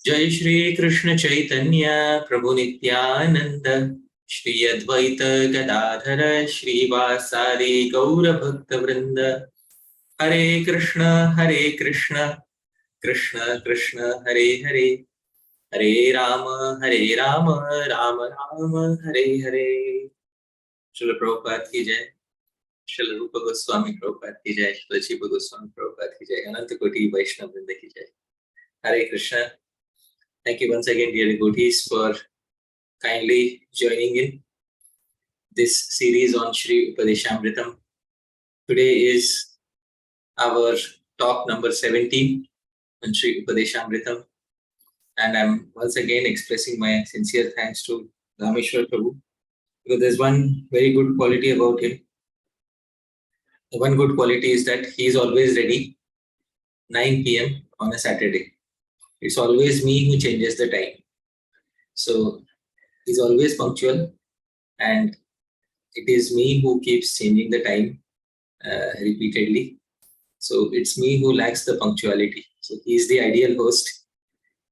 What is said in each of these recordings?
Jai Shri Krishna Caitanya Prabhu Nityananda Shri Advaita Gadadhara Shri Vasari Gaura Bhakta Vrinda Hare Krishna Krishna Krishna Hare Hare Hare Rama Rama Rama Hare Hare. Srila Prabhupada ki jai. Srila Rupa Goswami Prabhupada ki jai. Srila Jiva Goswami Prabhupada ki jai. Ananta Koti Vaishnava Vrinda ki jai. Hare Krishna. Thank you once again, dear devotees, for kindly joining in this series on Śrī-Upadeśāmṛtam. Today is our talk number 17 on Śrī-Upadeśāmṛtam, and I'm once again expressing my sincere thanks to Rameshwar Prabhu, because there's one very good quality about him. The one good quality is that he is always ready, 9 p.m. on a Saturday. It's always me who changes the time. So he's always punctual, and it is me who keeps changing the time repeatedly. So it's me who lacks the punctuality. So he's the ideal host,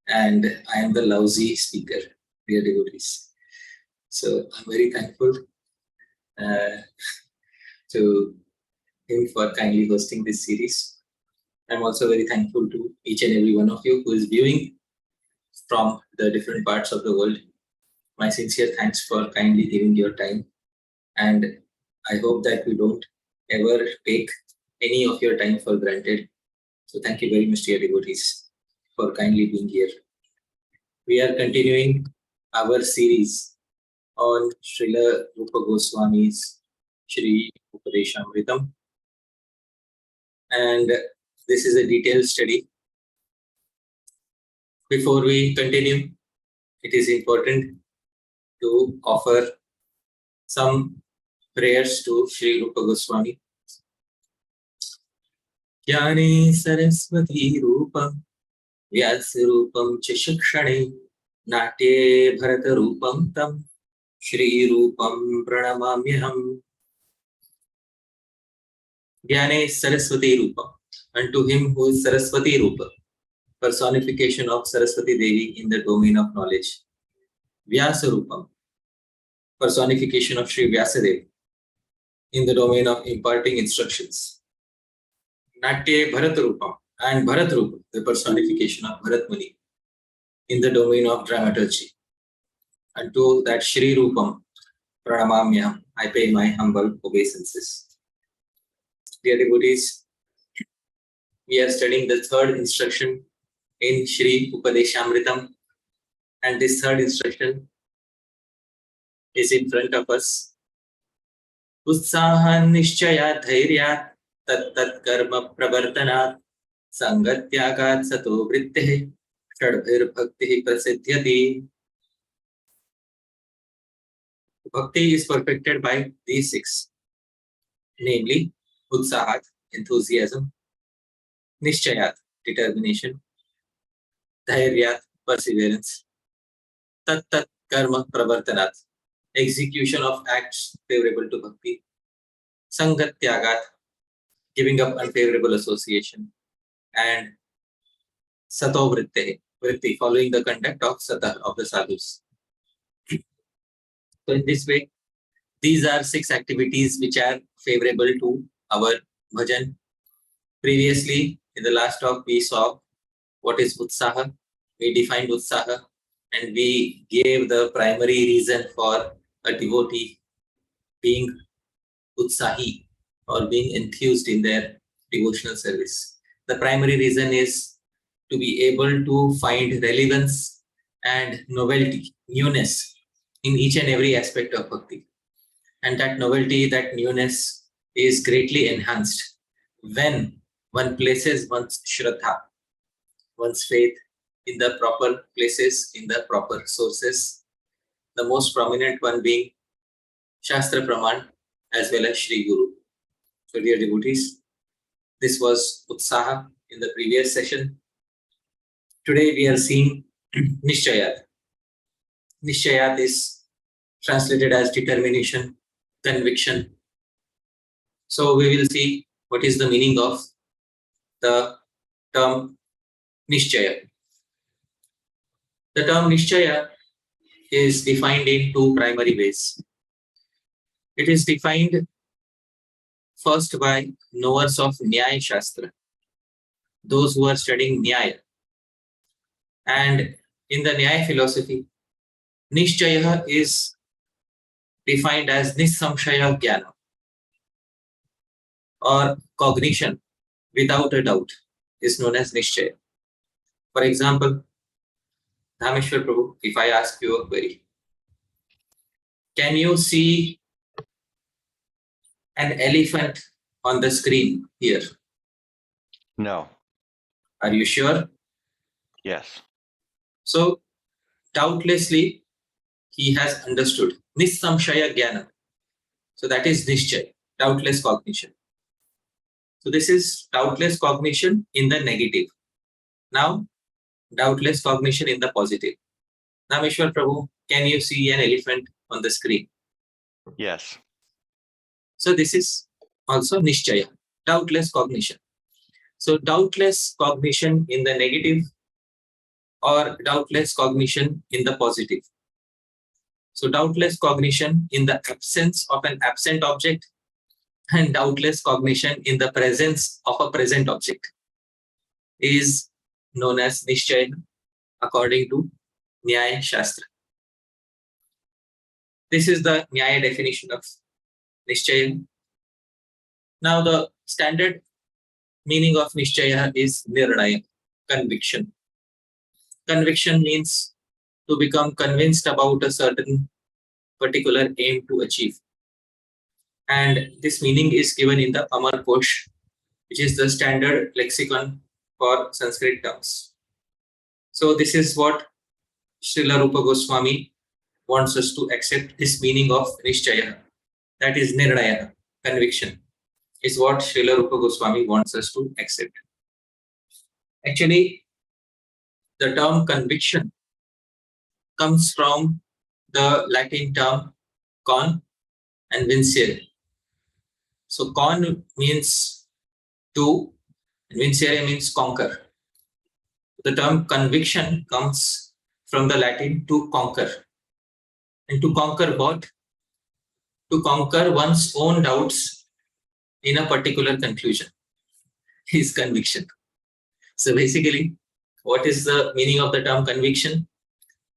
and I am the lousy speaker, dear devotees. So I'm very thankful to him for kindly hosting this series. I'm also very thankful to each and every one of you who is viewing from the different parts of the world. My sincere thanks for kindly giving your time, and I hope that we don't ever take any of your time for granted. So thank you very much, dear devotees, for kindly being here. We are continuing our series on Srila Rupa Goswami's Śrī-Upadeśāmṛtam, and this is a detailed study. Before we continue, it is important to offer some prayers to Sri Rupa Goswami. Jnane Saraswati Rupam Vyasa Rupam Cha Shikshane Natye Bharata Rupam Tam Shri Rupam Pranamamyaham. Jnane Saraswati Rupam. Unto him who is Saraswati Rupa, personification of Saraswati Devi in the domain of knowledge. Vyasa Rupam, personification of Sri Vyasadeva in the domain of imparting instructions. Natye Bharat Rupam, and Bharat Rupa, the personification of Bharat Muni in the domain of dramaturgy. And to that Shri Rupam Pranamamyam, I pay my humble obeisances. Dear devotees, we are studying the third instruction in Śrī-Upadeśāmṛtam, and this third instruction is in front of us. Utsahan niscayat dhairyat tat karma pravartanat sangatyagat sato vritteh shadbhir bhakti prasiddhyati. Bhakti is perfected by these six, namely utsahat, enthusiasm; niscayat, determination; dhairyat, perseverance; tat karma pravartanat, execution of acts favorable to bhakti; sangatyagat, giving up unfavorable association; and sato vritti, following the conduct of sata, of the sadhus. So in this way, these are six activities which are favorable to our bhajan. Previously, in the last talk, we saw what is utsaha. We defined utsaha, and we gave the primary reason for a devotee being utsahi or being enthused in their devotional service. The primary reason is to be able to find relevance and novelty, newness in each and every aspect of bhakti. And that novelty, that newness is greatly enhanced when one places one's shraddha, one's faith, in the proper places, in the proper sources. The most prominent one being shastra praman as well as Shri Guru. So dear devotees, this was utsaha in the previous session. Today we are seeing niscayat. Niscayat is translated as determination, conviction. So we will see what is the meaning of the term niscaya. The term niscaya is defined in two primary ways. It is defined first by knowers of nyaya shastra, those who are studying nyaya. And in the nyaya philosophy, niscayah is defined as nisamshaya jnana, or cognition without a doubt is known as niscaya. For example, Dhameshwar Prabhu, if I ask you a query, can you see an elephant on the screen here? No. Are you sure? Yes. So, doubtlessly, he has understood nisamshaya jnana. So that is nischaya, doubtless cognition. So this is doubtless cognition in the negative. Now, doubtless cognition in the positive. Now, Vishwar Prabhu, can you see an elephant on the screen? Yes. So this is also nischaya, doubtless cognition. So doubtless cognition in the negative or doubtless cognition in the positive. So doubtless cognition in the absence of an absent object and doubtless cognition in the presence of a present object is known as niscaya according to Nyaya Shastra. This is the Nyaya definition of niscaya. Now the standard meaning of niscaya is nirnaya, conviction. Conviction means to become convinced about a certain particular aim to achieve. And this meaning is given in the amarkosah, which is the standard lexicon for Sanskrit terms. So this is what Srila Rupa Goswami wants us to accept this meaning of niscaya, that is nirnaya, conviction, is what Srila Rupa Goswami wants us to accept. Actually, the term conviction comes from the Latin term con and vincere. So con means to, and vincere means conquer. The term conviction comes from the Latin to conquer. And to conquer what? To conquer one's own doubts in a particular conclusion is conviction. So basically, what is the meaning of the term conviction?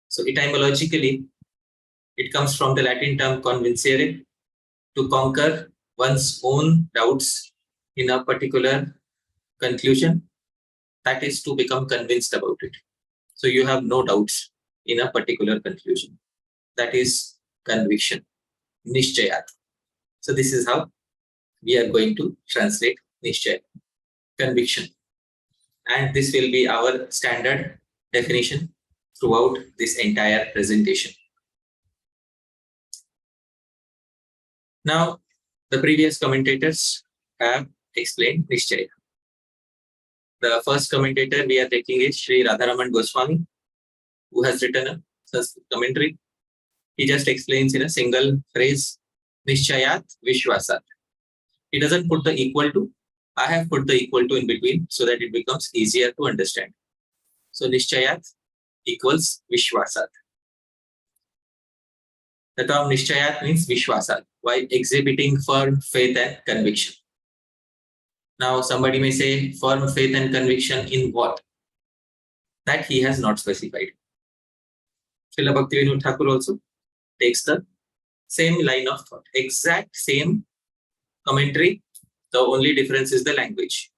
So etymologically, it comes from the Latin term convincere, to conquer one's own doubts in a particular conclusion, that is to become convinced about it. So you have no doubts in a particular conclusion. That is conviction, niscayat. So this is how we are going to translate niscaya, conviction. And this will be our standard definition throughout this entire presentation. Now, the previous commentators have explained niscaya. The first commentator we are taking is Sri Radharamanā Goswami, who has written a Sanskrit commentary. He just explains in a single phrase, niscayat vishwasat. He doesn't put the equal to. I have put the equal to in between so that it becomes easier to understand. So niscayat equals vishwasat. The term niscayat means vishwasat, while exhibiting firm faith and conviction. Now somebody may say firm faith and conviction in what? That he has not specified. Srila Bhaktivinoda Thakura also takes the same line of thought, exact same commentary. The only difference is the language.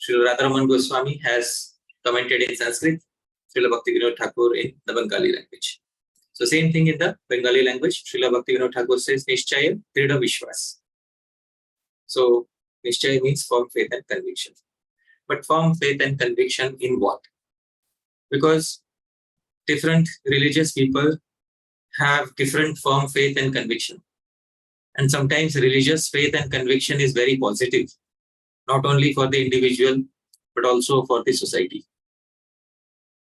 Srila Radharamanā Goswami has commented in Sanskrit, Srila Bhaktivinoda Thakura in the Bengali language. So same thing in the Bengali language. Srila Bhaktivinoda Thakura says niscaya trida vishwas. So niscaya means firm faith and conviction. But firm faith and conviction in what? Because different religious people have different firm faith and conviction. And sometimes religious faith and conviction is very positive, not only for the individual, but also for the society.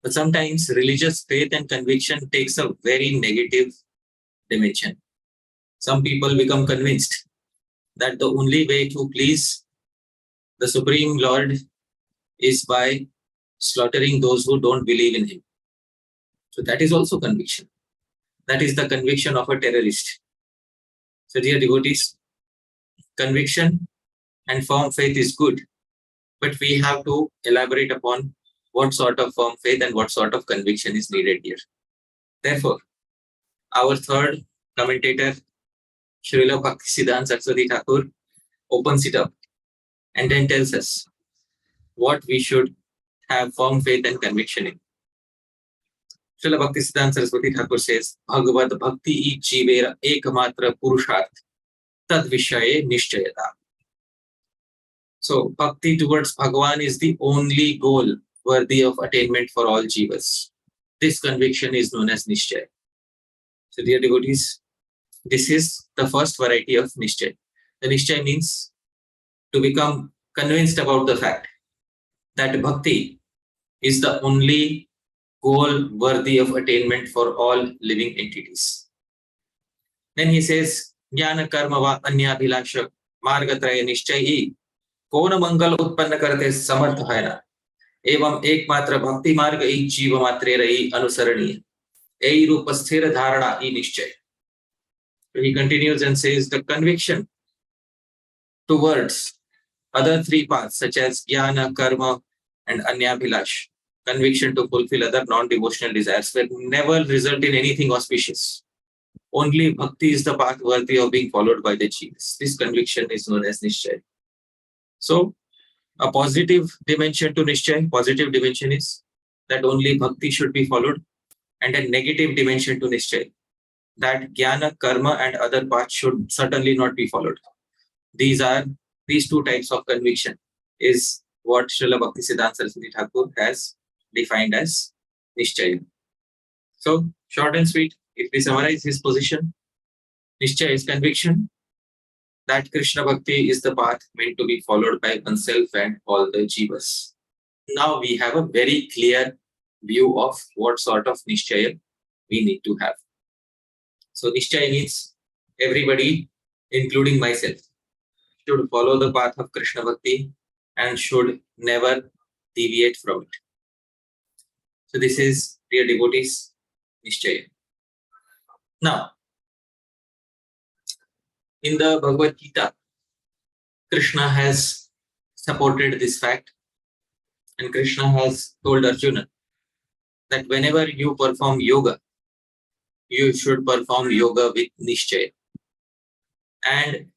But sometimes religious faith and conviction takes a very negative dimension. Some people become convinced that the only way to please the Supreme Lord is by slaughtering those who don't believe in Him. So that is also conviction. That is the conviction of a terrorist. So dear devotees, conviction and firm faith is good, but we have to elaborate upon what sort of firm faith and what sort of conviction is needed here. Therefore, our third commentator, Srila Bhaktisiddhanta Saraswati Thakura, opens it up and then tells us what we should have firm faith and conviction in. Srila Bhaktisiddhanta Saraswati Thakura says, Bhagavad Bhakti Jivera Ekamatra Purusharth Tad Vishaye Niscayata. So, bhakti towards Bhagavan is the only goal worthy of attainment for all jivas. This conviction is known as niscaya. So, dear devotees, this is the first variety of niscaya. The niscaya means to become convinced about the fact that bhakti is the only goal worthy of attainment for all living entities. Then he says, Jnana karma va anyabhilasha margatraya nishchayi कौन मंगल उत्पन्न करते समर्थ है ना एवं एकमात्र भक्ति मार्ग ही जीव मात्रे रही अनुसरणीय यही रूप स्थिर धारणा ही निश्चय. He continues and says the conviction towards other three paths such as jnana, karma and anyabhilash, conviction to fulfill other non-devotional desires, will never result in anything auspicious. Only bhakti is the path worthy of being followed by the jivas. This conviction is known as nischay. So, a positive dimension to Niscaya, positive dimension is that only bhakti should be followed, and a negative dimension to Niscaya, that jnana, karma and other paths should certainly not be followed. These two types of conviction is what Srila Bhaktisiddhanta Saraswati Thakura has defined as Niscaya. So, short and sweet, if we summarize his position, Niscaya is conviction that Krishna Bhakti is the path meant to be followed by oneself and all the jivas. Now we have a very clear view of what sort of Niscaya we need to have. So Niscaya means everybody, including myself, should follow the path of Krishna Bhakti and should never deviate from it. So this is, dear devotees, Niscaya. Now, in the Bhagavad Gita, Krishna has supported this fact, and Krishna has told Arjuna that whenever you perform yoga, you should perform yoga with Nischaya. And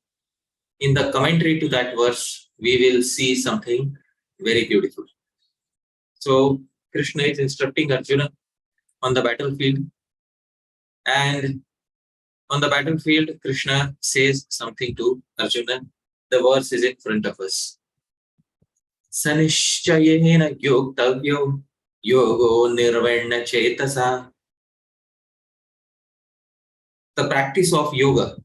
in the commentary to that verse, we will see something very beautiful. So Krishna is instructing Arjuna on the battlefield, and on the battlefield, Krishna says something to Arjuna. The verse is in front of us. Sanishchayena yoktavyo yogo nirvana chetasa. The practice of yoga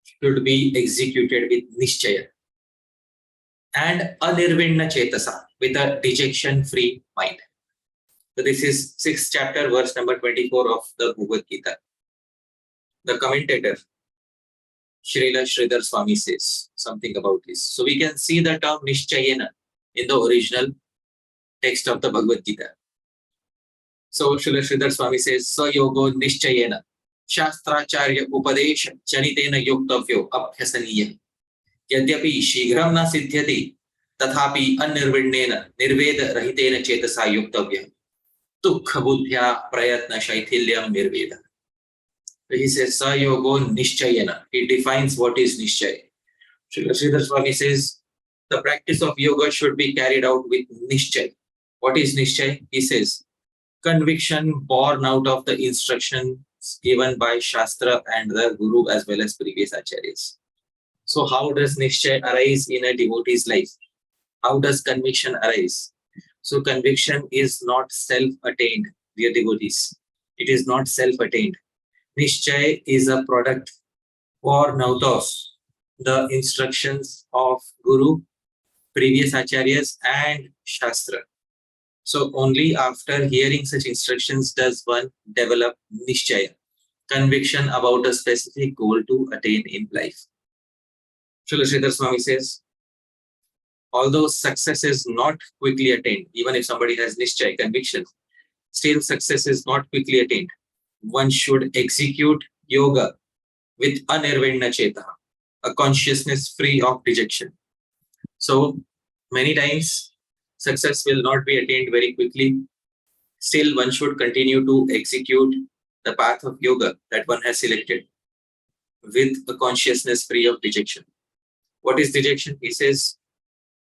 should be executed with nischaya and anirvinna chetasa, with a dejection-free mind. So this is 6th chapter, verse number 24 of the Bhagavad Gita. The commentator, Srila Sridhara Svami, says something about this. So we can see the term Nischayena in the original text of the Bhagavad Gita. So Srila Sridhara Svami says, Sa yogo Nischayena Shastracharya Upadeshamritam yoktavyo abhyasaniya yadyapi shighram na siddhyati tathapi anirvinnena nirveda rahitena chetasa yoktavya dukha buddhya prayatna shaithilyam nirveda. He says, Sa yogo nischayena. He defines what is nischaya. Srila Sridhara Svami says, the practice of yoga should be carried out with nischaya. What is nischaya? He says, conviction born out of the instructions given by shastra and the guru as well as previous acharyas. So how does nischaya arise in a devotee's life? How does conviction arise? So conviction is not self-attained, dear devotees. It is not self-attained. Nischay is a product born out of the instructions of Guru, previous acharyas and shastra. So only after hearing such instructions does one develop nischaya, conviction about a specific goal to attain in life. Srila Sridhara Swami says, although success is not quickly attained, even if somebody has nischaya, conviction, still success is not quickly attained. One should execute yoga with anirvinna cheta, a consciousness free of dejection. So many times success will not be attained very quickly. Still, one should continue to execute the path of yoga that one has selected with a consciousness free of dejection. What is dejection? He says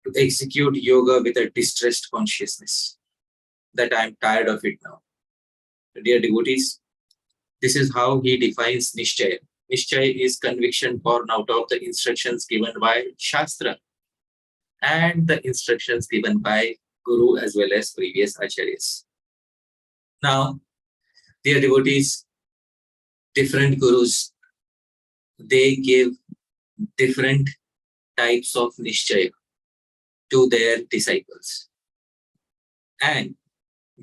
to execute yoga with a distressed consciousness, that I am tired of it now. Dear devotees, this is how he defines niscaya. Niscaya is conviction born out of the instructions given by shastra and the instructions given by guru as well as previous acharyas. Now, dear devotees, different gurus, they give different types of niscaya to their disciples. And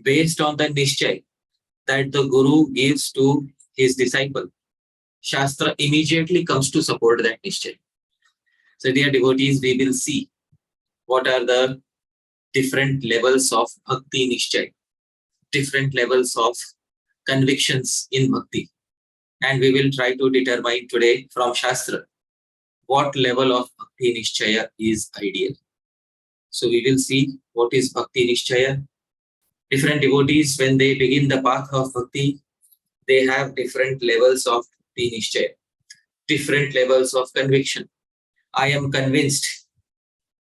based on the niscaya that the guru gives to his disciple, shastra immediately comes to support that niscaya. So dear devotees, we will see what are the different levels of bhakti niscaya, different levels of convictions in bhakti. And we will try to determine today from shastra what level of bhakti niscaya is ideal. So we will see what is bhakti niscaya. Different devotees, when they begin the path of bhakti, they have different levels of bhakti niscaya, different levels of conviction. I am convinced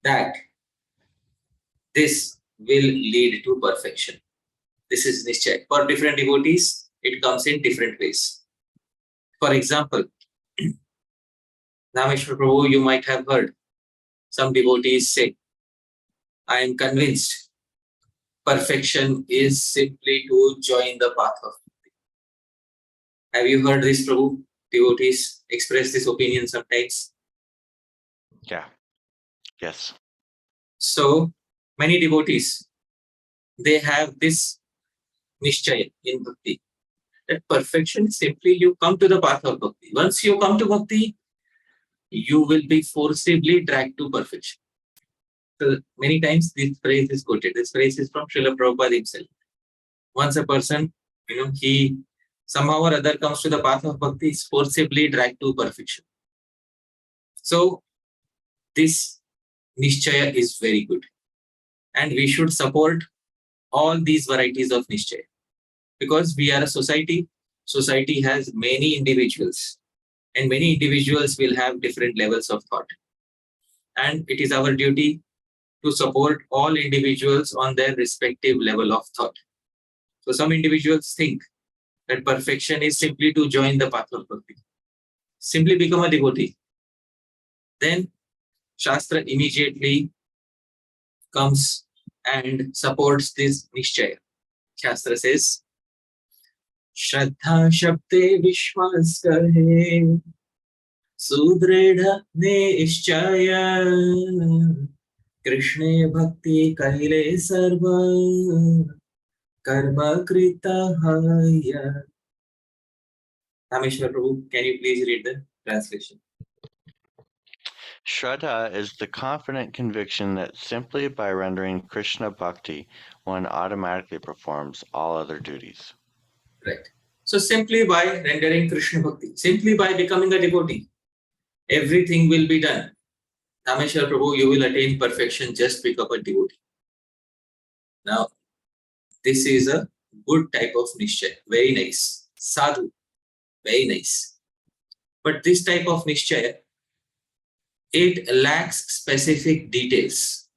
that this will lead to perfection. This is niscaya. For different devotees, it comes in different ways. For example, Rameshwar Prabhu, you might have heard some devotees say, I am convinced perfection is simply to join the path of bhakti. Have you heard this, Prabhu? Devotees express this opinion sometimes. Yeah. Yes. So many devotees, they have this niscaya in bhakti, that perfection is simply you come to the path of bhakti. Once you come to bhakti, you will be forcibly dragged to perfection. So many times this phrase is quoted. This phrase is from Srila Prabhupada himself. Once a person, he somehow or other comes to the path of bhakti, is forcibly dragged to perfection. So this niscaya is very good. And we should support all these varieties of niscaya. Because we are a society, society has many individuals. And many individuals will have different levels of thought. And it is our duty to support all individuals on their respective level of thought. So some individuals think that perfection is simply to join the path of bhakti, simply become a devotee. Then Shastra immediately comes and supports this niscaya. Shastra says, Shraddha Shabde Vishwas Kahe Sudreda Nischaya Krishna Bhakti Kaile Sarva Karma Krita Haya. Rameshwar Prabhu, can you please read the translation? Shraddha is the confident conviction that simply by rendering Krishna Bhakti, one automatically performs all other duties. Right. So simply by rendering Krishna Bhakti, simply by becoming a devotee, everything will be done. Rameshwar Prabhu, you will attain perfection, just become a devotee. Now, this is a good type of niscaya, very nice. Sadhu, very nice. But this type of niscaya, it lacks specific details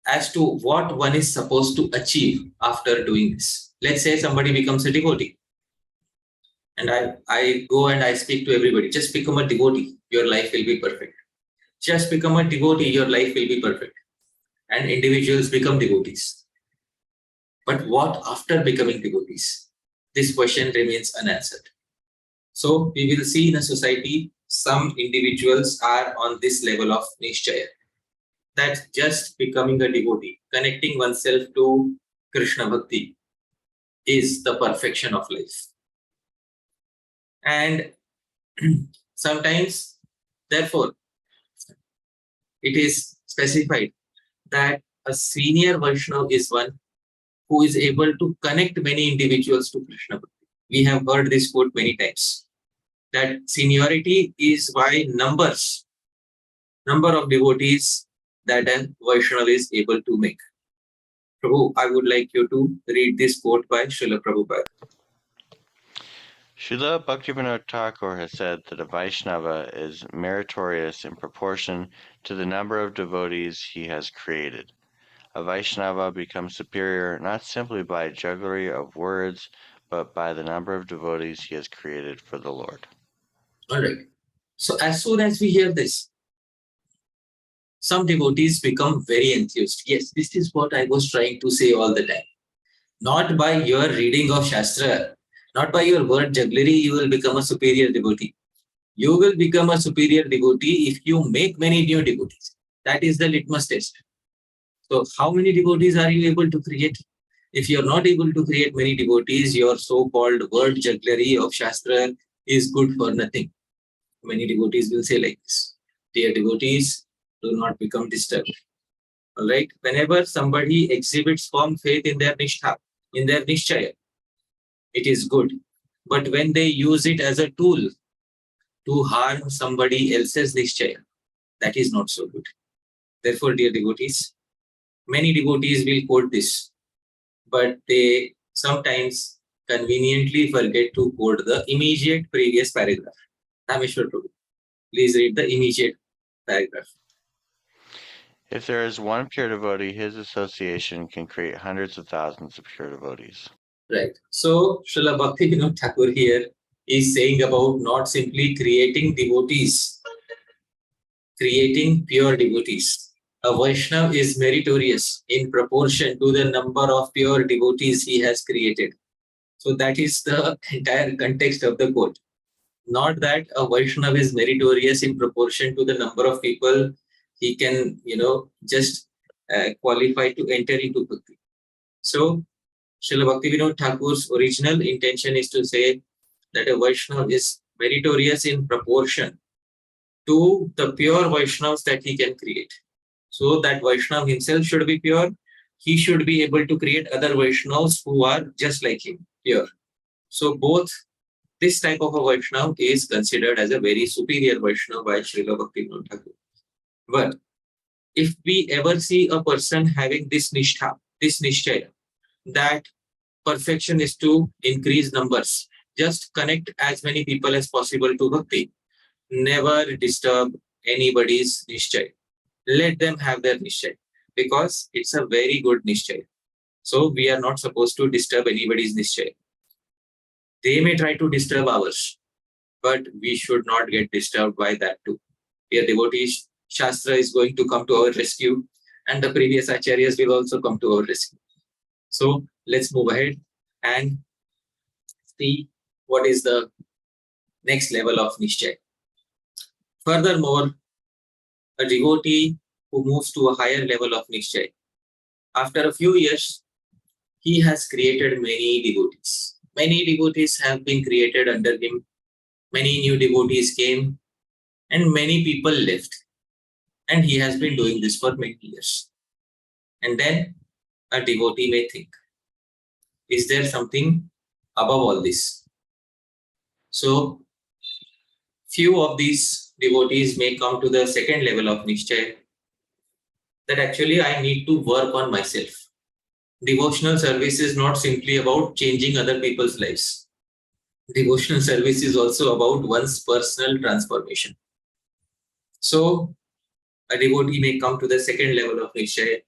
as to what one is supposed to achieve after doing this. Let's say somebody becomes a devotee. And I go and I speak to everybody, just become a devotee, your life will be perfect. Just become a devotee, your life will be perfect. And individuals become devotees. But what after becoming devotees? This question remains unanswered. So we will see in a society, some individuals are on this level of niscaya, that just becoming a devotee, connecting oneself to Krishna Bhakti is the perfection of life. And sometimes, therefore, it is specified that a senior Vaishnava is one who is able to connect many individuals to Krishna Bhakti. We have heard this quote many times, that seniority is by number of devotees that a Vaishnava is able to make. Prabhu, I would like you to read this quote by Srila Prabhupada. Srila Bhaktivinoda Thakura has said that a Vaishnava is meritorious in proportion to the number of devotees he has created. A Vaishnava becomes superior not simply by jugglery of words, but by the number of devotees he has created for the Lord. All right. So as soon as we hear this, some devotees become very enthused. Yes, this is what I was trying to say all the time. Not by your reading of shastra, not by your word jugglery, you will become a superior devotee. You will become a superior devotee if you make many new devotees. That is the litmus test. So how many devotees are you able to create? If you are not able to create many devotees, your so-called word jugglery of shastra is good for nothing. Many devotees will say like this: dear devotees, do not become disturbed. All right. Whenever somebody exhibits firm faith in their nishtha, in their niscaya, it is good. But when they use it as a tool to harm somebody else's niscaya, that is not so good. Therefore, dear devotees, many devotees will quote this, but they sometimes conveniently forget to quote the immediate previous paragraph. Rameshwar Prabhu, please read the immediate paragraph. If there is one pure devotee, his association can create hundreds of thousands of pure devotees. Right. So, Srila Bhaktivinoda Thakura here is saying about not simply creating devotees, creating pure devotees. A Vaishnava is meritorious in proportion to the number of pure devotees he has created. So that is the entire context of the quote. Not that a Vaishnava is meritorious in proportion to the number of people he can, just qualify to enter into Bhakti. So, Srila Bhaktivinoda Thakur's original intention is to say that a Vaishnava is meritorious in proportion to the pure Vaishnavas that he can create. So that Vaishnava himself should be pure. He should be able to create other Vaishnavas who are just like him, pure. So both this type of a Vaishnava is considered as a very superior Vaishnava by Srila Bhaktivinoda Thakur. But if we ever see a person having this nishtha, this niscaya, that perfection is to increase numbers, just connect as many people as possible to Bhakti, never disturb anybody's niscaya. Let them have their niscaya, because it's a very good niscaya. So we are not supposed to disturb anybody's niscaya. They may try to disturb ours, but we should not get disturbed by that too. Dear devotees, Shastra is going to come to our rescue, and the previous acharyas will also come to our rescue. So let's move ahead and see what is the next level of Nishchay. Furthermore, a devotee who moves to a higher level of Nishchay, after a few years, he has created many devotees. Many devotees have been created under him. Many new devotees came and many people left. And he has been doing this for many years. And then a devotee may think, is there something above all this? So, few of these devotees may come to the second level of Nishchay, that actually I need to work on myself. Devotional service is not simply about changing other people's lives. Devotional service is also about one's personal transformation. So, a devotee may come to the second level of Nishchay,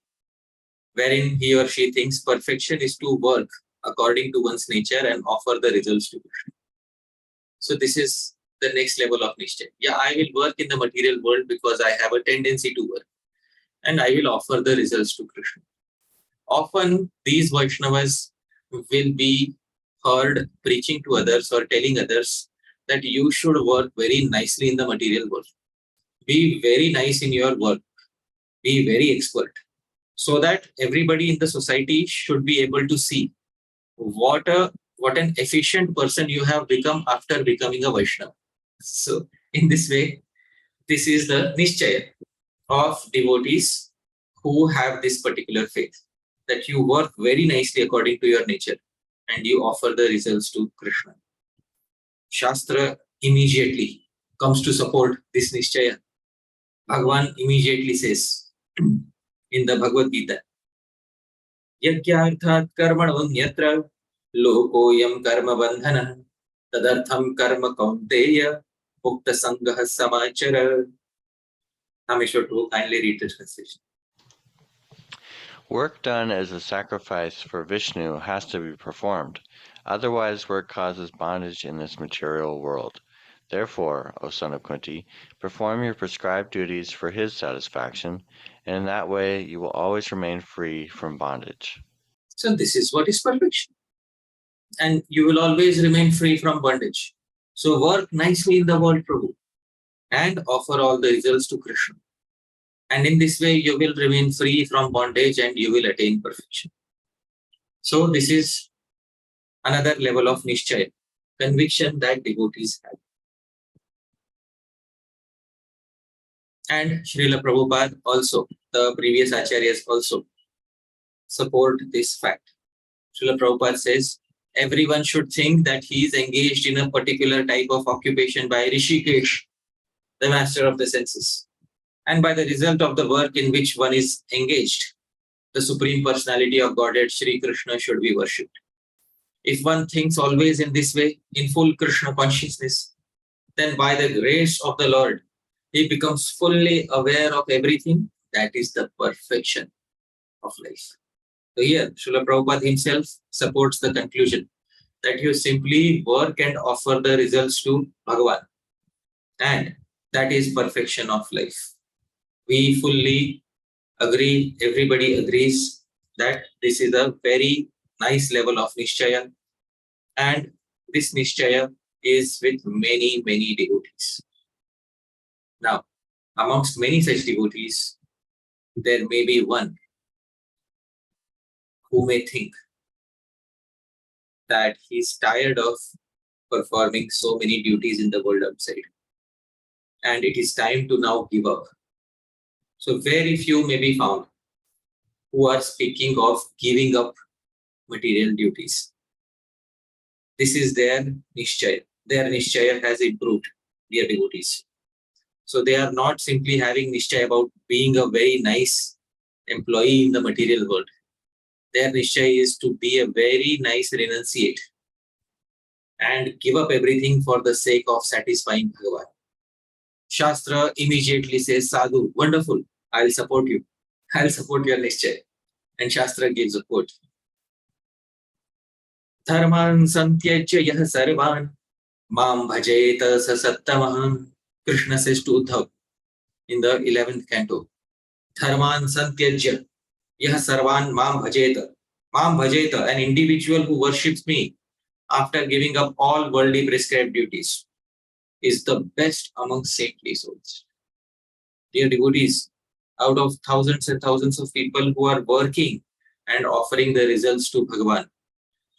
wherein he or she thinks perfection is to work according to one's nature and offer the results to Krishna. So this is the next level of Nishchay. Yeah, I will work in the material world because I have a tendency to work, and I will offer the results to Krishna. Often these Vaishnavas will be heard preaching to others or telling others that you should work very nicely in the material world. Be very nice in your work. Be very expert, so that everybody in the society should be able to see what an efficient person you have become after becoming a Vaishnava. So in this way, this is the Nishcaya of devotees who have this particular faith. that you work very nicely according to your nature and you offer the results to Krishna. Shastra immediately comes to support this niscaya. Bhagavan immediately says in the Bhagavad Gita, Yagyarthat karmano nyatra lokoyam karma bandhana tadartham karma kaunteya mukta sangha samachara. Rameshwar Prabhu, kindly read this translation. Work done as a sacrifice for Vishnu has to be performed. Otherwise, work causes bondage in this material world. Therefore, O son of Kunti, perform your prescribed duties for his satisfaction, and in that way you will always remain free from bondage. So this is what is perfection. And you will always remain free from bondage. So work nicely in the world, Prabhu, and offer all the results to Krishna. And in this way, you will remain free from bondage and you will attain perfection. So this is another level of niscaya, conviction that devotees have. And Srila Prabhupada also, the previous acharyas also support this fact. Srila Prabhupada says, everyone should think that he is engaged in a particular type of occupation by Rishikesh, the master of the senses. And by the result of the work in which one is engaged, the Supreme Personality of Godhead, Shri Krishna, should be worshipped. If one thinks always in this way, in full Krishna consciousness, then by the grace of the Lord, he becomes fully aware of everything. That is the perfection of life. So here, Srila Prabhupada himself supports the conclusion that you simply work and offer the results to Bhagavan. And that is perfection of life. We fully agree, everybody agrees that this is a very nice level of niscaya. And this niscaya is with many, many devotees. Now, amongst many such devotees, there may be one who may think that he's tired of performing so many duties in the world outside. And it is time to now give up. So very few may be found who are speaking of giving up material duties. This is their niscaya. Their niscaya has improved, dear devotees. So they are not simply having niscaya about being a very nice employee in the material world. Their niscaya is to be a very nice renunciate and give up everything for the sake of satisfying Bhagavan. Shastra immediately says, Sadhu, wonderful, I'll support you. I'll support your niscaya. And Shastra gives a quote. Dharman santyajya yah sarvan mam bhajeta sasattamah. Krishna says to Uddhav in the 11th canto. Dharman santyajya yah sarvan mam bhajeta. Mam bhajeta, an individual who worships me after giving up all worldly prescribed duties, is the best among saintly souls. Dear devotees, out of thousands and thousands of people who are working and offering the results to Bhagavan,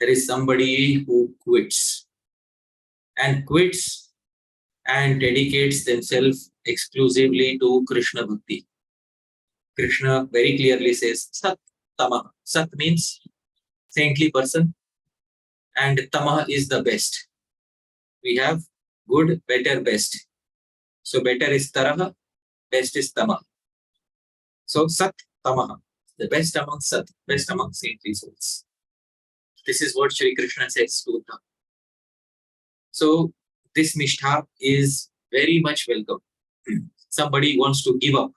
there is somebody who quits and dedicates themselves exclusively to Krishna Bhakti. Krishna very clearly says, Sat Tamah. Sat means saintly person and Tamah is the best. We have good, better, best. So better is Taraha, best is Tamah. So Sat Tamaha, the best among Sat, best among saintly souls. This is what Shri Krishna says to Uddhav. So this nishtha is very much welcome. Somebody wants to give up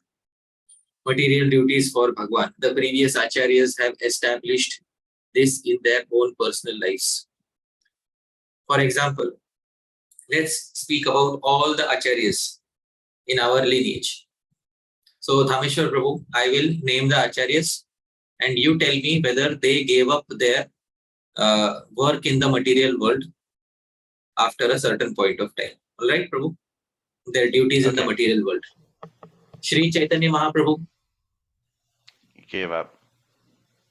material duties for Bhagwan. The previous acharyas have established this in their own personal lives. For example, let's speak about all the acharyas in our lineage. So Dhameshwar Prabhu, I will name the acharyas and you tell me whether they gave up their work in the material world after a certain point of time. Alright, Prabhu? Their duties in the material world. Shri Chaitanya Mahaprabhu. He gave up.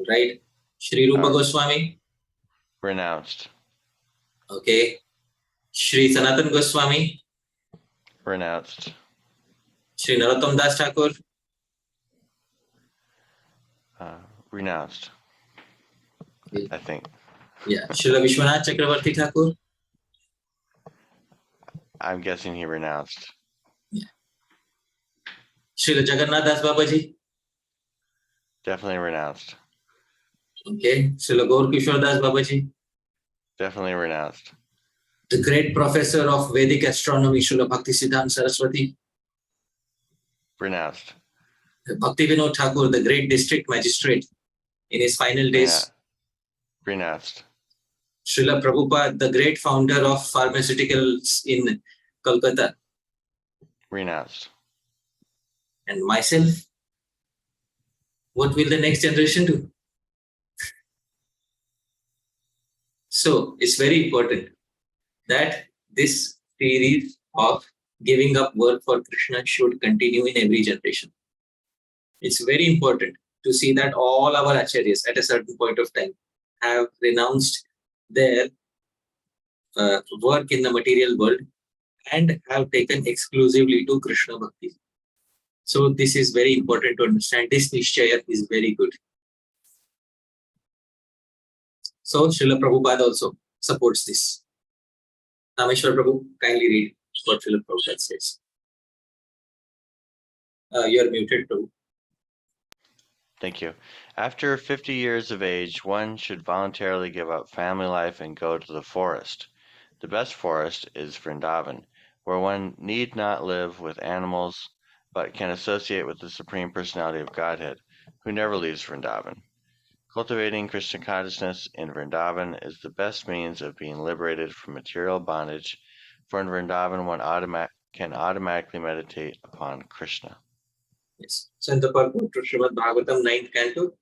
Right. Shri Rupa Goswami. Renounced. Okay. Shri Sanatana Goswami. Renounced. Shri Narottam Das Thakur. Renounced. Okay. I think. Yeah, Srila Vishwanath Chakravarti Thakur. I'm guessing he renounced. Yeah. Srila Jagannath Das Babaji. Definitely renounced. Okay. Srila Gaur Kishore Das Babaji. Definitely renounced. The great professor of Vedic astronomy, Srila Bhaktisiddhanta Saraswati. Renounced. Bhaktivinoda Thakura, the great district magistrate, in his final days. Renounced. Srila Prabhupada, the great founder of pharmaceuticals in Kolkata. Renounced. And myself, what will the next generation do? So it's very important that this series of giving up work for Krishna should continue in every generation. It's very important to see that all our acharyas at a certain point of time have renounced their work in the material world and have taken exclusively to Krishna Bhakti. So this is very important to understand. This niscayat is very good. So Srila Prabhupada also supports this. Rameshwar Prabhu, kindly read what Srila Prabhupada says. You are muted, Prabhu. Thank you. After 50 years of age, one should voluntarily give up family life and go to the forest. The best forest is Vrindavan, where one need not live with animals, but can associate with the Supreme Personality of Godhead, who never leaves Vrindavan. Cultivating Krishna consciousness in Vrindavan is the best means of being liberated from material bondage, for in Vrindavan one can automatically meditate upon Krishna. Yes. So in the purport to Srimad Bhagavatam 9th canto,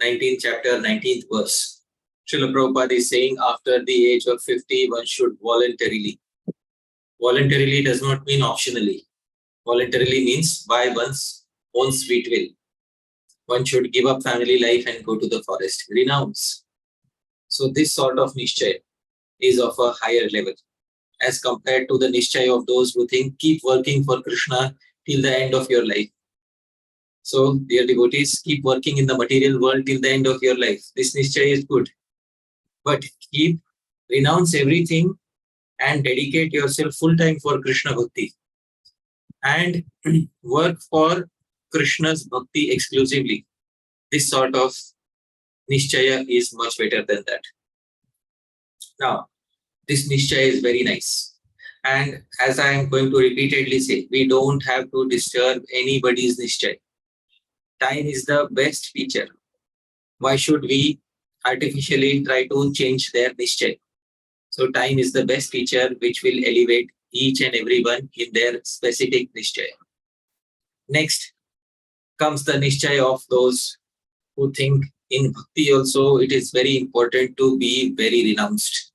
19th chapter, 19th verse, Srila Prabhupada is saying after the age of 50, one should voluntarily. Voluntarily does not mean optionally. Voluntarily means by one's own sweet will. One should give up family life and go to the forest. Renounce. So this sort of nischaya is of a higher level as compared to the nischaya of those who think keep working for Krishna till the end of your life. So, dear devotees, keep working in the material world till the end of your life. This nischaya is good. But renounce everything and dedicate yourself full time for Krishna Bhakti. And work for Krishna's Bhakti exclusively. This sort of nischaya is much better than that. Now, this nischaya is very nice. And as I am going to repeatedly say, we don't have to disturb anybody's nischaya. Time is the best teacher. Why should we artificially try to change their nischaya? So time is the best teacher which will elevate each and everyone in their specific nischaya. Next comes the nischaya of those who think in bhakti also it is very important to be very renounced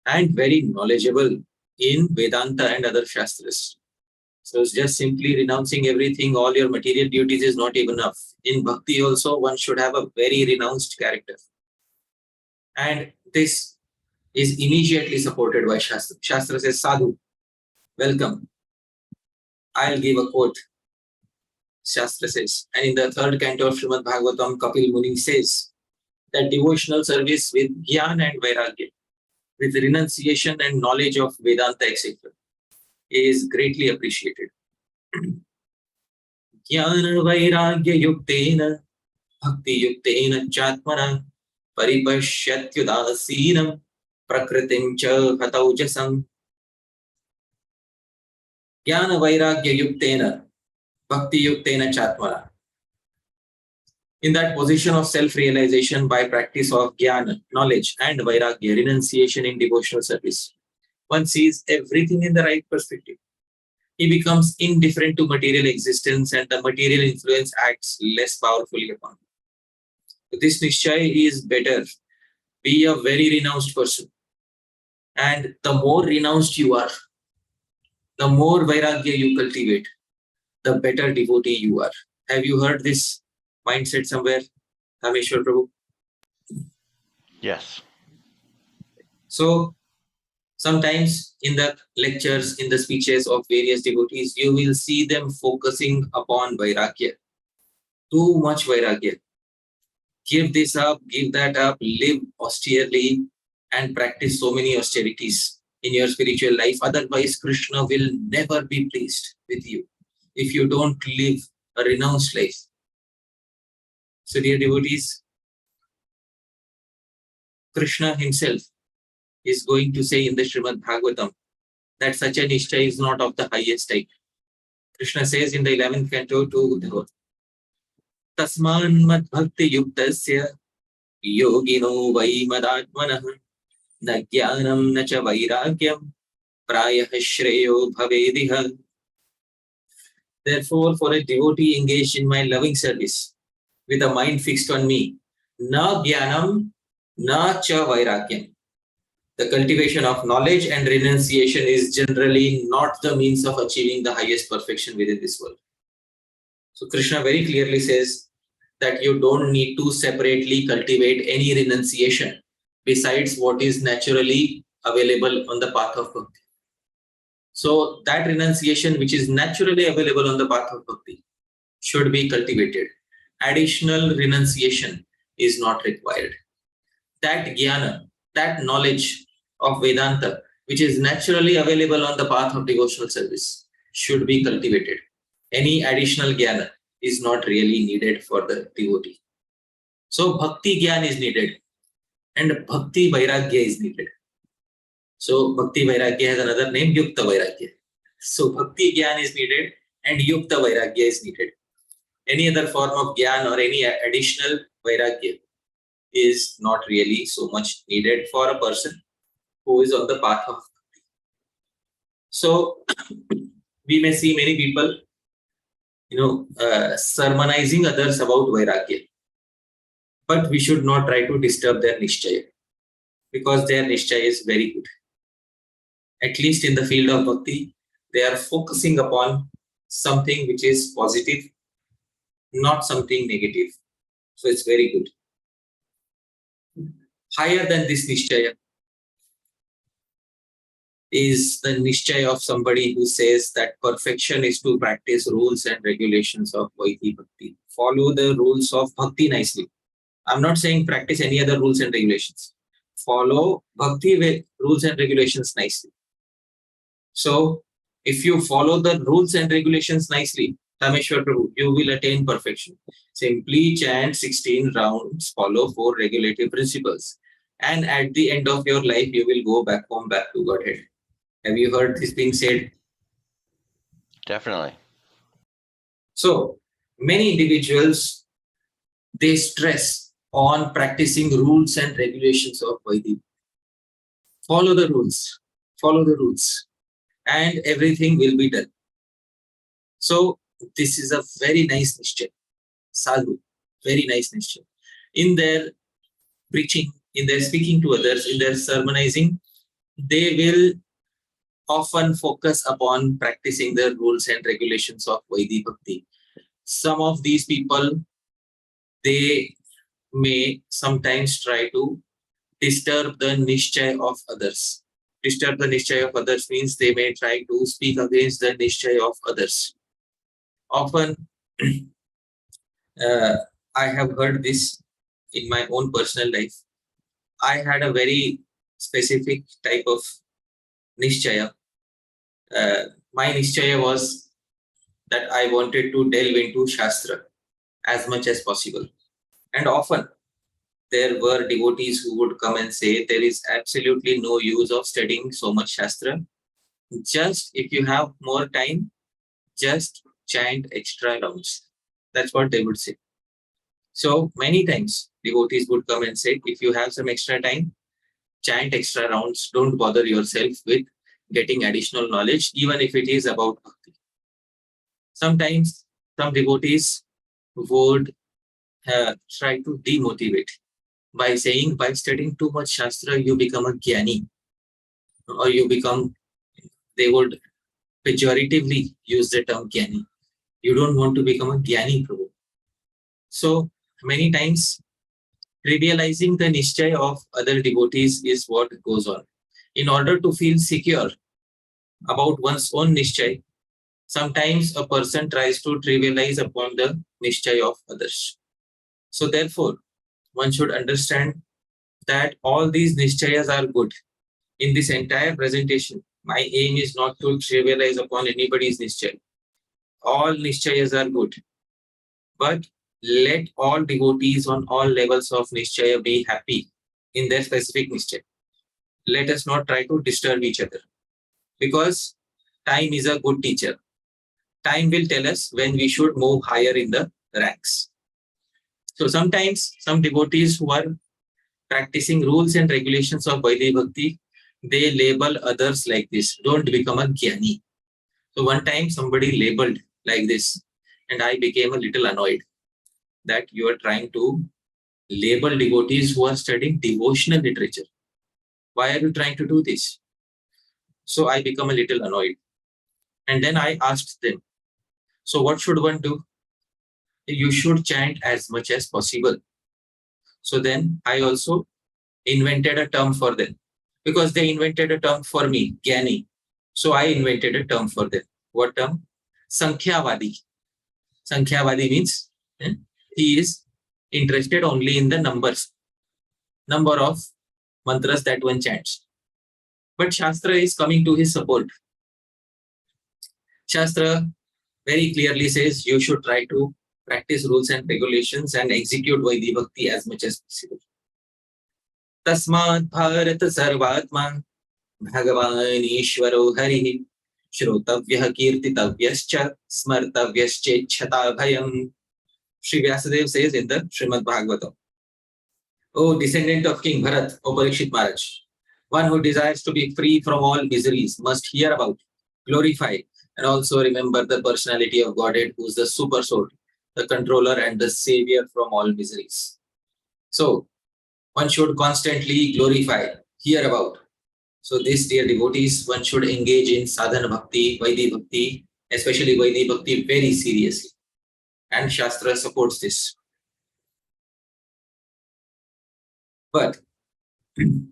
and very knowledgeable in Vedanta and other shastras. So it's just simply renouncing everything, all your material duties is not even enough. In bhakti also, one should have a very renounced character. And this is immediately supported by Shastra. Shastra says, Sadhu, welcome. I'll give a quote. Shastra says, and in the third canto of Srimad Bhagavatam, Kapil Muni says that devotional service with Jnana and Vairagya, with renunciation and knowledge of Vedanta, etc., is greatly appreciated. Jnana Vairagya Yuktena Bhakti Yuktena Chatmana Paripashyatyudasinam Prakritim Cha Hataujasam. Jnana Vairagya Yuktena Bhakti Yuktena Chatmana. In that position of self-realization by practice of jnana, knowledge, and vairagya, renunciation in devotional service, one sees everything in the right perspective. He becomes indifferent to material existence and the material influence acts less powerfully upon him. This nischaya is better. Be a very renounced person. And the more renounced you are, the more vairagya you cultivate, the better devotee you are. Have you heard this mindset somewhere, Rameshwar Prabhu? Yes. So, sometimes in the lectures, in the speeches of various devotees, you will see them focusing upon vairagya. Too much vairagya. give this up, give that up, live austerely and practice so many austerities in your spiritual life. Otherwise, Krishna will never be pleased with you if you don't live a renounced life. So dear devotees, Krishna himself is going to say in the Srimad Bhagavatam that such a niscaya is not of the highest type. Krishna says in the 11th canto to Uddhava, Tasman mad bhakti yuktasya yogino vai madatmanah na jnanam na cha vairagyam prayah shreyo bhavediha. Therefore, for a devotee engaged in my loving service with a mind fixed on me, na jnanam na cha vairagyam. The cultivation of knowledge and renunciation is generally not the means of achieving the highest perfection within this world. So Krishna very clearly says that you don't need to separately cultivate any renunciation besides what is naturally available on the path of bhakti. So that renunciation which is naturally available on the path of bhakti should be cultivated. Additional renunciation is not required. That jnana, that knowledge of Vedanta, which is naturally available on the path of devotional service, should be cultivated. Any additional jnana is not really needed for the devotee. So bhakti jnana is needed and bhakti vairagya is needed. So bhakti vairagya has another name, yukta vairagya. So bhakti jnana is needed and yukta vairagya is needed. Any other form of jnana or any additional vairagya is not really so much needed for a person who is on the path of bhakti. So we may see many people, sermonizing others about vairagya, but we should not try to disturb their niscaya, because their niscaya is very good. At least in the field of bhakti, they are focusing upon something which is positive, not something negative. So it's very good. Higher than this niscaya is the niscaya of somebody who says that perfection is to practice rules and regulations of Vaidhi Bhakti. Follow the rules of Bhakti nicely. I'm not saying practice any other rules and regulations. Follow Bhakti rules and regulations nicely. So, if you follow the rules and regulations nicely, Tameshwar Prabhu, you will attain perfection. Simply chant 16 rounds, follow 4 regulative principles, and at the end of your life, you will go back home, back to Godhead. Have you heard this being said? Definitely. So, many individuals, they stress on practicing rules and regulations of Vaidhi. Follow the rules, and everything will be done. So, this is a very nice niscaya. Sadhu, very nice niscaya. In their preaching, in their speaking to others, in their sermonizing, they will often focus upon practicing the rules and regulations of Vaidhi Bhakti. Some of these people, they may sometimes try to disturb the niscaya of others. Disturb the niscaya of others means they may try to speak against the niscaya of others. Often, I have heard this in my own personal life. I had a very specific type of niscaya. My niscaya was that I wanted to delve into shastra as much as possible. And often there were devotees who would come and say there is absolutely no use of studying so much shastra. Just if you have more time, just chant extra rounds. That's what they would say. So many times devotees would come and say, if you have some extra time, chant extra rounds. Don't bother yourself with getting additional knowledge, even if it is about bhakti. Sometimes some devotees would try to demotivate by saying, by studying too much shastra, you become a jnani, or you become, they would pejoratively use the term jnani. You don't want to become a jnani, Prabhu. So many times, trivializing the niscaya of other devotees is what goes on. In order to feel secure about one's own niscaya, sometimes a person tries to trivialize upon the niscaya of others. So therefore, one should understand that all these niscayas are good. In this entire presentation, my aim is not to trivialize upon anybody's niscaya. All niscayas are good. But let all devotees on all levels of niscaya be happy in their specific niscaya. Let us not try to disturb each other. Because time is a good teacher. Time will tell us when we should move higher in the ranks. So sometimes some devotees who are practicing rules and regulations of Vaidhi Bhakti, they label others like this. Don't become a jnani. So one time somebody labeled like this, and I became a little annoyed that you are trying to label devotees who are studying devotional literature. Why are you trying to do this? So I become a little annoyed. And then I asked them, so what should one do? You should chant as much as possible. So then I also invented a term for them. Because they invented a term for me, Jnani. So I invented a term for them. What term? Sankhyavadi. Sankhyavadi means he is interested only in the numbers. Number of mantras that one chants. But Shastra is coming to his support. Shastra very clearly says you should try to practice rules and regulations and execute Vaidhi Bhakti as much as possible. Tasmat Bharat Sarvatma Bhagavan Ishwaro Harihi Shrotavyah Kirtitavyascha Smartavyascha Bhayam. Sri Vyasadeva says in the Srimad Bhagavatam, O descendant of King Bharat, O Parikshit Maharaj, one who desires to be free from all miseries must hear about, glorify, and also remember the personality of Godhead, who is the super soul, the controller and the savior from all miseries. So, one should constantly glorify, hear about. So this, dear devotees, one should engage in sadhana bhakti, Vaidhi Bhakti, especially Vaidhi Bhakti very seriously. And Shastra supports this. But, and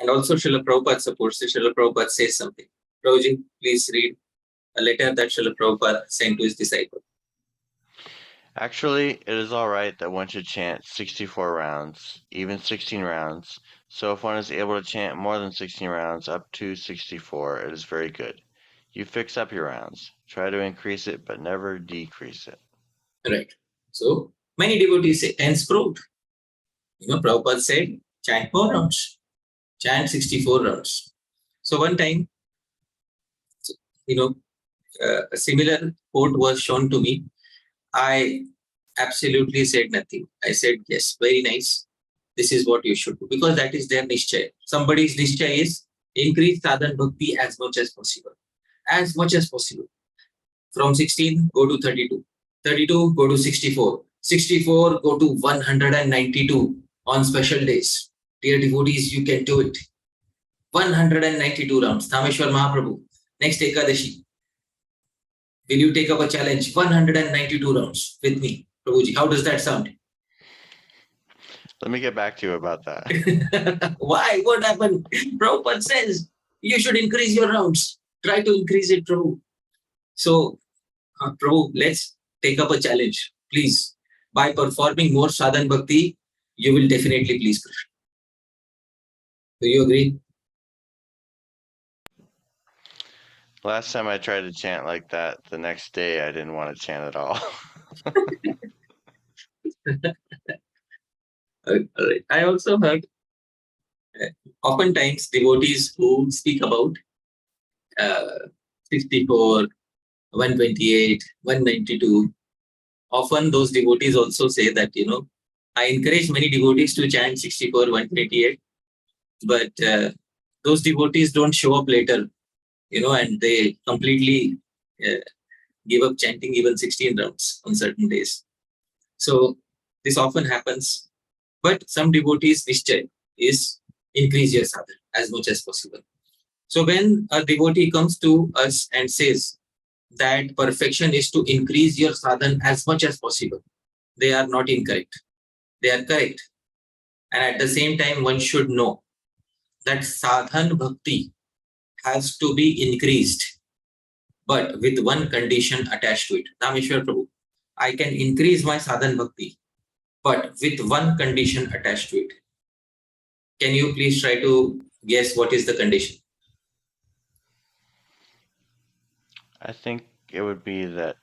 also Srila Prabhupada supports it. Srila Prabhupada says something. Prabhuji, please read a letter that Srila Prabhupada sent to his disciple. Actually, it is all right that one should chant 64 rounds, even 16 rounds. So if one is able to chant more than 16 rounds, up to 64, it is very good. You fix up your rounds. Try to increase it, but never decrease it. Right. So many devotees say, hence proved. Prabhupada said, chant more rounds. Chant 64 rounds. So one time, a similar quote was shown to me. I absolutely said nothing. I said, yes, very nice. This is what you should do. Because that is their niscaya. Somebody's niscaya is increase sadhana bhakti as much as possible. As much as possible. From 16, go to 32. 32, go to 64. 64, go to 192 on special days. Dear devotees, you can do it. 192 rounds. Dhameshwar Mahaprabhu. Next Ekadashi. Will you take up a challenge? 192 rounds with me, Prabhuji. How does that sound? Let me get back to you about that. Why? What happened? Prabhupada says you should increase your rounds. Try to increase it, Prabhu. So, Prabhu, let's take up a challenge. Please, by performing more sadhana bhakti, you will definitely please Krishna. Do you agree? Last time I tried to chant like that, the next day I didn't want to chant at all. I also heard oftentimes devotees who speak about 64, 128, 192. Often those devotees also say that, I encourage many devotees to chant 64, 128, but those devotees don't show up later, and they completely give up chanting even 16 rounds on certain days. So this often happens, but some devotees' nischay is increase your sadhana as much as possible. So when a devotee comes to us and says that perfection is to increase your sadhana as much as possible, they are not incorrect. They are correct. And at the same time, one should know that sadhana bhakti has to be increased, but with one condition attached to it. Dhameshwar Prabhu, I can increase my sadhana bhakti, but with one condition attached to it. Can you please try to guess what is the condition? I think it would be that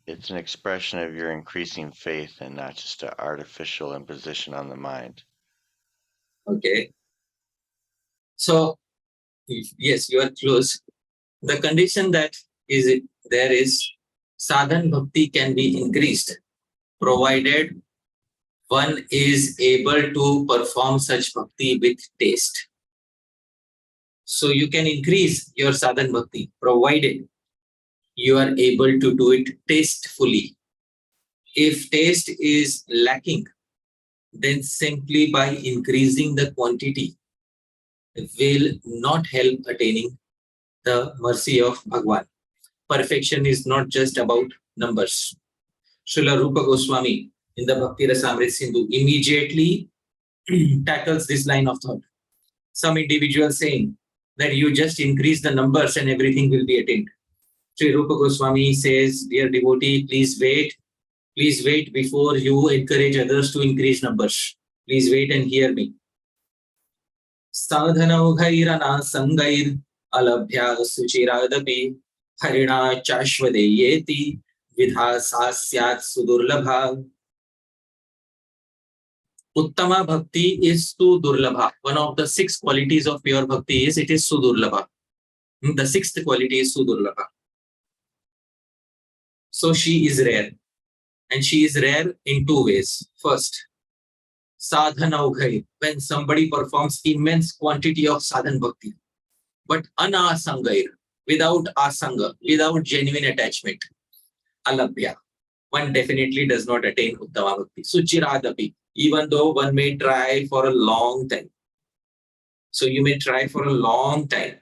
it's an expression of your increasing faith and not just an artificial imposition on the mind. Okay. So, yes, you are close. The condition that is there is sadhan bhakti can be increased, provided one is able to perform such bhakti with taste. So you can increase your sadhan bhakti, provided you are able to do it tastefully. If taste is lacking, then simply by increasing the quantity will not help attaining the mercy of Bhagwan. Perfection is not just about numbers. Srila Rupa Goswami in the Bhakti Rasamrita Sindhu immediately tackles this line of thought. Some individual saying that you just increase the numbers and everything will be attained. Sri Rupa Goswami says, dear devotee, please wait before you encourage others to increase numbers. Please wait and hear me. Sadhanaughirana sangair alabhya suchiradapi harina chashvadeyeti vidhasasyat sudurlabha. Uttama bhakti is sudurlabha. One of the 6 qualities of pure bhakti is it is sudurlabha. The 6th quality is sudurlabha. So she is rare. And she is rare in 2 ways. First, sadhanaughai, when somebody performs immense quantity of sadhan bhakti, but anasangair, without asanga, without genuine attachment, alabhya, one definitely does not attain uttama bhakti. Suchiradapi, even though one may try for a long time. So you may try for a long time,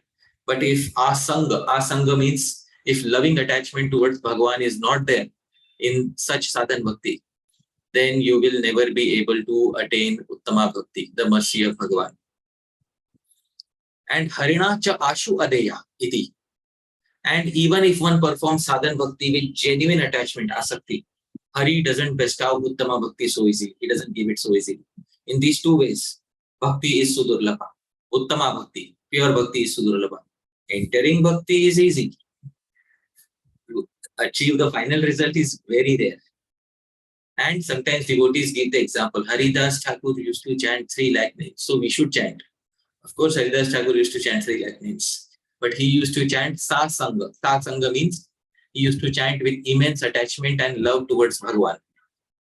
but if asanga means if loving attachment towards Bhagwan is not there in such sadhan bhakti, then you will never be able to attain uttama bhakti, the mercy of Bhagwan. And harina cha ashu adeya iti. And even if one performs sadhan bhakti with genuine attachment, asakti, Hari doesn't bestow uttama bhakti so easily. He doesn't give it so easily. In these 2 ways, bhakti is sudurlabha. Uttama bhakti, pure bhakti is sudurlabha. Entering bhakti is easy. To achieve the final result is very rare. And sometimes devotees give the example, Haridas Thakur used to chant 3 lakh names, so we should chant. Of course, Haridas Thakur used to chant 3 lakh names, but he used to chant Sa Sangha. Sa Sangha means he used to chant with immense attachment and love towards Bhagwan.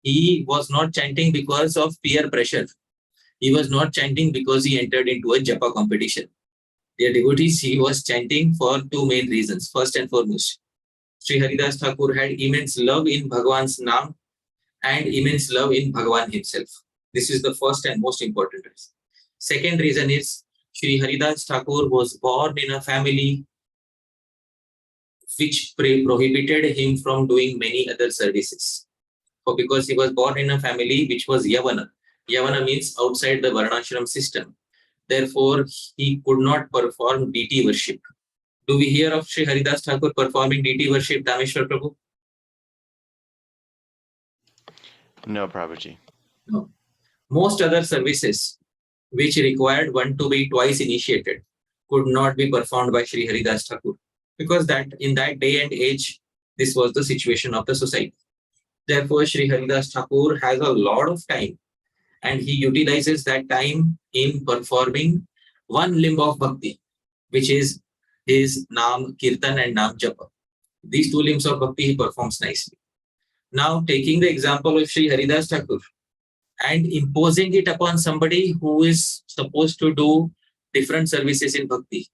He was not chanting because of peer pressure. He was not chanting because he entered into a japa competition. Dear devotees, he was chanting for 2 main reasons. First and foremost, Sri Haridas Thakur had immense love in Bhagwan's Naam and immense love in Bhagwan himself. This is the first and most important reason. Second reason is Sri Haridas Thakur was born in a family which prohibited him from doing many other services. So because he was born in a family which was Yavana. Yavana means outside the Varnashram system. Therefore, he could not perform deity worship. Do we hear of Sri Haridas Thakur performing deity worship, Dameshwar Prabhu? No, Prabhuji. No. Most other services which required one to be twice initiated could not be performed by Sri Haridas Thakur, because that in that day and age, this was the situation of the society. Therefore, Sri Haridas Thakur has a lot of time and he utilizes that time in performing one limb of bhakti, which is his Naam Kirtan and Naam Japa. These 2 limbs of bhakti he performs nicely. Now, taking the example of Sri Haridas Thakur and imposing it upon somebody who is supposed to do different services in bhakti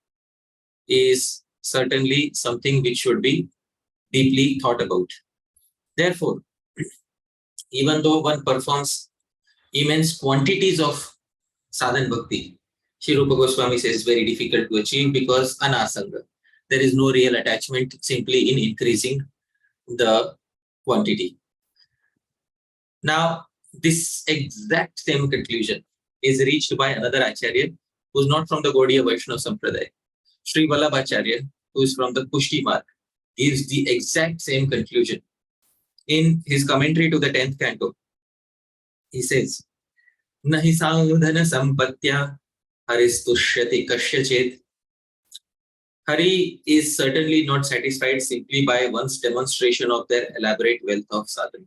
is certainly something which should be deeply thought about. Therefore, even though one performs immense quantities of sadhan bhakti, Sri Rupa Goswami says it's very difficult to achieve because anasanga. There is no real attachment simply in increasing the quantity. Now, this exact same conclusion is reached by another Acharya who is not from the Gaudiya Vaishnava Sampradaya. Sri Vallabhacharya, who is from the Pushti Marg, gives the exact same conclusion in his commentary to the 10th canto. He says, Nahi sadhana sampatya haristushyati kasyachet. Hari is certainly not satisfied simply by one's demonstration of their elaborate wealth of sadhana.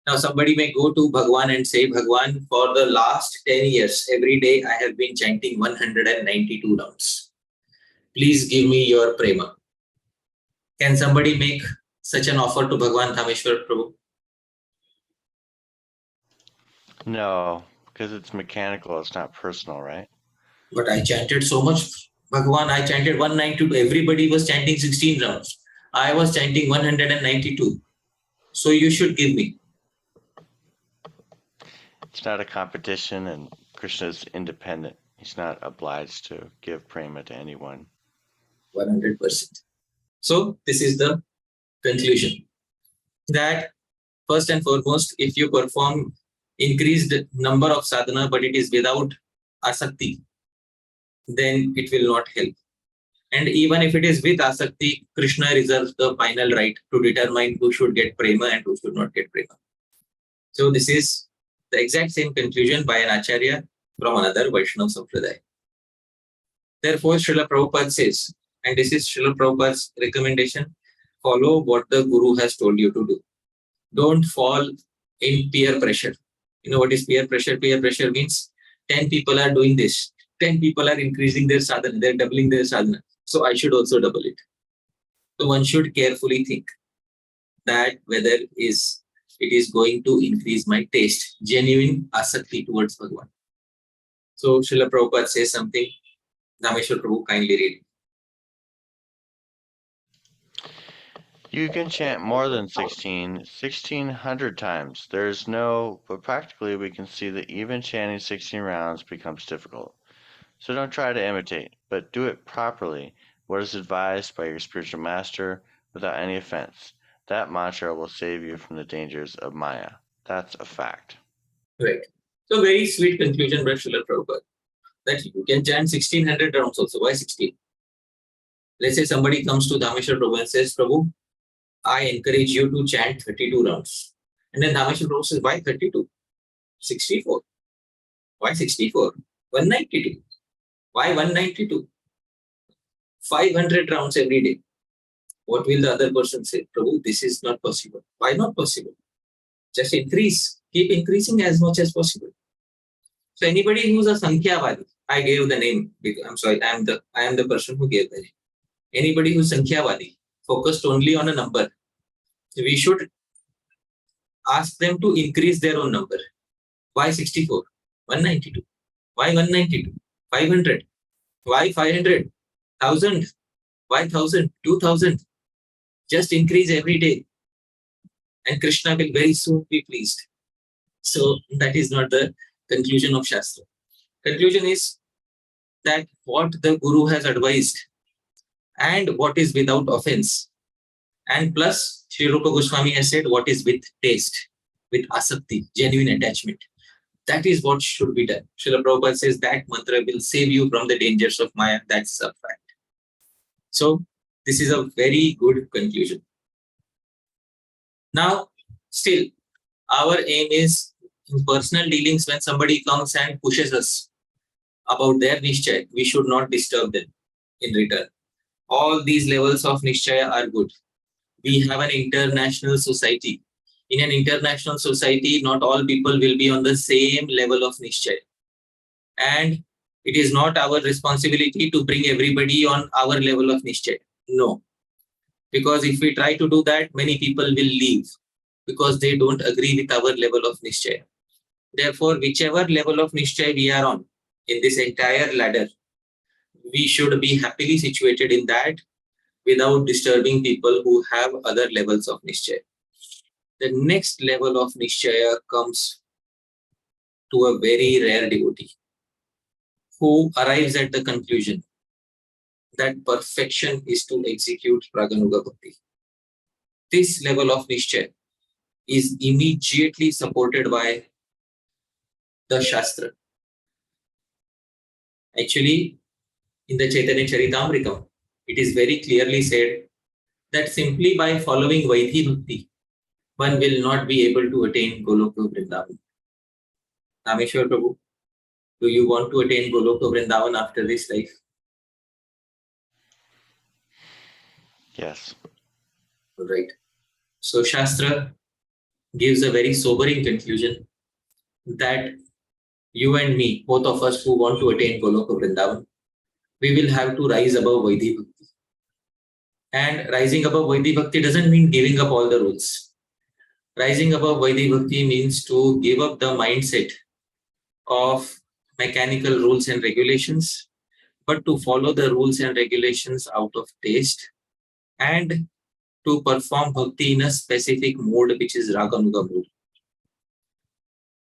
Now somebody may go to Bhagwan and say, Bhagwan, for the last 10 years, every day I have been chanting 192 rounds. Please give me your prema. Can somebody make such an offer to Bhagwan Dhameshwar Prabhu? No, because it's mechanical, it's not personal, right? But I chanted so much, Bhagwan, I chanted 192. Everybody was chanting 16 rounds. I was chanting 192. So you should give me. It's not a competition, and Krishna is independent. He's not obliged to give prema to anyone. 100%. So this is the conclusion. That first and foremost, if you perform increased number of sadhana, but it is without asakti, then it will not help. And even if it is with asakti, Krishna reserves the final right to determine who should get prema and who should not get prema. So this is the exact same conclusion by an acharya from another Vaishnava Sampradaya. Therefore, Srila Prabhupada says, and this is Srila Prabhupada's recommendation, follow what the Guru has told you to do. Don't fall in peer pressure. You know what is peer pressure? Peer pressure means 10 people are doing this. 10 people are increasing their sadhana. They're doubling their sadhana. So I should also double it. So one should carefully think that whether it is going to increase my taste, genuine asakti towards Bhagwan. So Srila Prabhupada says something. Dhameshwar Prabhu, kindly read. You can chant more than 1600 times. There's no, but practically we can see that even chanting 16 rounds becomes difficult. So don't try to imitate, but do it properly, what is advised by your spiritual master, without any offense. That mantra will save you from the dangers of Maya. That's a fact. Right. So very sweet conclusion by Srila Prabhupada. That you can chant 1600 rounds also. Why 16? Let's say somebody comes to Dhameshwar Prabhu and says, Prabhu, I encourage you to chant 32 rounds. And then Dhameshwar Prabhu says, why 32? 64. Why 64? 192. Why 192? 500 rounds every day. What will the other person say? Prabhu, this is not possible. Why not possible? Just increase. Keep increasing as much as possible. So anybody who's a Sankhyavadi, I gave the name. I'm sorry, I am the person who gave the name. Anybody who's Sankhyavadi, focused only on a number, we should ask them to increase their own number. Why 64? 192. Why 192? 500. Why 500? 1000. Why 1000? 2000. Just increase every day. And Krishna will very soon be pleased. So that is not the conclusion of Shastra. Conclusion is that what the Guru has advised and what is without offense. And plus, Sri Rupa Goswami has said what is with taste, with asakti, genuine attachment. That is what should be done. Srila Prabhupada says that mantra will save you from the dangers of Maya. That's a fact. So this is a very good conclusion. Now, still, our aim is in personal dealings when somebody comes and pushes us about their niscaya, we should not disturb them in return. All these levels of niscaya are good. We have an international society. In an international society, not all people will be on the same level of niscaya. And it is not our responsibility to bring everybody on our level of niscaya. No. Because if we try to do that, many people will leave because they don't agree with our level of niscaya. Therefore, whichever level of niscaya we are on in this entire ladder, we should be happily situated in that without disturbing people who have other levels of niscaya. The next level of niscaya comes to a very rare devotee who arrives at the conclusion that perfection is to execute Raganuga Bhakti. This level of niscaya is immediately supported by the shastra. Actually, in the Caitanya-Caritamrta, it is very clearly said that simply by following Vaidhi Bhakti, one will not be able to attain Goloka Vrindavan. Rameshwar Prabhu, do you want to attain Goloka Vrindavan after this life? Yes. Right. So Shastra gives a very sobering conclusion that you and me, both of us who want to attain Goloka Vrindavan, we will have to rise above Vaidhi Bhakti. And rising above Vaidhi Bhakti doesn't mean giving up all the rules. Rising above Vaidhi Bhakti means to give up the mindset of mechanical rules and regulations, but to follow the rules and regulations out of taste and to perform bhakti in a specific mode, which is Raganuga mode.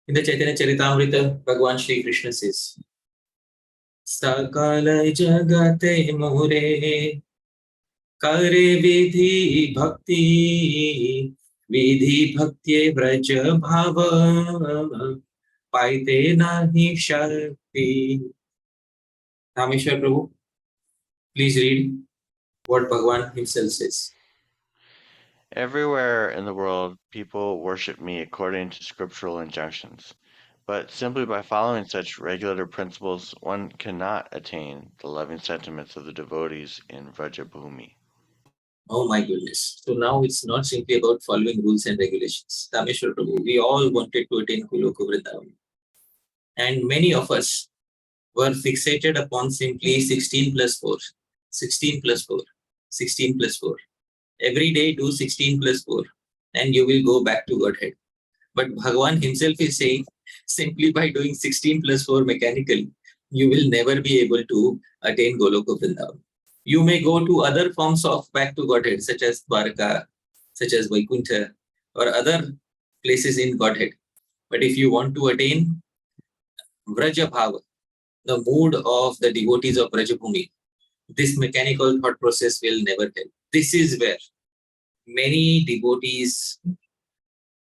In the Caitanya-Caritamrta, Bhagavan Shri Krishna says, Sakala jagate more kare vidhi bhakti vidhi bhakti vraja bhava paite nahi shakti. Rameshwar Prabhu, please read what Bhagavan himself says. Everywhere in the world, people worship me according to scriptural injunctions. But simply by following such regulative principles, one cannot attain the loving sentiments of the devotees in Vraja Bhumi. Oh my goodness. So now it's not simply about following rules and regulations. Rameshwar Prabhu, we all wanted to attain Goloka Vrindavan. And many of us were fixated upon simply 16 plus 4, 16 plus 4, 16 plus 4. Every day do 16 plus 4 and you will go back to Godhead. But Bhagavan himself is saying, simply by doing 16 plus 4 mechanically, you will never be able to attain Goloka Vrindavan. You may go to other forms of back to Godhead, such as Dwarka, such as Vaikuntha, or other places in Godhead. But if you want to attain Vraja Bhava, the mood of the devotees of Vrajabhumi, this mechanical thought process will never help. This is where many devotees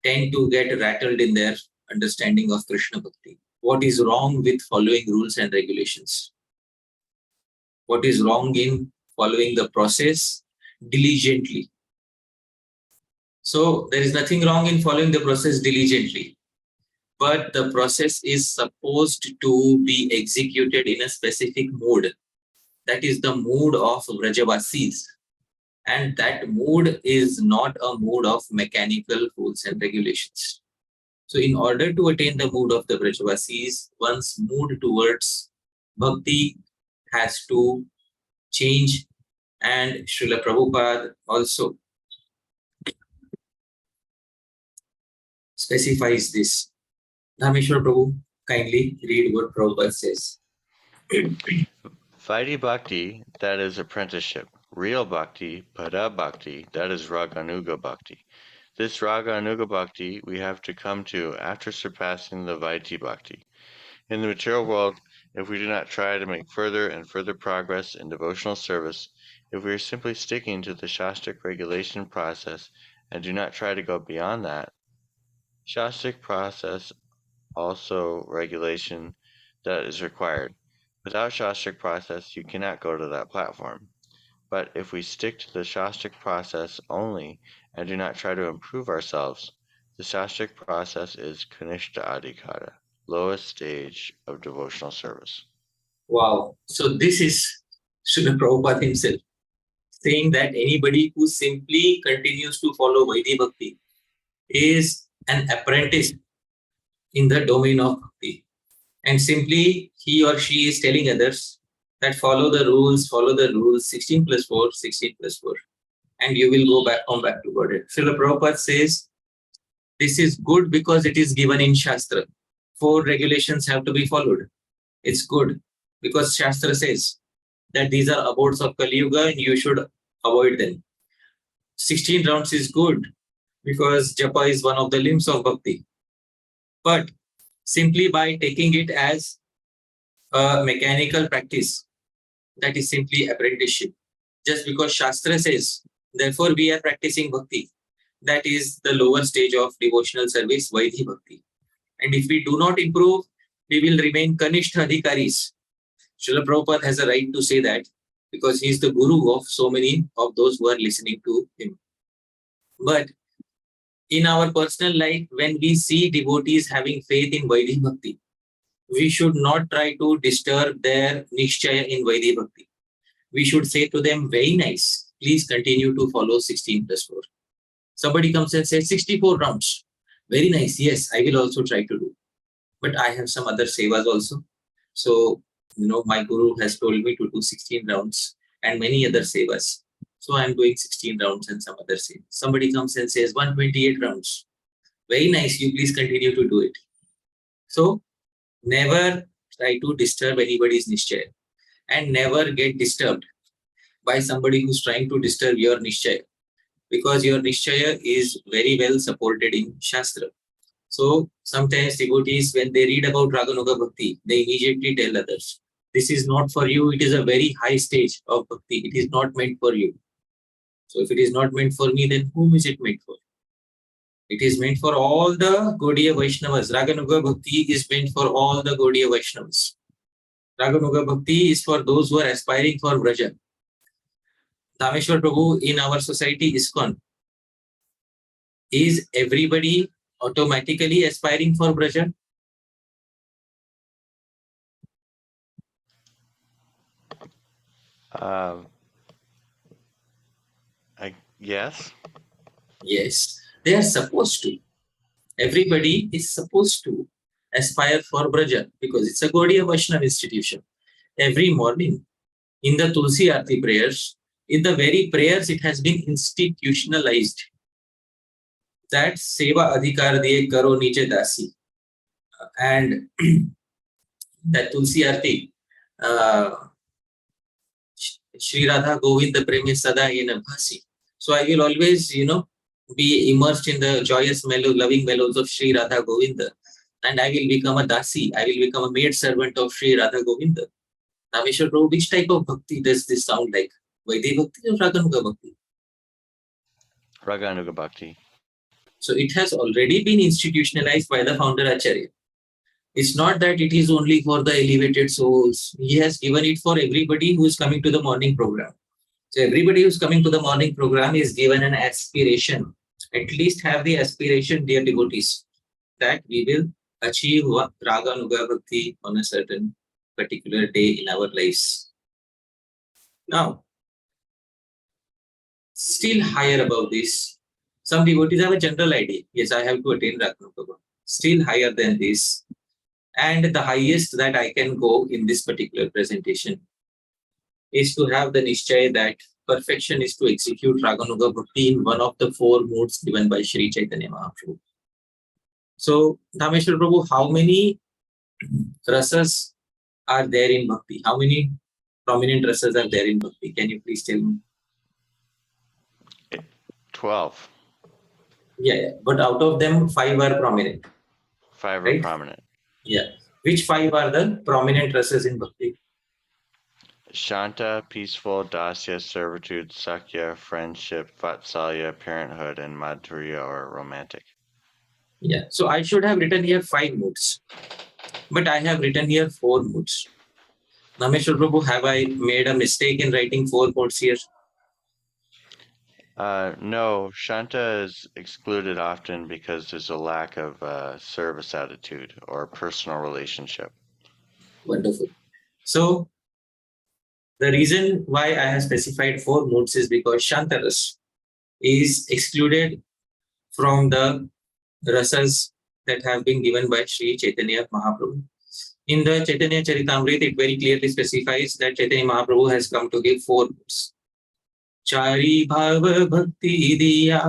tend to get rattled in their understanding of Krishna Bhakti. What is wrong with following rules and regulations? What is wrong in following the process diligently? So there is nothing wrong in following the process diligently, but the process is supposed to be executed in a specific mode. That is the mood of Vrajavasis. And that mood is not a mood of mechanical rules and regulations. So in order to attain the mood of the Vrajavasis, one's mood towards bhakti has to change. And Srila Prabhupada also specifies this. Dhameshwar Prabhu, kindly read what Prabhupada says. Vaidhi Bhakti, that is apprenticeship. Real Bhakti, Pada Bhakti, that is Raganuga Bhakti. This Raganuga Bhakti we have to come to after surpassing the Vaidhi Bhakti. In the material world, if we do not try to make further and further progress in devotional service, if we are simply sticking to the shastric regulation process and do not try to go beyond that, shastric process also regulation that is required. Without shastric process, you cannot go to that platform. But if we stick to the shastric process only and do not try to improve ourselves, the shastric process is kanishta adhikara, lowest stage of devotional service. Wow. So this is Srila Prabhupada himself saying that anybody who simply continues to follow Vaidhi Bhakti is an apprentice in the domain of Bhakti. And simply he or she is telling others that follow the rules, 16 plus 4, 16 plus 4. And you will come back to Godhead. Srila Prabhupada says, this is good because it is given in Shastra. 4 regulations have to be followed. It's good because Shastra says that these are abodes of Kali Yuga and you should avoid them. 16 rounds is good because Japa is one of the limbs of Bhakti. But simply by taking it as a mechanical practice, that is simply apprenticeship. Just because Shastra says, therefore we are practicing Bhakti, that is the lower stage of devotional service, Vaidhi Bhakti. And if we do not improve, we will remain Kanishta Adhikaris. Srila Prabhupada has a right to say that because he is the guru of so many of those who are listening to him. But in our personal life, when we see devotees having faith in Vaidhi Bhakti, we should not try to disturb their niscaya in Vaidhi Bhakti. We should say to them, very nice, please continue to follow 16 plus 4. Somebody comes and says 64 rounds. Very nice, yes, I will also try to do. But I have some other sevas also. So, my guru has told me to do 16 rounds and many other sevas. So I'm doing 16 rounds and some other sevas. Somebody comes and says 128 rounds. Very nice, you please continue to do it. So never try to disturb anybody's niscaya and never get disturbed by somebody who's trying to disturb your niscaya, because your niscaya is very well supported in shastra. So sometimes devotees, when they read about Raganuga Bhakti, they immediately tell others, this is not for you, it is a very high stage of Bhakti, it is not meant for you. So if it is not meant for me, then whom is it meant for? It is meant for all the Gaudiya Vaishnavas. Raganuga Bhakti is meant for all the Gaudiya Vaishnavas. Raganuga Bhakti is for those who are aspiring for Vraja. Dhameshwar Prabhu in our society, ISKCON, is everybody automatically aspiring for Vraja? Yes. Yes, they are supposed to. Everybody is supposed to aspire for Vraja because it's a Gaudiya Vaishnava institution. Every morning in the Tulsi Aarti prayers, in the very prayers, it has been institutionalized that Seva Adhikar Diye Karo Niche Dasi. And that Tulsi Aarti, Shri Radha Govinda Preme Sada Yena Bhasi. So I will always, be immersed in the joyous loving melodies of Shri Radha Govinda. And I will become a Dasi. I will become a maid servant of Shri Radha Govinda. Dhameshwar Prabhu, which type of bhakti does this sound like? Vaidhi Bhakti or Raganuga Bhakti? Raganuga Bhakti. So it has already been institutionalized by the founder Acharya. It's not that it is only for the elevated souls. He has given it for everybody who is coming to the morning program. So everybody who is coming to the morning program is given an aspiration. At least have the aspiration, dear devotees, that we will achieve Raganuga Bhakti on a certain particular day in our lives. Now, still higher above this, some devotees have a general idea. Yes, I have to attain Raganuga Bhakti. Still higher than this. And the highest that I can go in this particular presentation is to have the niscaya that perfection is to execute Raganuga Bhakti in one of the 4 moods given by Sri Chaitanya Mahaprabhu. So, Dhameshwar Prabhu, how many rasas are there in Bhakti? How many prominent rasas are there in Bhakti? Can you please tell me? 12. Yeah. But out of them, 5 are prominent. 5 right? are prominent. Yeah. Which 5 are the prominent rasas in Bhakti? Shanta, peaceful, Dāsa, servitude, Sakya, friendship, Vatsalya, parenthood, and Madhurya, or romantic. Yeah. So I should have written here 5 moods. But I have written here 4 moods. Dhameshwar Prabhu, have I made a mistake in writing 4 moods here? No, Shanta is excluded often because there's a lack of service attitude or personal relationship. Wonderful. So, the reason why I have specified 4 moods is because Shantaras is excluded from the rasas that have been given by Sri Chaitanya Mahaprabhu. In the Caitanya-Caritamrta, it very clearly specifies that Chaitanya Mahaprabhu has come to give 4 moods. Chari bhava bhakti diya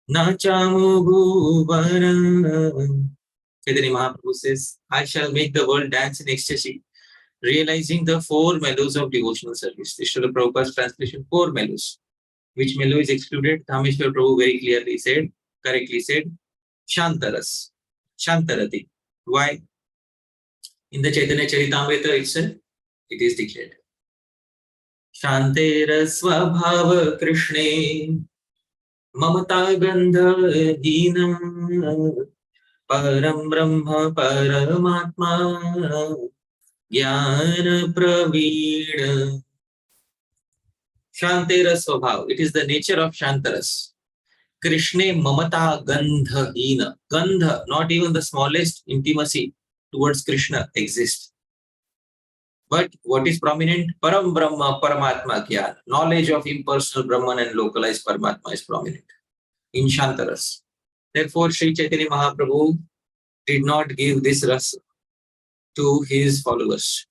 na chamu bhuvana. Chaitanya Mahaprabhu says, I shall make the world dance in ecstasy, realizing the 4 mellows of devotional service. This is Srila Prabhupada's translation, 4 mellows. Which mellow is excluded? Dhameshwar Prabhu very clearly said, correctly said, Shantaras, Shantarati. Why? In the Caitanya-Caritamrta itself, it is declared. Shantera svabhava Krishne mamata gandha dina param brahma paramatma jnana pravina. Shantera svabhav. It is the nature of Shantaras Krishne mamata gandhahina. Gandha, not even the smallest intimacy towards Krishna exists. But what is prominent? Param Brahma, Paramatma Gyan. Knowledge of impersonal Brahman and localized Paramatma is prominent in Shantaras. Therefore, Sri Chaitanya Mahaprabhu did not give this rasa to his followers.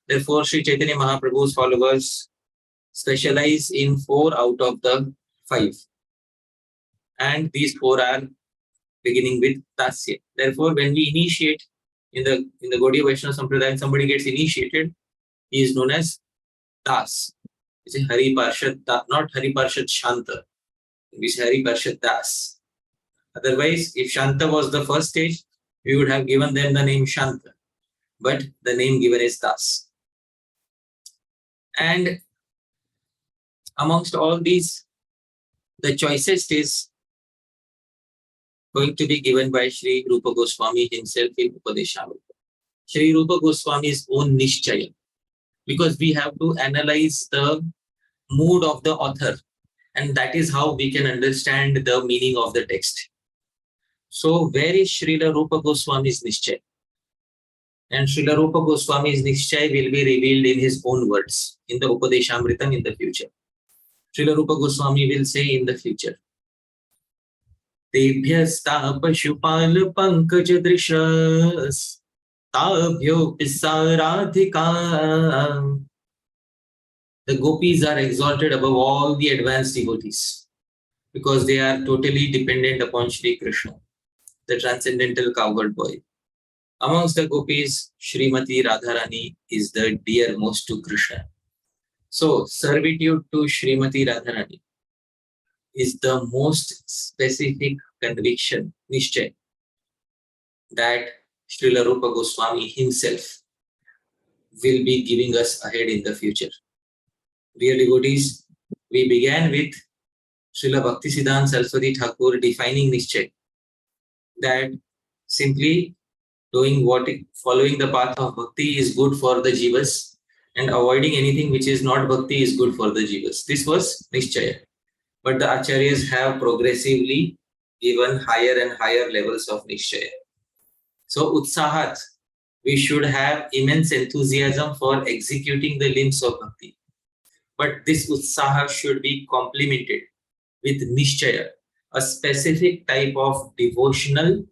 Therefore, Sri Chaitanya Mahaprabhu's followers specialize in 4 out of the 5. And these 4 are beginning with Dasya. Therefore, when we initiate in the Gaudiya Vaishnava Sampradaya, somebody gets initiated, he is known as Das. It's a Hari Pārṣad, not Hari Pārṣad Shanta. It's Hari Pārṣad Das. Otherwise, if Shanta was the first stage, we would have given them the name Shanta. But the name given is Das. And amongst all these, the choicest is going to be given by Sri Rupa Goswami himself in Upadeshamritam. Sri Rupa Goswami's own niscayah. Because we have to analyze the mood of the author, and that is how we can understand the meaning of the text. So where is Srila Rupa Goswami's niscayah? And Srila Rupa Goswami's niscayah will be revealed in his own words in the Upadeshamritam in the future. Srila Rupa Goswami will say in the future, Tebhyasta Pashupal Pankaj Drishas Tabhyo Pisaradhika. The gopis are exalted above all the advanced devotees because they are totally dependent upon Sri Krishna, the transcendental cowherd boy. Amongst the gopis, Srimati Radharani is the dearmost to Krishna. So, servitude to Srimati Radharani is the most specific conviction, niscayah, that Srila Rupa Goswami himself will be giving us ahead in the future. Dear devotees, we began with Srila Bhaktisiddhanta Saraswati Thakura defining niscayah, that simply following the path of bhakti is good for the jivas, and avoiding anything which is not bhakti is good for the jivas. This was niscayah. But the acharyas have progressively given higher and higher levels of niscayah. So utsahat, we should have immense enthusiasm for executing the limbs of bhakti. But this utsaha should be complemented with niscayah, a specific type of devotional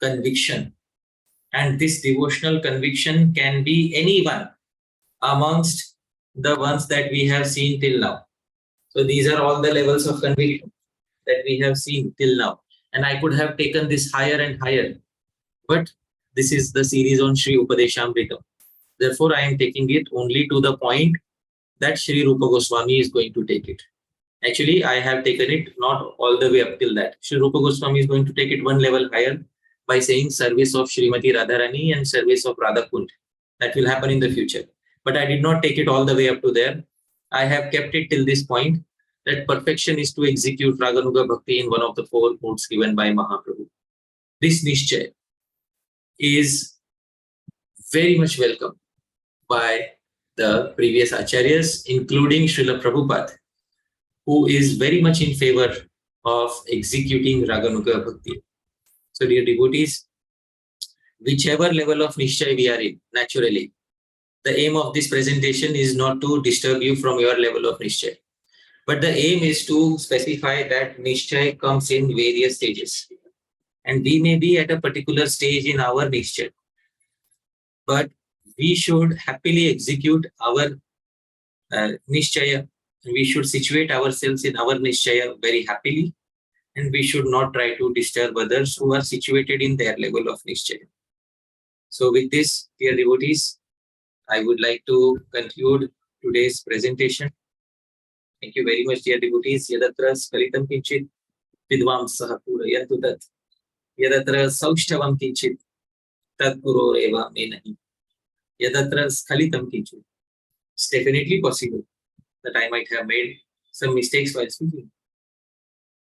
conviction. And this devotional conviction can be anyone amongst the ones that we have seen till now. So these are all the levels of conviction that we have seen till now. And I could have taken this higher and higher. But this is the series on Śrī-Upadeśāmṛtam. Therefore, I am taking it only to the point that Sri Rupa Goswami is going to take it. Actually, I have taken it not all the way up till that. Sri Rupa Goswami is going to take it one level higher by saying service of Srimati Radharani and service of Radhakund. That will happen in the future. But I did not take it all the way up to there. I have kept it till this point, that perfection is to execute Raganuga Bhakti in one of the 4 modes given by Mahaprabhu. This niscayah is very much welcome by the previous acharyas, including Srila Prabhupada, who is very much in favor of executing Raganuga Bhakti. So dear devotees, whichever level of niscayah we are in, naturally, the aim of this presentation is not to disturb you from your level of niscayah. But the aim is to specify that niscayah comes in various stages. And we may be at a particular stage in our niscayah, but we should happily execute our niscayah. We should situate ourselves in our niscayah very happily, and we should not try to disturb others who are situated in their level of niscayah. So with this, dear devotees, I would like to conclude today's presentation. Thank you very much, dear devotees. Yadatra skalitam kinchit vidvam sahapura yantu tat. Yadatra saushtavam kinchit tat guru reva me nahi. Yadatra skalitam kinchit. It's definitely possible that I might have made some mistakes while speaking.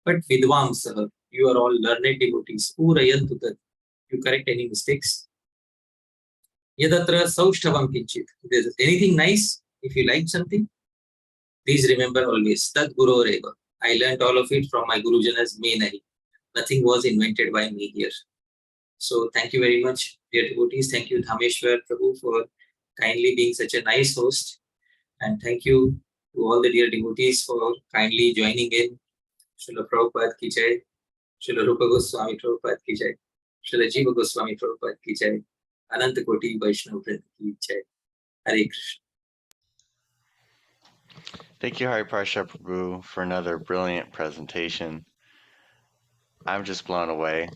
But vidvam sah, you are all learned devotees. Pura yantu tat. You correct any mistakes. Yadatra saushtavam kinchit. If there is anything nice, if you like something, please remember always, Tat Guru Reva. I learned all of it from my Gurujanas Menai. Nothing was invented by me here. So thank you very much, dear devotees. Thank you, Dhameshwar Prabhu, for kindly being such a nice host. And thank you to all the dear devotees for kindly joining in. Srila Prabhupada ki jai. Srila Rupa Goswami Prabhupada ki jai. Srila Jiva Goswami Prabhupada ki jai. Ananta Koti Vaishnava Vrinda ki jai. Hare Krishna. Thank you, Hari Pārṣada Prabhu, for another brilliant presentation. I'm just blown away.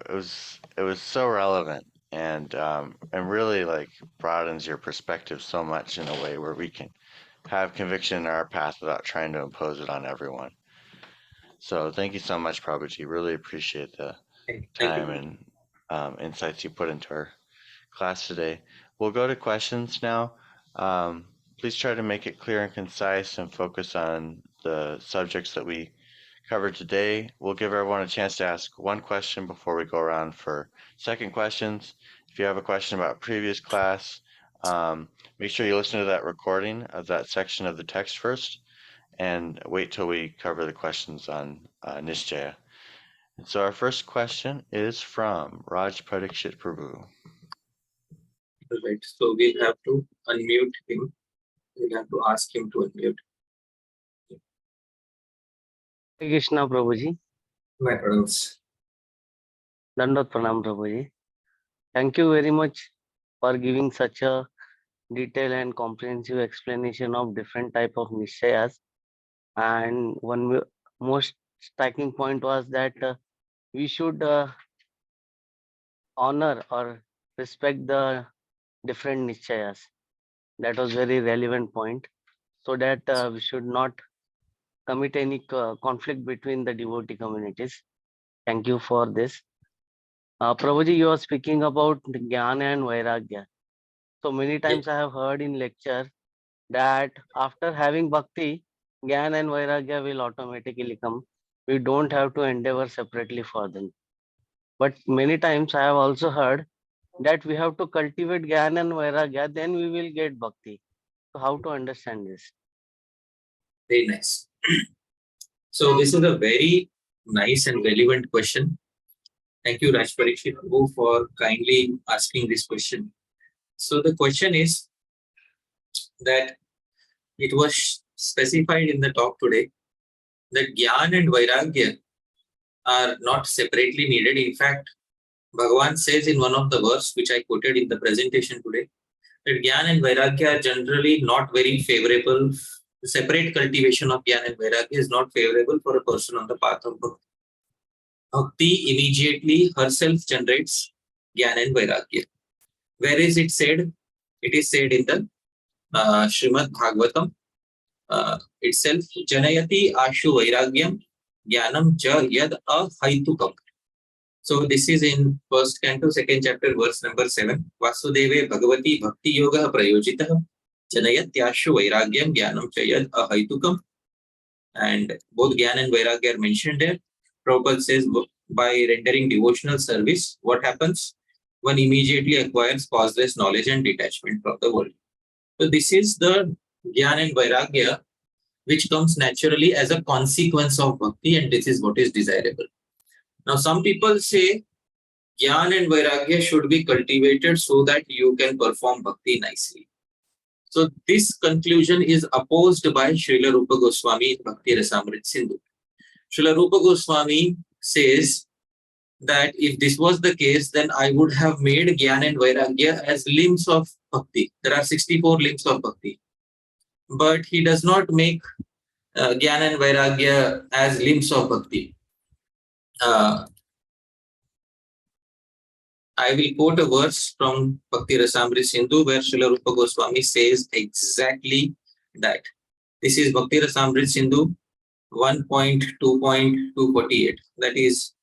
It was so relevant and really like broadens your perspective so much in a way where we can have conviction in our path without trying to impose it on everyone. So thank you so much, Prabhuji. Really appreciate the time and insights you put into our class today. We'll go to questions now. Please try to make it clear and concise and focus on the subjects that we covered today. We'll give everyone a chance to ask one question before we go around for second questions. If you have a question about previous class, make sure you listen to that recording of that section of the text first and wait till we cover the questions on niscayah. And so our first question is from Raj Parikshit Prabhu. Right. So we'll have to unmute him. We'll have to ask him to unmute. Hare Krishna Prabhuji. My pronouns. Dandot Pranam Prabhuji. Thank you very much for giving such a detailed and comprehensive explanation of different type of niscayas. And one most striking point was that we should honor or respect the different niscayas. That was very relevant point, so that we should not commit any conflict between the devotee communities. Thank you for this. Prabhuji, you are speaking about Jnana and Vairagya. So many times I have heard in lecture that after having bhakti, Jnana and Vairagya will automatically come. We don't have to endeavor separately for them. But many times I have also heard that we have to cultivate Jnana and Vairagya, then we will get bhakti. So how to understand this? Very nice. So this is a very nice and relevant question. Thank you, Raj Parikshit Prabhu, for kindly asking this question. So the question is that it was specified in the talk today that Jnana and Vairagya are not separately needed. In fact, Bhagavan says in one of the verse which I quoted in the presentation today, that Jnana and Vairagya are generally not very favorable. The separate cultivation of Jnana and Vairagya is not favorable for a person on the path of Bhakti. Bhakti immediately herself generates Jnana and Vairagya. Where is it said? It is said in the Srimad Bhagavatam itself, Janayati Ashu Vairagyam Jnanam Cha Yad Ahaitukam. So this is in first canto, second chapter, verse number 7. Vasudeve Bhagavati Bhakti Yoga Prayojitah Janayatyashu Vairagyam Jnanam Cha Yad Ahaitukam. And both Jnana and Vairagya are mentioned there. Prabhupada says by rendering devotional service, what happens? One immediately acquires causeless knowledge and detachment from the world. So this is the Jnana and Vairagya which comes naturally as a consequence of bhakti, and this is what is desirable. Now some people say Jnana and Vairagya should be cultivated so that you can perform bhakti nicely. So this conclusion is opposed by Srila Rupa Goswami in Bhakti Rasamrita Sindhu. Srila Rupa Goswami says that if this was the case, then I would have made Jnana and Vairagya as limbs of bhakti. There are 64 limbs of bhakti. But he does not make Jnana and Vairagya as limbs of bhakti. I will quote a verse from Bhakti Rasamrita Sindhu where Srila Rupa Goswami says exactly that. This is Bhakti Rasamrita Sindhu 1.2.248. That is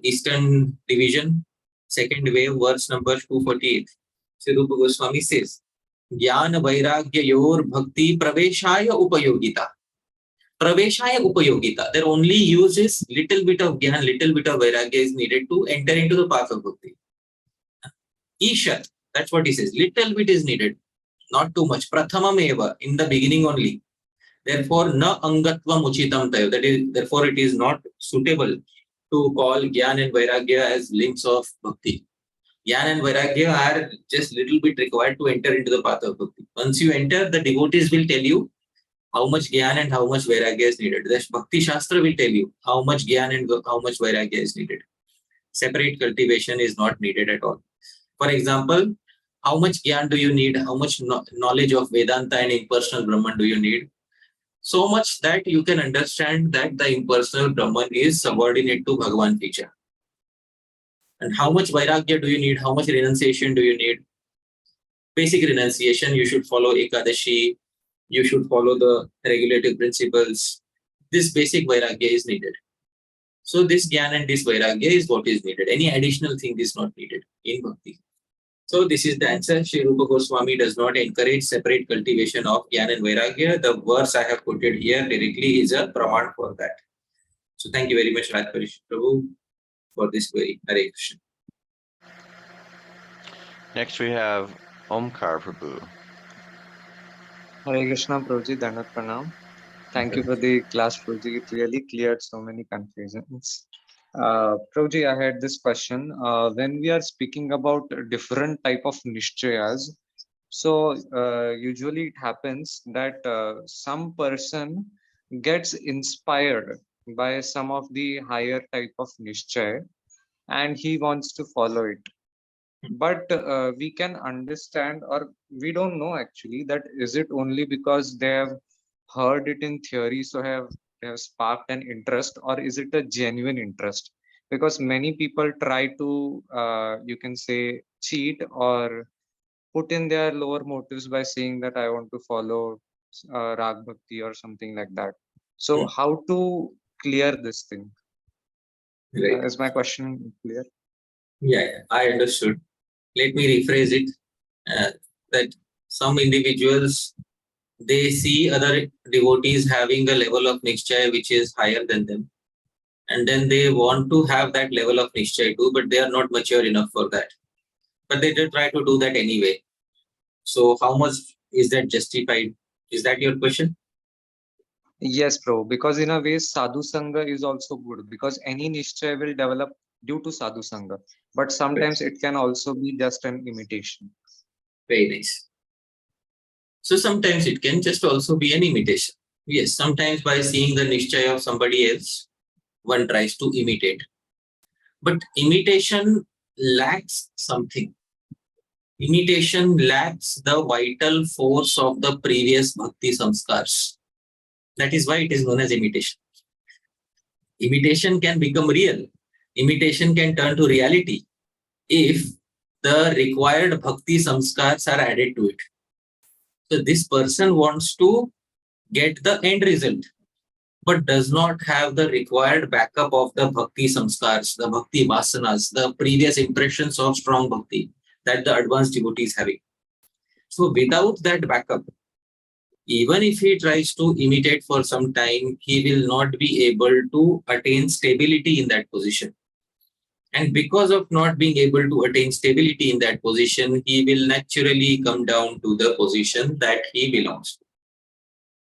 Eastern Division, second wave, verse number 248. Sri Rupa Goswami says, Jnana Vairagya Yor Bhakti Praveshaya Upayogita. Praveshaya Upayogita. Their only use is little bit of Jnana, little bit of Vairagya is needed to enter into the path of Bhakti. Ishat, that's what he says. Little bit is needed, not too much. Prathamam eva, in the beginning only. Therefore, na angatvam uchitam tayo. That is, therefore, it is not suitable to call Gyan and Vairagya as links of bhakti. Gyan and Vairagya are just little bit required to enter into the path of bhakti. Once you enter, the devotees will tell you how much Gyan and how much Vairagya is needed. The Bhakti Shastra will tell you how much Gyan and how much Vairagya is needed. Separate cultivation is not needed at all. For example, how much Gyan do you need? How much knowledge of Vedanta and impersonal Brahman do you need? So much that you can understand that the impersonal Brahman is subordinate to Bhagavan feature. And how much Vairagya do you need? How much renunciation do you need? Basic renunciation, you should follow Ekadashi, you should follow the regulative principles. This basic Vairagya is needed. So this Gyan and this Vairagya is what is needed. Any additional thing is not needed in Bhakti. So this is the answer. Sri Rupa Goswami does not encourage separate cultivation of Gyan and Vairagya. The verse I have quoted here directly is a praman for that. So thank you very much, Raj Prabhu, for this query. Hare Krishna. Next we have Omkar Prabhu. Hare Krishna, Prabhuji, Dandavat Pranam. Thank you for the class, Prabhuji. It really cleared so many confusions. Prabhuji, I had this question. When we are speaking about different type of niscayas, so usually it happens that some person gets inspired by some of the higher type of niscaya and he wants to follow it. But we can understand, or we don't know actually, that is it only because they have heard it in theory, so they have sparked an interest, or is it a genuine interest? Because many people try to, you can say, cheat or put in their lower motives by saying that I want to follow Rag Bhakti or something like that. So how to clear this thing? Right. Is my question clear? Yeah, I understood. Let me rephrase it. That some individuals, they see other devotees having a level of niscaya which is higher than them. And then they want to have that level of niscaya too, but they are not mature enough for that. But they just try to do that anyway. So how much is that justified? Is that your question? Yes, bro. Because in a way, sadhu sangha is also good, because any nischay will develop due to sadhu sangha. But sometimes it can also be just an imitation. Very nice. So sometimes it can just also be an imitation. Yes, sometimes by seeing the nischaya of somebody else, one tries to imitate. But imitation lacks something. Imitation lacks the vital force of the previous bhakti samskars. That is why it is known as imitation. Imitation can become real. Imitation can turn to reality if the required bhakti samskars are added to it. So this person wants to get the end result, but does not have the required backup of the bhakti samskars, the bhakti vasanas, the previous impressions of strong bhakti that the advanced devotee is having. So without that backup, even if he tries to imitate for some time, he will not be able to attain stability in that position. And because of not being able to attain stability in that position, he will naturally come down to the position that he belongs to.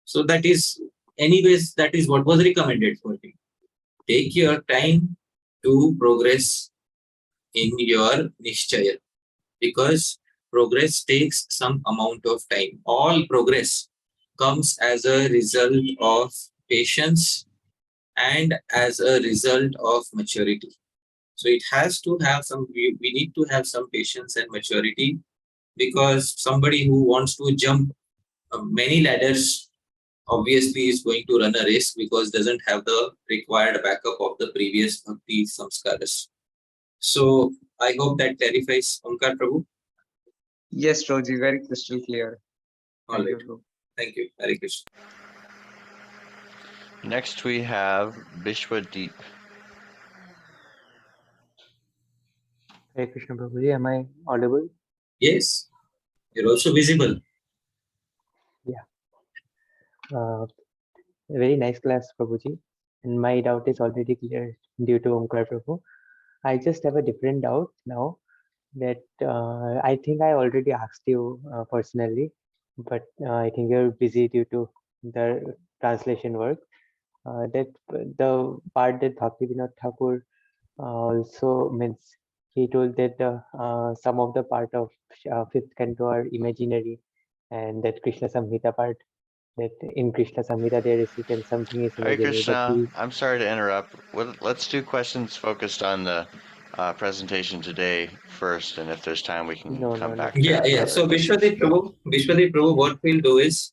So that is, anyways, that is what was recommended for him. Take your time to progress in your niscaya, because progress takes some amount of time. All progress comes as a result of patience and as a result of maturity. So it has to have some, we need to have some patience and maturity, because somebody who wants to jump many ladders obviously is going to run a risk, because doesn't have the required backup of the previous bhakti samskaras. So I hope that clarifies, Omkar Prabhu. Yes, Roji, very crystal clear. All right. Bro. Thank you. Hare Krishna. Next we have Vishwadeep. Hare Krishna Prabhuji, am I audible? Yes, you're also visible. A very nice class, Prabhuji. And my doubt is already clear due to Omkar Prabhu. I just have a different doubt now that I think I already asked you personally, but I think you're busy due to the translation work. That the part that Bhaktivinoda Thakur also means, he told that some of the part of fifth canto are imaginary, and that Krishna Samhita part, that in Krishna Samhita there is written something is Hare imaginary, but Krishna, he, I'm sorry to interrupt. Let's do questions focused on the presentation today first, and if there's time, we can no, come back Yeah, to yeah. other So questions. Vishwadip Prabhu, what we'll do is,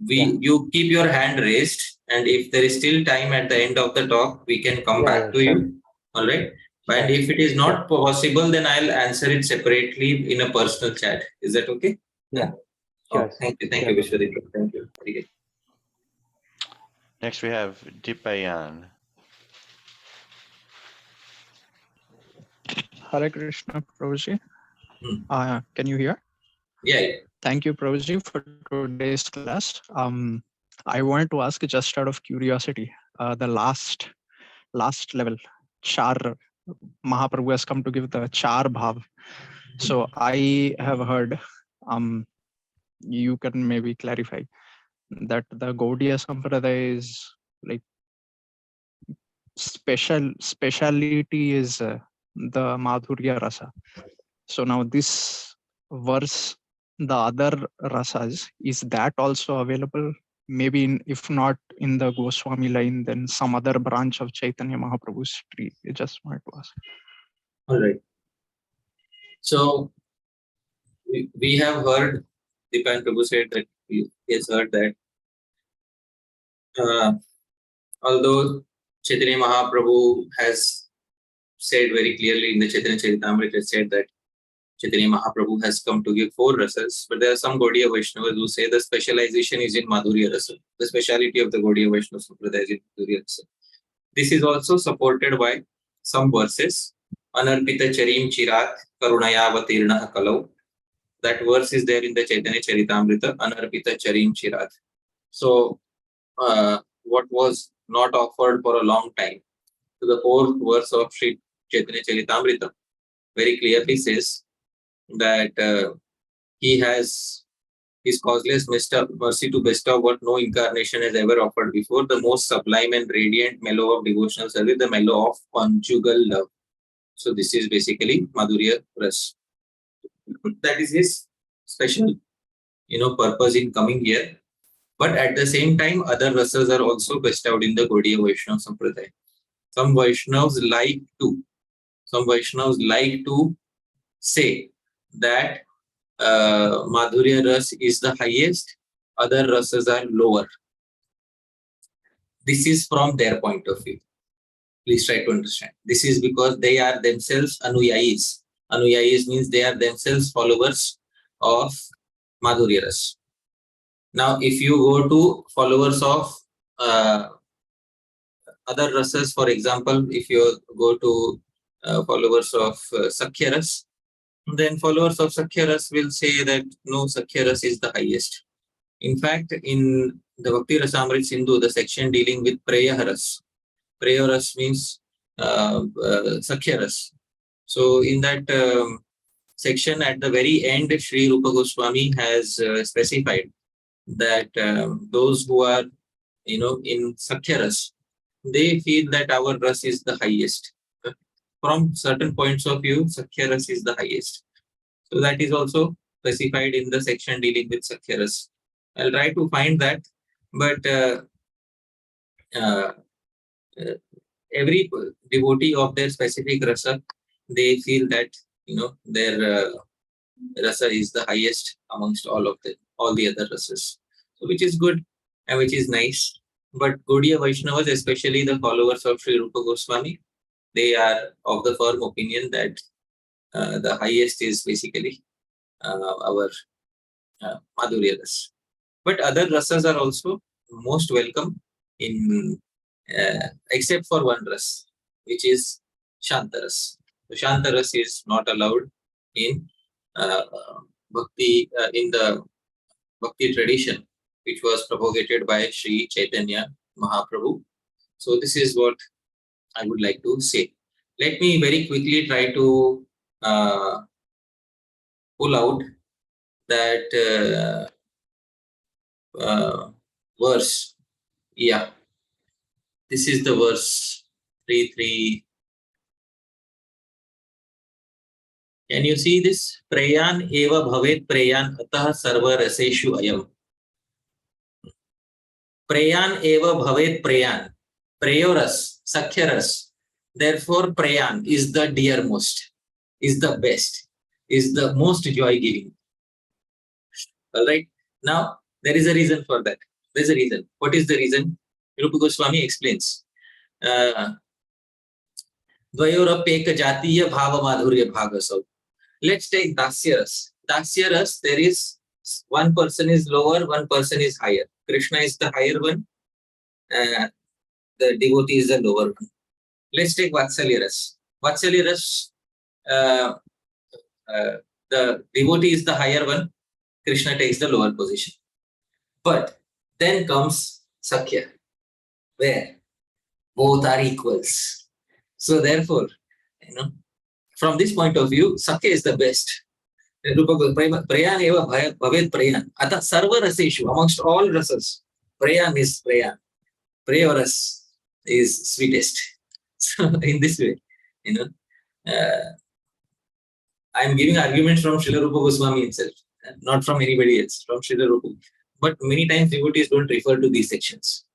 you keep your hand raised, and if there is still time at the end of the talk, we can come back to sure, you. All right. sure, And if it is not possible, then I'll answer it separately in a personal chat. Is that okay? yeah, Oh, sure, thank you, sure, Vishwadip. Thank you. Very good. Next, we have Dipayan. Hare Krishna, Prabhuji. Hmm. Can you hear? Yeah. Thank you, Prabhuji, for today's class. I wanted to ask, just out of curiosity, the last level, Char, Mahaprabhu has come to give the Char Bhav. So I have heard, you can maybe clarify, that the Gaudiya Sampradaya is like speciality is the Madhurya Rasa. So now this verse, the other rasas, is that also available? Maybe if not in the Goswami line, then some other branch of Chaitanya Mahaprabhu's tree. I just wanted to ask. All right. So we have heard, Dipan Prabhu said that he has heard that although Chaitanya Mahaprabhu has said very clearly in the Caitanya-Caritamrta, said that Chaitanya Mahaprabhu has come to give 4 rasas, but there are some Gaudiya Vaishnavas who say the specialization is in Madhurya Rasa. The speciality of the Gaudiya Vaishnava Sampradaya is in Madhurya Rasa. This is also supported by some verses. Anarpita charim chirat karunayavatirna kalau. That verse is there in the Caitanya-Caritamrta, Anarpita charim chirat. So, what was not offered for a long time. So the 4th verse of Sri Caitanya-Caritamrta very clearly says that he has his causeless mercy to bestow what no incarnation has ever offered before, the most sublime and radiant mellow of devotional service, the mellow of conjugal love. So this is basically Madhurya Ras. That is his special, purpose in coming here. But at the same time, other rasas are also bestowed in the Gaudiya Vaishnava Sampradaya. Some Vaishnavas like to say that Madhurya Ras is the highest, other rasas are lower. This is from their point of view. Please try to understand. This is because they are themselves anuyayis. Anuyayis means they are themselves followers of Madhurya Ras. Now, if you go to followers of other rasas, for example, if you go to followers of Sakhya Ras, then followers of Sakhya Ras will say that no, Sakhya Ras is the highest. In fact, in the Bhakti Rasamrit Sindhu, the section dealing with Preya Ras means Sakhya Ras. So in that section, at the very end, Sri Rupa Goswami has specified that those who are, in Sakhya Ras, they feel that our Ras is the highest. From certain points of view, Sakhya Ras is the highest. So that is also specified in the section dealing with Sakhya Ras. I'll try to find that, but every devotee of their specific rasa, they feel that their rasa is the highest amongst all the other rasas. So which is good and which is nice. But Gaudiya Vaishnavas, especially the followers of Sri Rupa Goswami, they are of the firm opinion that the highest is basically our Madhurya Ras. But other rasas are also most welcome in except for one ras, which is Shantaras. So Shantaras is not allowed in Bhakti in the Bhakti tradition, which was propagated by Sri Chaitanya Mahaprabhu. So this is what I would like to say. Let me very quickly try to pull out that verse. Yeah, this is the verse 3:3. Can you see this? Prayan eva bhavet prayan atah sarva raseshu ayam. Prayan eva bhavet prayan. Prayoras, sakhyaras. Therefore, prayan is the dearmost, is the best, is the most joy-giving. All right. Now, there is a reason for that. There's a reason. What is the reason? Rupa Goswami explains. Dvayorapeka jatiya bhava madhurya bhagasau. Let's take Dasyaras. Dasyaras, there is one person is lower, one person is higher. Krishna is the higher one. The devotee is the lower one. Let's take Vatsalyaras. Vatsalyaras, the devotee is the higher one. Krishna takes the lower position. But then comes Sakhya, where both are equals. So therefore, from this point of view, Sakhya is the best. Prayan eva bhavet prayan. Ata sarva raseshu, amongst all rasas, prayan is prayan. Prayoras is sweetest. So in this way, I am giving arguments from Srila Rupa Goswami himself, not from anybody else, from Srila Rupa. But many times devotees don't refer to these sections.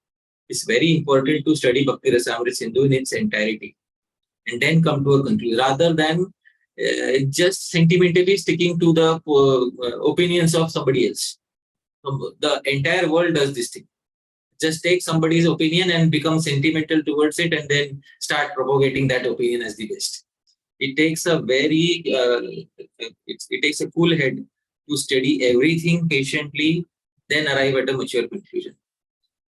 It's very important to study Bhakti Rasamrita Sindhu in its entirety and then come to a conclusion, rather than just sentimentally sticking to the opinions of somebody else. The entire world does this thing. Just take somebody's opinion and become sentimental towards it and then start propagating that opinion as the best. It takes a very, it takes a cool head to study everything patiently, then arrive at a mature conclusion.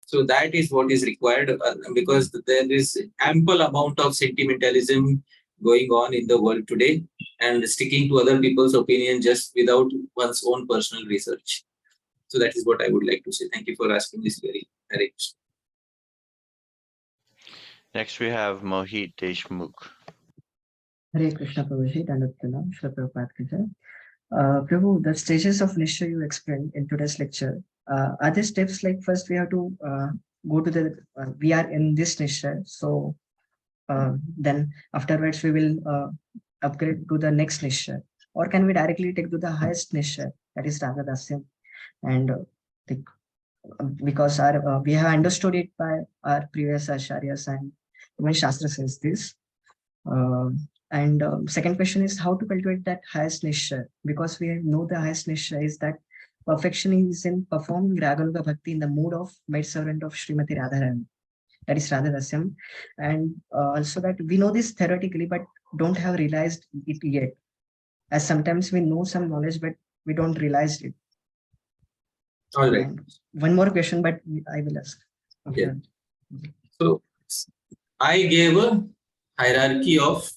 So that is what is required, because there is ample amount of sentimentalism going on in the world today and sticking to other people's opinion just without one's own personal research. So that is what I would like to say. Thank you for asking this very question. Next we have Mohit Deshmukh. Hare Krishna Prabhuji, Dandavat Srila Prabhupada. Prabhu, the stages of niscaya you explained in today's lecture, are there steps like first we have to go to the, we are in this niscaya, so then afterwards we will upgrade to the next niscaya, or can we directly take to the highest niscaya, that is Raga Dasya? And because our, we have understood it by our previous acharyas and even Shastra says this. And second question is how to cultivate that highest niscaya, because we know the highest niscaya is that perfection is in performing Goloka Bhakti in the mood of maidservant of Srimati Radharamanā, that is Radha Rasyam, and also that we know this theoretically but don't have realized it yet, as sometimes we know some knowledge but we don't realize it. All right. And one more question, but I will ask. Yeah. So I gave a hierarchy of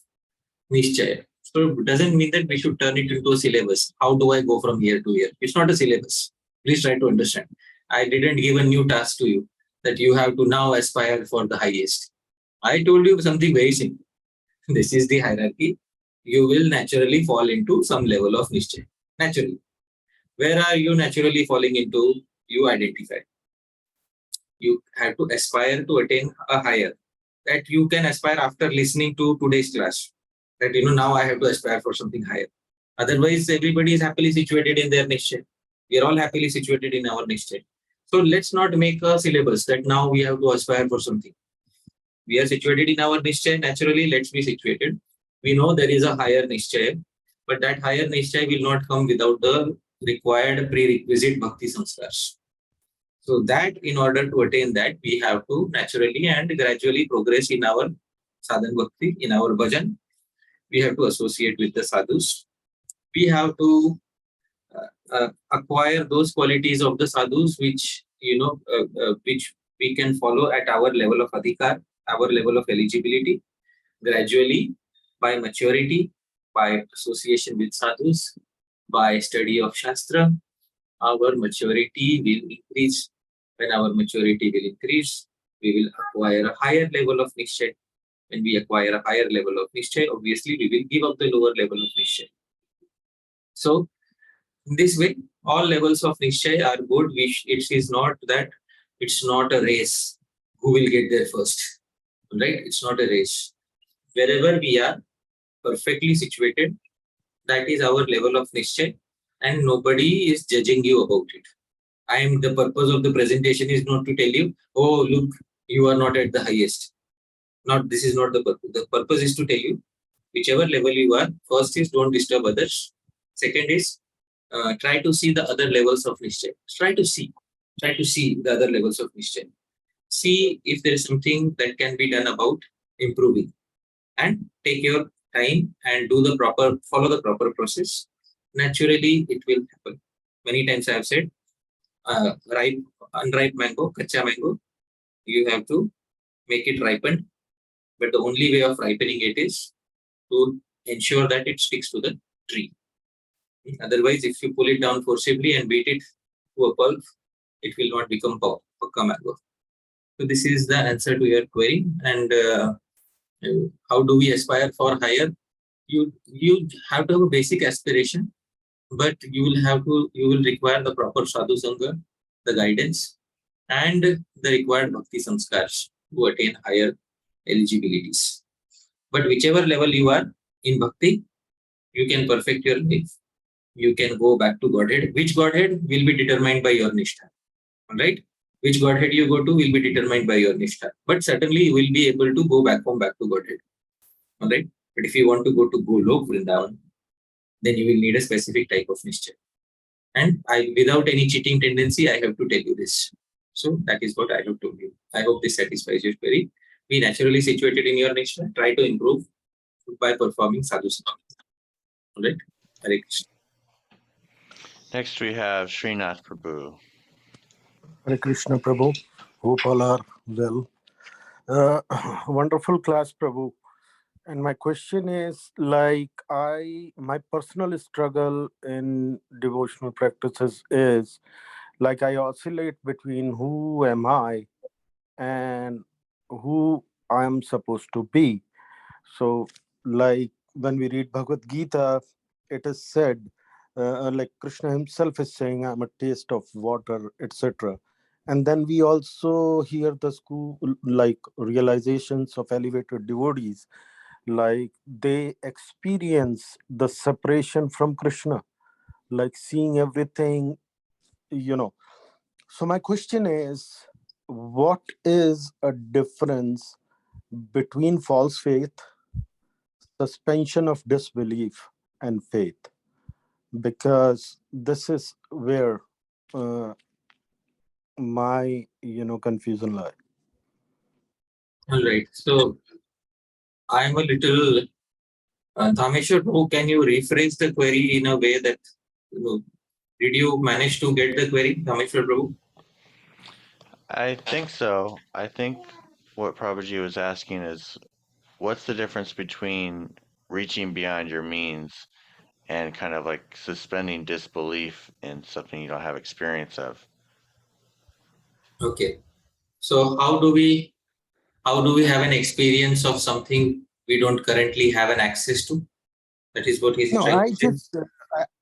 niscaya. So it doesn't mean that we should turn it into a syllabus. How do I go from here to here? It's not a syllabus. Please try to understand. I didn't give a new task to you that you have to now aspire for the highest. I told you something very simple. This is the hierarchy. You will naturally fall into some level of niscaya. Naturally. Where are you naturally falling into? You identify. You have to aspire to attain a higher. That you can aspire after listening to today's class. That now I have to aspire for something higher. Otherwise, everybody is happily situated in their niscaya. We are all happily situated in our niscaya. So let's not make a syllabus that now we have to aspire for something. We are situated in our niscaya. Naturally, let's be situated. We know there is a higher niscaya, but that higher niscaya will not come without the required prerequisite bhakti samskars. So that in order to attain that, we have to naturally and gradually progress in our sadhan bhakti, in our bhajan. We have to associate with the sadhus. We have to acquire those qualities of the sadhus which which we can follow at our level of adhikar, our level of eligibility. Gradually, by maturity, by association with sadhus, by study of shastra, our maturity will increase. When our maturity will increase, we will acquire a higher level of niscaya. When we acquire a higher level of niscaya, obviously we will give up the lower level of niscaya. So, in this way, all levels of niscaya are good. It is not that it's not a race who will get there first, right? It's not a race. Wherever we are perfectly situated, that is our level of niscaya, and nobody is judging you about it. The purpose of the presentation is not to tell you, oh, look, you are not at the highest. This is not the purpose. The purpose is to tell you, whichever level you are, first is don't disturb others. Second is try to see the other levels of niscaya. Try to see the other levels of niscaya. See if there is something that can be done about improving, and take your time and follow the proper process. Naturally, it will happen. Many times I have said, unripe mango, kacha mango, you have to make it ripen. But the only way of ripening it is to ensure that it sticks to the tree. Otherwise, if you pull it down forcibly and beat it to a pulp, it will not become pakka mango. So this is the answer to your query. And how do we aspire for higher? You have to have a basic aspiration, but you will require the proper sadhu sangha, the guidance, and the required bhakti samskars to attain higher eligibilities. But whichever level you are in bhakti, you can perfect your life. You can go back to Godhead. Which Godhead will be determined by your nishtha, right? Which Godhead you go to will be determined by your nishtha. But certainly you will be able to go back to Godhead, all right? But if you want to go to Goloka Vrindavan, then you will need a specific type of nishtha. And without any cheating tendency, I have to tell you this. So that is what I have told you. I hope this satisfies your query. Be naturally situated in your nishtha. Try to improve by performing sadhu sangha. All right? Hare Krishna. Next we have Srinath Prabhu. Hare Krishna Prabhu. Hope all are well. Wonderful class, Prabhu. And my question is, like, my personal struggle in devotional practices is, like, I oscillate between who am I and who I am supposed to be. So, like, when we read Bhagavad Gita, it is said, like Krishna himself is saying, I'm a taste of water, etc. And then we also hear the school, like, realizations of elevated devotees, like they experience the separation from Krishna, like seeing everything, So my question is, what is a difference between false faith, suspension of disbelief, and faith? Because this is where my confusion lies. All right. So I'm a little Dhameshwar Prabhu, can you rephrase the query in a way that did you manage to get the query, Dhameshwar Prabhu? I think so. I think what Prabhuji was asking is, what's the difference between reaching beyond your means and kind of like suspending disbelief in something you don't have experience of? Okay. So how do we have an experience of something we don't currently have an access to? That is what he's No, trying to say.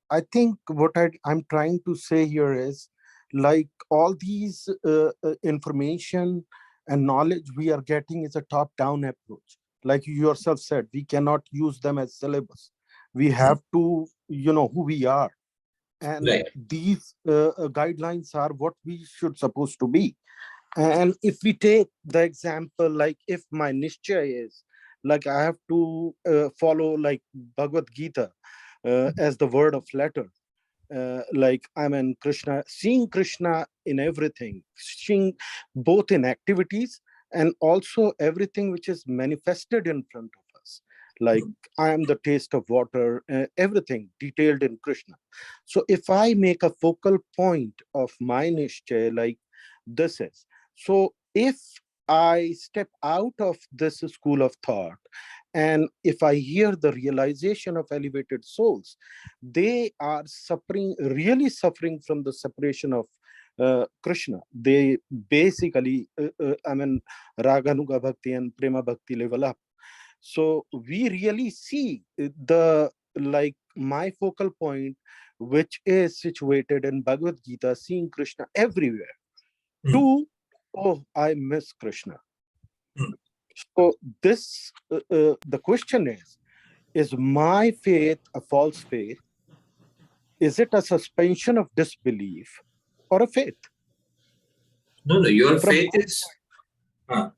I think what I'm trying to say here is, like, all these information and knowledge we are getting is a top-down approach. Like you yourself said, we cannot use them as syllabus. We have to, who we are. And Right. these guidelines are what we should supposed to be. And if we take the example, like if my niscaya is, like I have to follow like Bhagavad Gita as the word of letter. Like I'm in Krishna, seeing Krishna in everything, seeing both in activities and also everything which is manifested in front of us. Like I am the taste of water, everything detailed in Krishna. So if I make a focal point of my niscaya, like this is, so if I step out of this school of thought, and if I hear the realization of elevated souls, they are suffering, really suffering from the separation of Krishna. They basically, Raganuga Bhakti and Prema Bhakti level up. So we really see the, like, my focal point, which is situated in Bhagavad Gita, seeing Krishna everywhere, to, oh, I miss Krishna. So this, the question is my faith a false faith? Is it a suspension of disbelief or a faith? No, your From faith is, from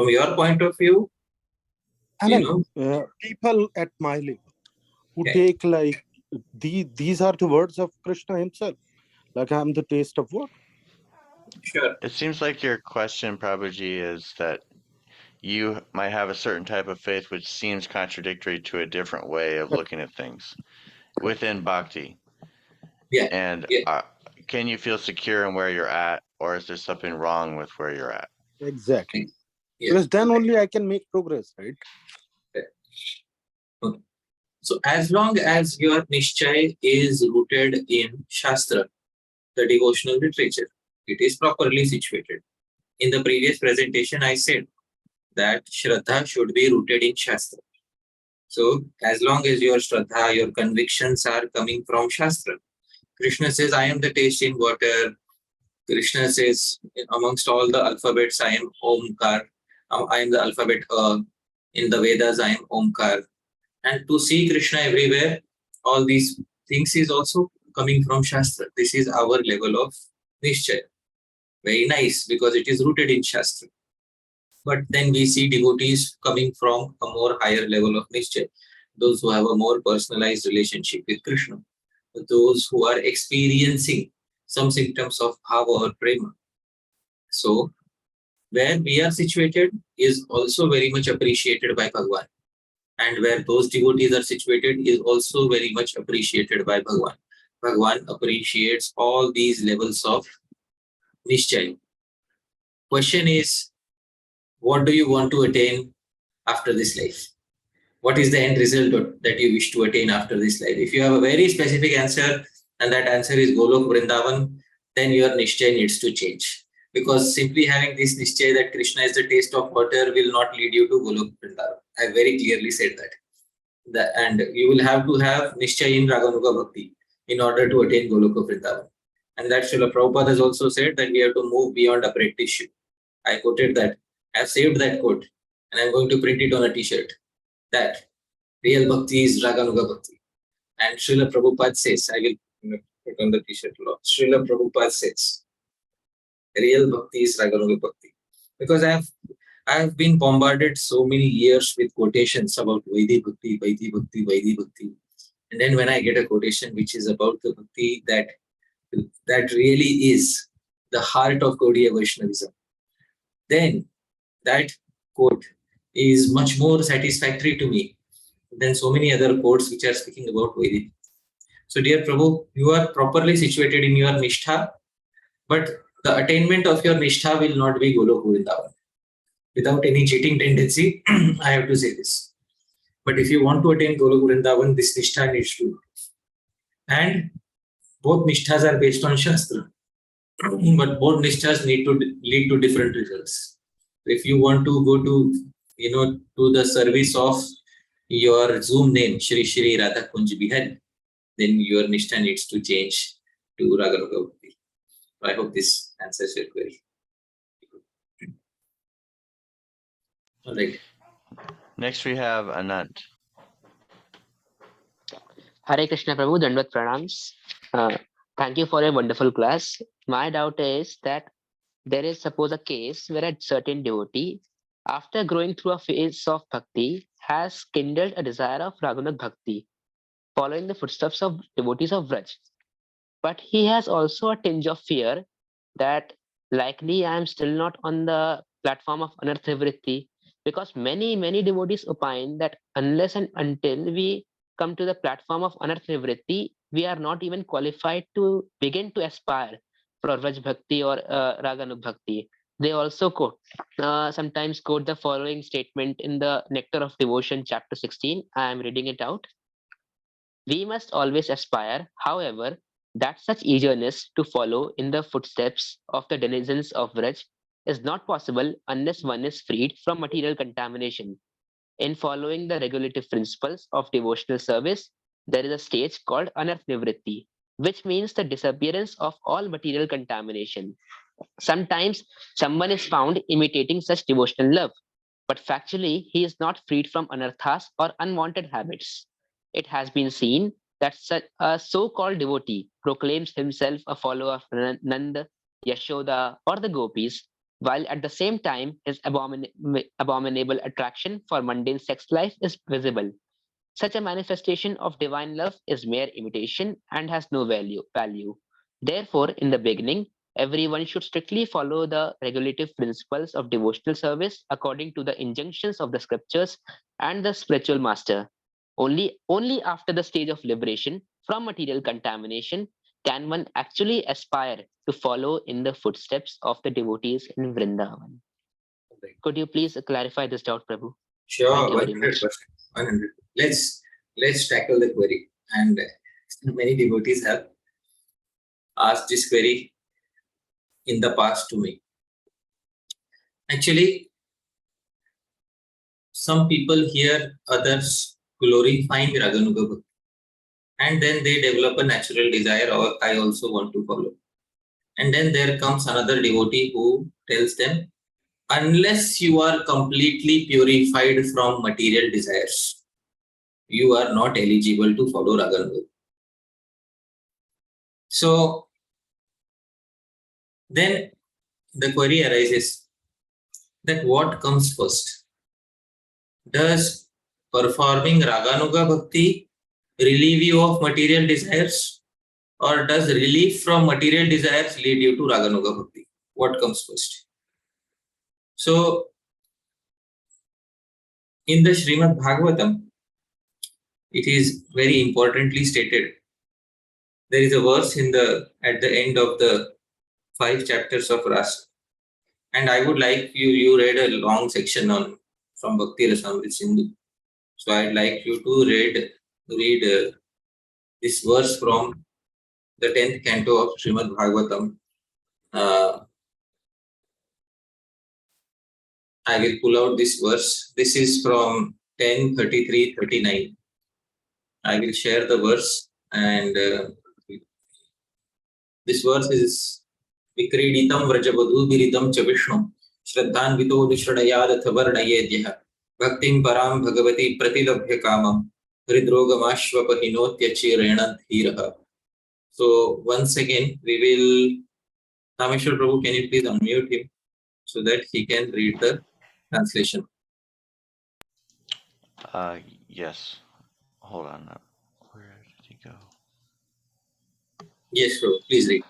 your point of view, I mean, people at my level who take like these are the words of Krishna himself, like I'm the taste of what? Sure. It seems like your question, Prabhuji, is that you might have a certain type of faith which seems contradictory to a different way of looking at things within bhakti. Yeah. And can you feel secure in where you're at, or is there something wrong with where you're at? Exactly. Yeah. Because then only I can make progress, right? Okay. So as long as your niscaya is rooted in shastra, the devotional literature, it is properly situated. In the previous presentation, I said that Shraddha should be rooted in Shastra. So, as long as your Shraddha, your convictions are coming from Shastra, Krishna says, I am the taste in water. Krishna says, amongst all the alphabets, I am Omkar. I am the alphabet. In the Vedas, I am Omkar. And to see Krishna everywhere, all these things is also coming from Shastra. This is our level of Nishchaya. Very nice, because it is rooted in Shastra. But then we see devotees coming from a more higher level of Nishchay, those who have a more personalized relationship with Krishna, those who are experiencing some symptoms of bhava or prema. So, where we are situated is also very much appreciated by Bhagavan. And where those devotees are situated is also very much appreciated by Bhagavan. Bhagavan appreciates all these levels of Nishchay. Question is, what do you want to attain after this life? What is the end result that you wish to attain after this life? If you have a very specific answer, and that answer is Goloka Vrindavan, then your Nishchay needs to change. Because simply having this Nishchay that Krishna is the taste of water will not lead you to Goloka Vrindavan. I very clearly said that. And you will have to have Nishchay in Raganuga Bhakti in order to attain Goloka Vrindavan. And that Srila Prabhupada has also said that we have to move beyond apprenticeship. I quoted that. I have saved that quote and I'm going to print it on a t-shirt. That real bhakti is Raganuga Bhakti. And Srila Prabhupada says, I will put on the t-shirt. Srila Prabhupada says, real bhakti is Raganuga Bhakti. Because I have been bombarded so many years with quotations about Vaidhi Bhakti, Vaidhi Bhakti, Vaidhi Bhakti. And then when I get a quotation which is about the bhakti that really is the heart of Gaudiya Vaishnavism, then that quote is much more satisfactory to me than so many other quotes which are speaking about Vaidhi. So dear Prabhu, you are properly situated in your Nishtha, but the attainment of your Nishtha will not be Goloka Vrindavan. Without any cheating tendency, I have to say this. But if you want to attain Goloka Vrindavan, this Nishtha needs to. And both Nishthas are based on Shastra. But both Nishthas need to lead to different results. If you want to go to, to the service of your Zoom name, Shri Radha Kunj Bihari, then your Nishtha needs to change to Raganuga Bhakti. I hope this answers your query. All right. Next we have Anant. Hare Krishna Prabhu, Dandvat Pranams. Thank you for a wonderful class. My doubt is that there is suppose a case where a certain devotee, after growing through a phase of bhakti, has kindled a desire of Raganuga Bhakti, following the footsteps of devotees of Vraj. But he has also a tinge of fear that likely I am still not on the platform of Anartha Vritti, because many devotees opine that unless and until we come to the platform of Anartha Vritti, we are not even qualified to begin to aspire for Vraj Bhakti or Raganuga Bhakti. They also sometimes quote the following statement in the Nectar of Devotion, chapter 16. I am reading it out. We must always aspire, however, that such eagerness to follow in the footsteps of the denizens of Vraj is not possible unless one is freed from material contamination. In following the regulative principles of devotional service, there is a stage called anarthnivritti, which means the disappearance of all material contamination. Sometimes someone is found imitating such devotional love, but factually he is not freed from anarthas or unwanted habits. It has been seen that a so-called devotee proclaims himself a follower of Nanda, Yashoda, or the gopis, while at the same time his abominable attraction for mundane sex life is visible. Such a manifestation of divine love is mere imitation and has no value. Therefore, in the beginning, everyone should strictly follow the regulative principles of devotional service according to the injunctions of the scriptures and the spiritual master. Only after the stage of liberation from material contamination can one actually aspire to follow in the footsteps of the devotees in Vrindavan. Could you please clarify this doubt, Prabhu? Sure, Thank you very much. 100%. 100. Let's tackle the query. And many devotees have asked this query in the past to me. Actually, some people hear others glorifying Raganuga Bhakti, and then they develop a natural desire, or I also want to follow. And then there comes another devotee who tells them, unless you are completely purified from material desires, you are not eligible to follow Raganuga. So then the query arises that what comes first? Does performing Raganuga Bhakti relieve you of material desires, or does relief from material desires lead you to Raganuga Bhakti? What comes first? So in the Srimad Bhagavatam, it is very importantly stated. There is a verse at the end of the 5 chapters of Rasa, and I would like you read a long section from Bhakti Rasamrita Sindhu. So I'd like you to read this verse from the 10th canto of Srimad Bhagavatam. I will pull out this verse. This is from 10:33-39. I will share the verse, and this verse is Vikriditam Vrajabadhu Biridam Chavishnu Shraddhan Vito Vishradayadath Varnayedyah Bhaktim Param Bhagavati Pratilabhya Kamam Hridrogamashvapahinotyach Renant Hiraha. So once again, we will, Rameshwar Prabhu, can you please unmute him so that he can read the translation? Yes. Hold on. Where did he go? Yes, Prabhu, please read.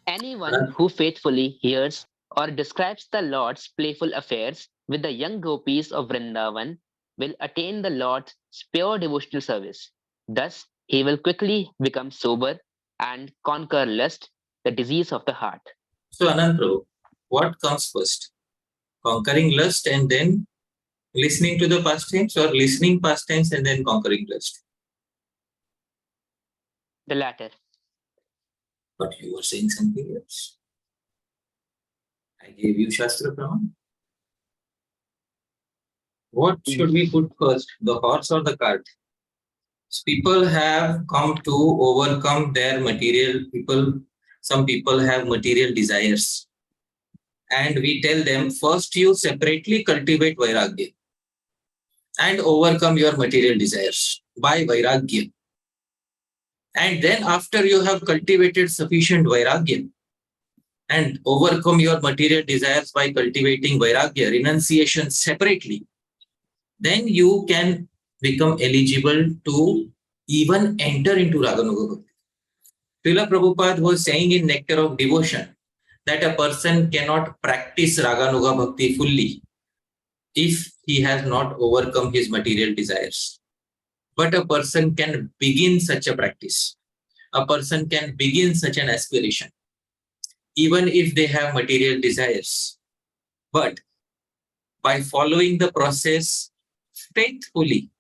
Anyone who faithfully hears or describes the Lord's playful affairs with the young gopis of Vrindavan will attain the Lord's pure devotional service. Thus, he will quickly become sober and conquer lust, the disease of the heart. So, Anand Prabhu, what comes first? Conquering lust and then listening to the pastimes, or listening pastimes and then conquering lust? The latter. But you were saying something else. I gave you Shastra Praman. What should we put first, the horse or the cart? People have come to overcome their some people have material desires. And we tell them, first you separately cultivate Vairagya and overcome your material desires by Vairagya. And then after you have cultivated sufficient Vairagya and overcome your material desires by cultivating Vairagya, renunciation separately, then you can become eligible to even enter into Raganuga Bhakti. Srila Prabhupada was saying in Nectar of Devotion that a person cannot practice Raganuga Bhakti fully if he has not overcome his material desires. But a person can begin such a practice. A person can begin such an aspiration, even if they have material desires. But by following the process faithfully,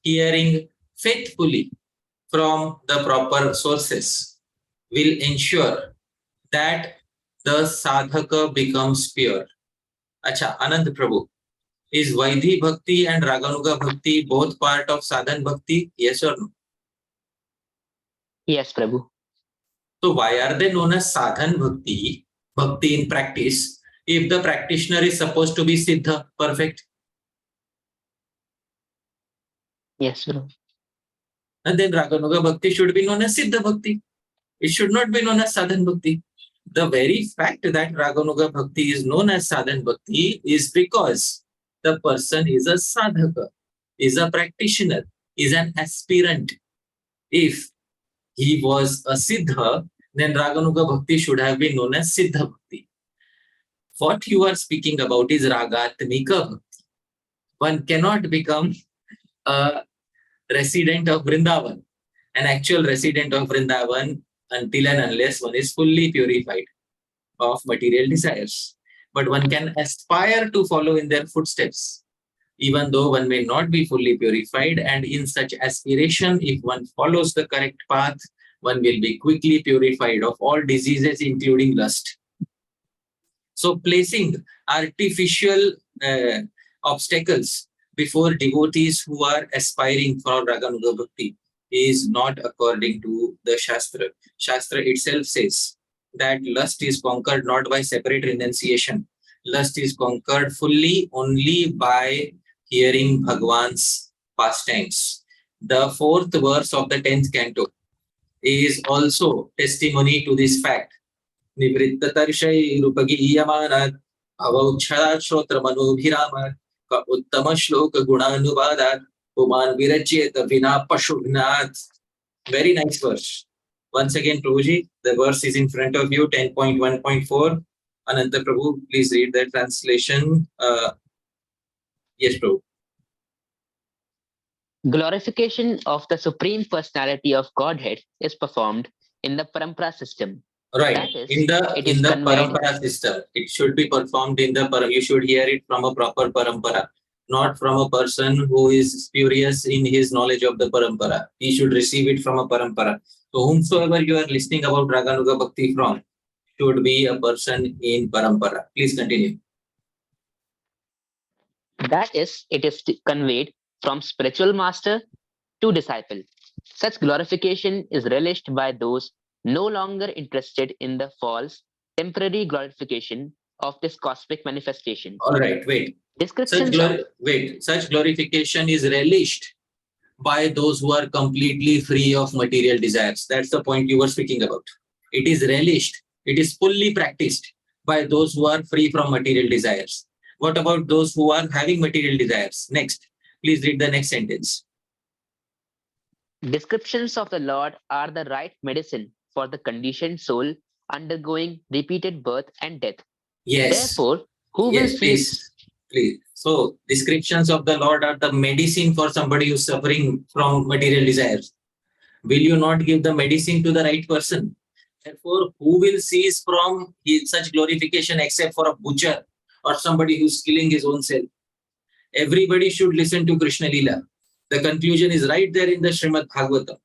hearing faithfully from the proper sources, will ensure that the sadhaka becomes pure. Acha, Anand Prabhu, Is Vaidhi Bhakti and Raganuga Bhakti both part of Sadhan Bhakti? Yes or no? Yes, Prabhu. So why are they known as Sadhan Bhakti, Bhakti in practice, if the practitioner is supposed to be Siddha, perfect? Yes, Prabhu. And then Raganuga Bhakti should be known as Siddha Bhakti. It should not be known as Sadhan Bhakti. The very fact that Raganuga Bhakti is known as Sadhan Bhakti is because the person is a sadhaka, is a practitioner, is an aspirant. If he was a Siddha, then Raganuga Bhakti should have been known as Siddha Bhakti. What you are speaking about is Ragatmika Bhakti. One cannot become a resident of Vrindavan, an actual resident of Vrindavan, until and unless one is fully purified of material desires. But one can aspire to follow in their footsteps, even though one may not be fully purified. And in such aspiration, if one follows the correct path, one will be quickly purified of all diseases, including lust. So placing artificial obstacles before devotees who are aspiring for Raganuga Bhakti is not according to the Shastra. Shastra itself says that lust is conquered not by separate renunciation. Lust is conquered fully only by hearing Bhagwan's pastimes. The 4th verse of the 10th canto is also testimony to this fact. Nivritta tarshay rupagiyamana avauchhadat shrotra manubhirama ka uttama shloka gunanuvadat puman virajyeta vina pashubhnat. Very nice verse. Once again, Prabhuji, the verse is in front of you, 10.1.4. Ananta Prabhu, please read the translation. Yes, Prabhu. Glorification of the Supreme Personality of Godhead is performed in the Parampara system. Right. That is, in it is the conveyed. Parampara system, it should be performed in the Parampara. You should hear it from a proper Parampara, not from a person who is spurious in his knowledge of the Parampara. He should receive it from a Parampara. So whomsoever you are listening about Raganuga Bhakti from should be a person in Parampara. Please continue. That is, it is conveyed from spiritual master to disciple. Such glorification is relished by those no longer interested in the false, temporary glorification of this cosmic manifestation. All right, wait. Such glorification is relished by those who are completely free of material desires. That's the point you were speaking about. It is relished. It is fully practiced by those who are free from material desires. What about those who are having material desires? Next, please read the next sentence. Descriptions of the Lord are the right medicine for the conditioned soul undergoing repeated birth and death. Yes. Therefore, who will cease? Please. So, descriptions of the Lord are the medicine for somebody who's suffering from material desires. Will you not give the medicine to the right person? Therefore, who will cease from such glorification except for a butcher or somebody who's killing his own self? Everybody should listen to Krishna Lila. The conclusion is right there in the Srimad Bhagavatam,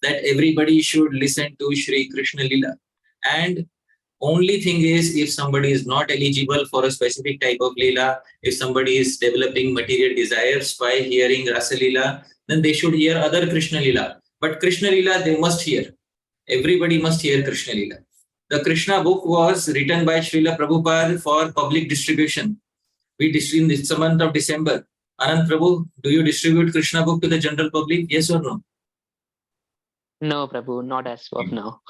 that everybody should listen to Shri Krishna Lila. And only thing is, if somebody is not eligible for a specific type of Lila, if somebody is developing material desires by hearing Rasa Lila, then they should hear other Krishna Lila. But Krishna Lila, they must hear. Everybody must hear Krishna Lila. The Krishna book was written by Srila Prabhupada for public distribution. We distribute in this month of December. Anand Prabhu, do you distribute Krishna book to the general public? Yes or no? No, Prabhu, not as of now.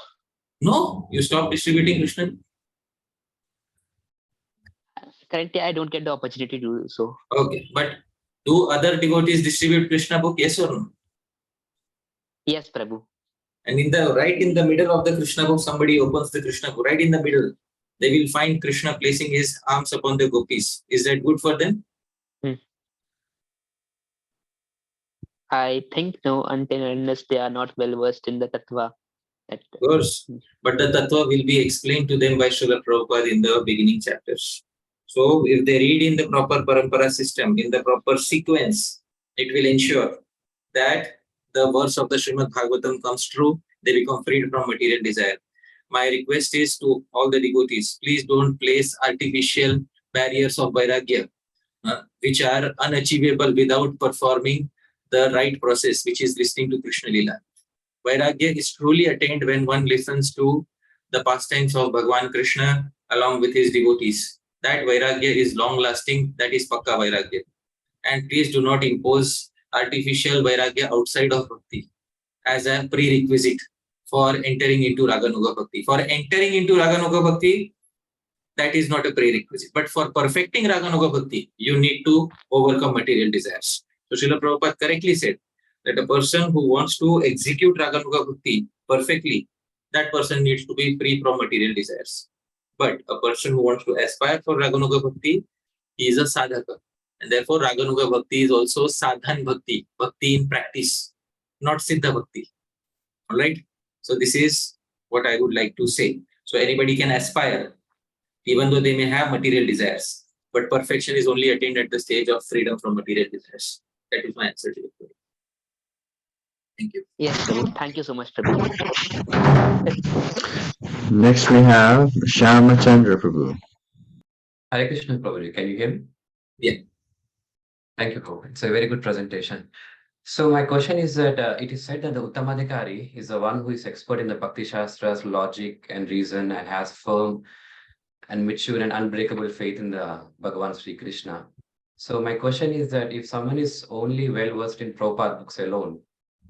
No? You stop distributing Krishna? Currently, I don't get the opportunity to do so. Okay, but do other devotees distribute Krishna book? Yes or no? Yes, Prabhu. And right in the middle of the Krishna book, somebody opens the Krishna book. Right in the middle, they will find Krishna placing his arms upon the gopis. Is that good for them? I think no, until unless they are not well versed in the tattva. Of course, but the tattva will be explained to them by Srila Prabhupada in the beginning chapters. So if they read in the proper parampara system, in the proper sequence, it will ensure that the verse of the Srimad Bhagavatam comes true. They become freed from material desire. My request is to all the devotees, please don't place artificial barriers of vairagya. which are unachievable without performing the right process, which is listening to Krishna Lila. Vairagya is truly attained when one listens to the pastimes of Bhagavan Krishna along with his devotees. That Vairagya is long-lasting, that is Pakka Vairagya. And please do not impose artificial Vairagya outside of Bhakti as a prerequisite for entering into Raganuga Bhakti. For entering into Raganuga Bhakti, that is not a prerequisite. But for perfecting Raganuga Bhakti, you need to overcome material desires. So Srila Prabhupada correctly said that a person who wants to execute Raganuga Bhakti perfectly, that person needs to be free from material desires. But a person who wants to aspire for Raganuga Bhakti, he is a sadhaka. And therefore Raganuga Bhakti is also sadhan bhakti, bhakti in practice, not siddha bhakti. Alright? So this is what I would like to say. So anybody can aspire, even though they may have material desires. But perfection is only attained at the stage of freedom from material desires. That is my answer to your query. Thank you. Yes, Prabhu. Thank you so much, Prabhu. Next we have Shyamachandra Prabhu. Hare Krishna, Prabhuji. Can you hear me? Yeah. Thank you, Prabhu. It's a very good presentation. So my question is that it is said that the Uttamadhikari is the one who is expert in the Bhakti Shastras, logic and reason, and has firm and mature and unbreakable faith in the Bhagavan Sri Krishna. So my question is that if someone is only well versed in Prabhupada books alone,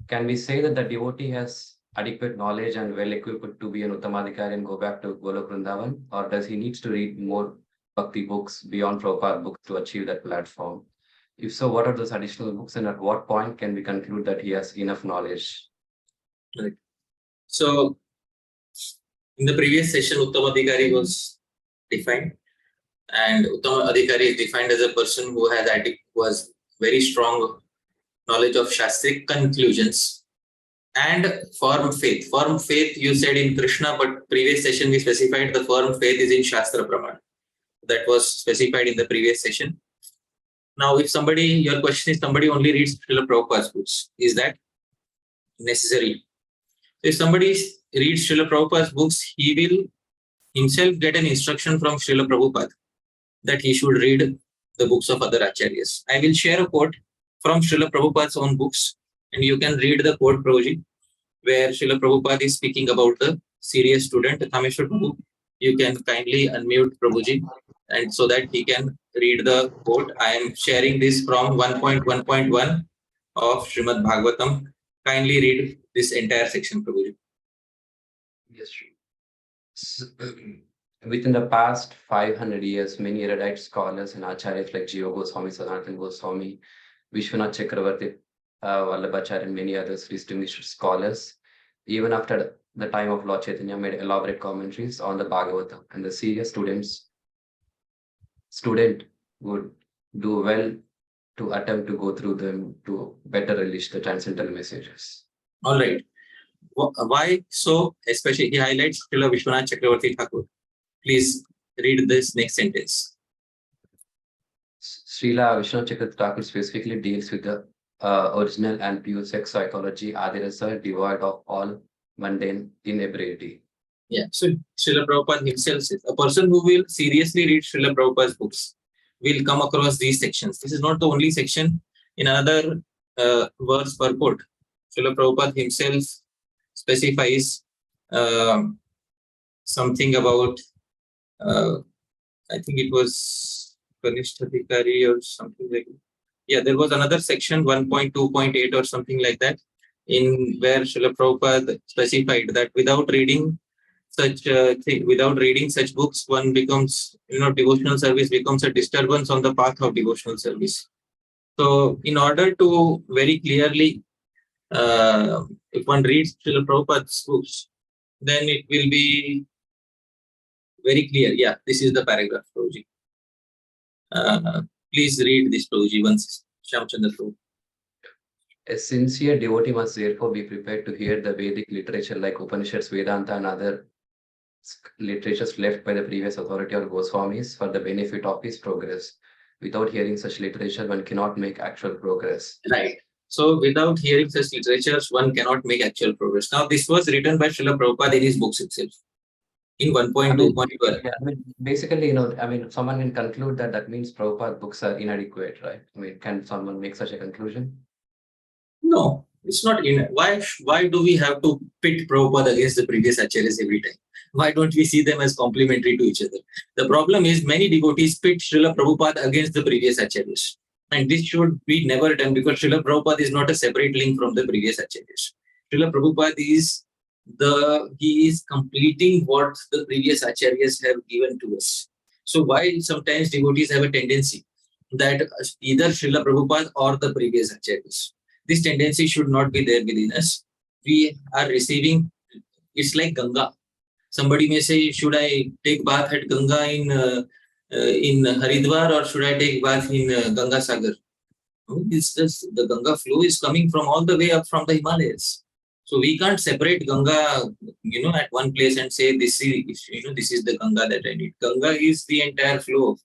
can we say that the devotee has adequate knowledge and well equipped to be an Uttamadhikari and go back to Goloka Vrindavan, or does he needs to read more Bhakti books beyond Prabhupada books to achieve that platform? If so, what are those additional books, and at what point can we conclude that he has enough knowledge? Right. So in the previous session, Uttamadhikari was defined, and Uttamadhikari is defined as a person who has very strong knowledge of Shastric conclusions and firm faith. Firm faith you said in Krishna, but previous session we specified the firm faith is in Shastra Pramana. That was specified in the previous session. Now, if somebody, your question is somebody only reads Srila Prabhupada's books, is that necessary? If somebody reads Srila Prabhupada's books, he will himself get an instruction from Srila Prabhupada that he should read the books of other acharyas. I will share a quote from Srila Prabhupada's own books, and you can read the quote, Prabhuji, where Srila Prabhupada is speaking about the serious student, Thameshwar Prabhu. You can kindly unmute Prabhuji, and so that he can read the quote. I am sharing this from 1.1.1 of Srimad Bhagavatam. Kindly read this entire section, Prabhuji. Yes, Shri. Within the past 500 years, many erudite scholars and acharyas like Jiva Goswami, Sanatana Goswami, Vishwanath Chakravarti, Vallabhacharya, and many others distinguished scholars, even after the time of Lord Chaitanya, made elaborate commentaries on the Bhagavatam, and the serious student would do well to attempt to go through them to better release the transcendental messages. All right. Why so? Especially he highlights Srila Vishwanath Chakravarti Thakur. Please read this next sentence. Srila Vishwanath Chakravarti Thakur specifically deals with the original and pure sex psychology, Adirasa, devoid of all mundane inebriety. Yeah, so Srila Prabhupada himself says, a person who will seriously read Srila Prabhupada's books will come across these sections. This is not the only section. In another verse purport, Srila Prabhupada himself specifies something about, I think it was Kanishthadhikari or something like that. Yeah, there was another section 1.2.8 or something like that, in where Srila Prabhupada specified that without reading such books, one becomes, devotional service becomes a disturbance on the path of devotional service. So in order to very clearly, if one reads Srila Prabhupada's books, then it will be very clear. Yeah, this is the paragraph, Prabhuji. Please read this, Prabhuji, once, Shyamchandra Prabhu. A sincere devotee must therefore be prepared to hear the Vedic literature like Upanishads, Vedanta, and other literatures left by the previous authority or Goswamis for the benefit of his progress. Without hearing such literature, one cannot make actual progress. Right. So without hearing such literatures, one cannot make actual progress. Now, this was written by Srila Prabhupada in his books itself. in 1.2.12. Yeah, I mean, basically, I mean, someone can conclude that that means Prabhupada books are inadequate, right? I mean, can someone make such a conclusion? No, it's not in. Why do we have to pit Prabhupada against the previous acharyas every time? Why don't we see them as complementary to each other? The problem is many devotees pit Srila Prabhupada against the previous acharyas. And this should be never done because Srila Prabhupada is not a separate link from the previous acharyas. Srila Prabhupada is he is completing what the previous acharyas have given to us. So why sometimes devotees have a tendency that either Srila Prabhupada or the previous acharyas. This tendency should not be there within us. We are receiving, it's like Ganga. Somebody may say, should I take bath at Ganga in Haridwar or should I take bath in Ganga Sagar? It's just the Ganga flow is coming from all the way up from the Himalayas. So we can't separate Ganga, at one place and say this is the Ganga that I need. Ganga is the entire flow,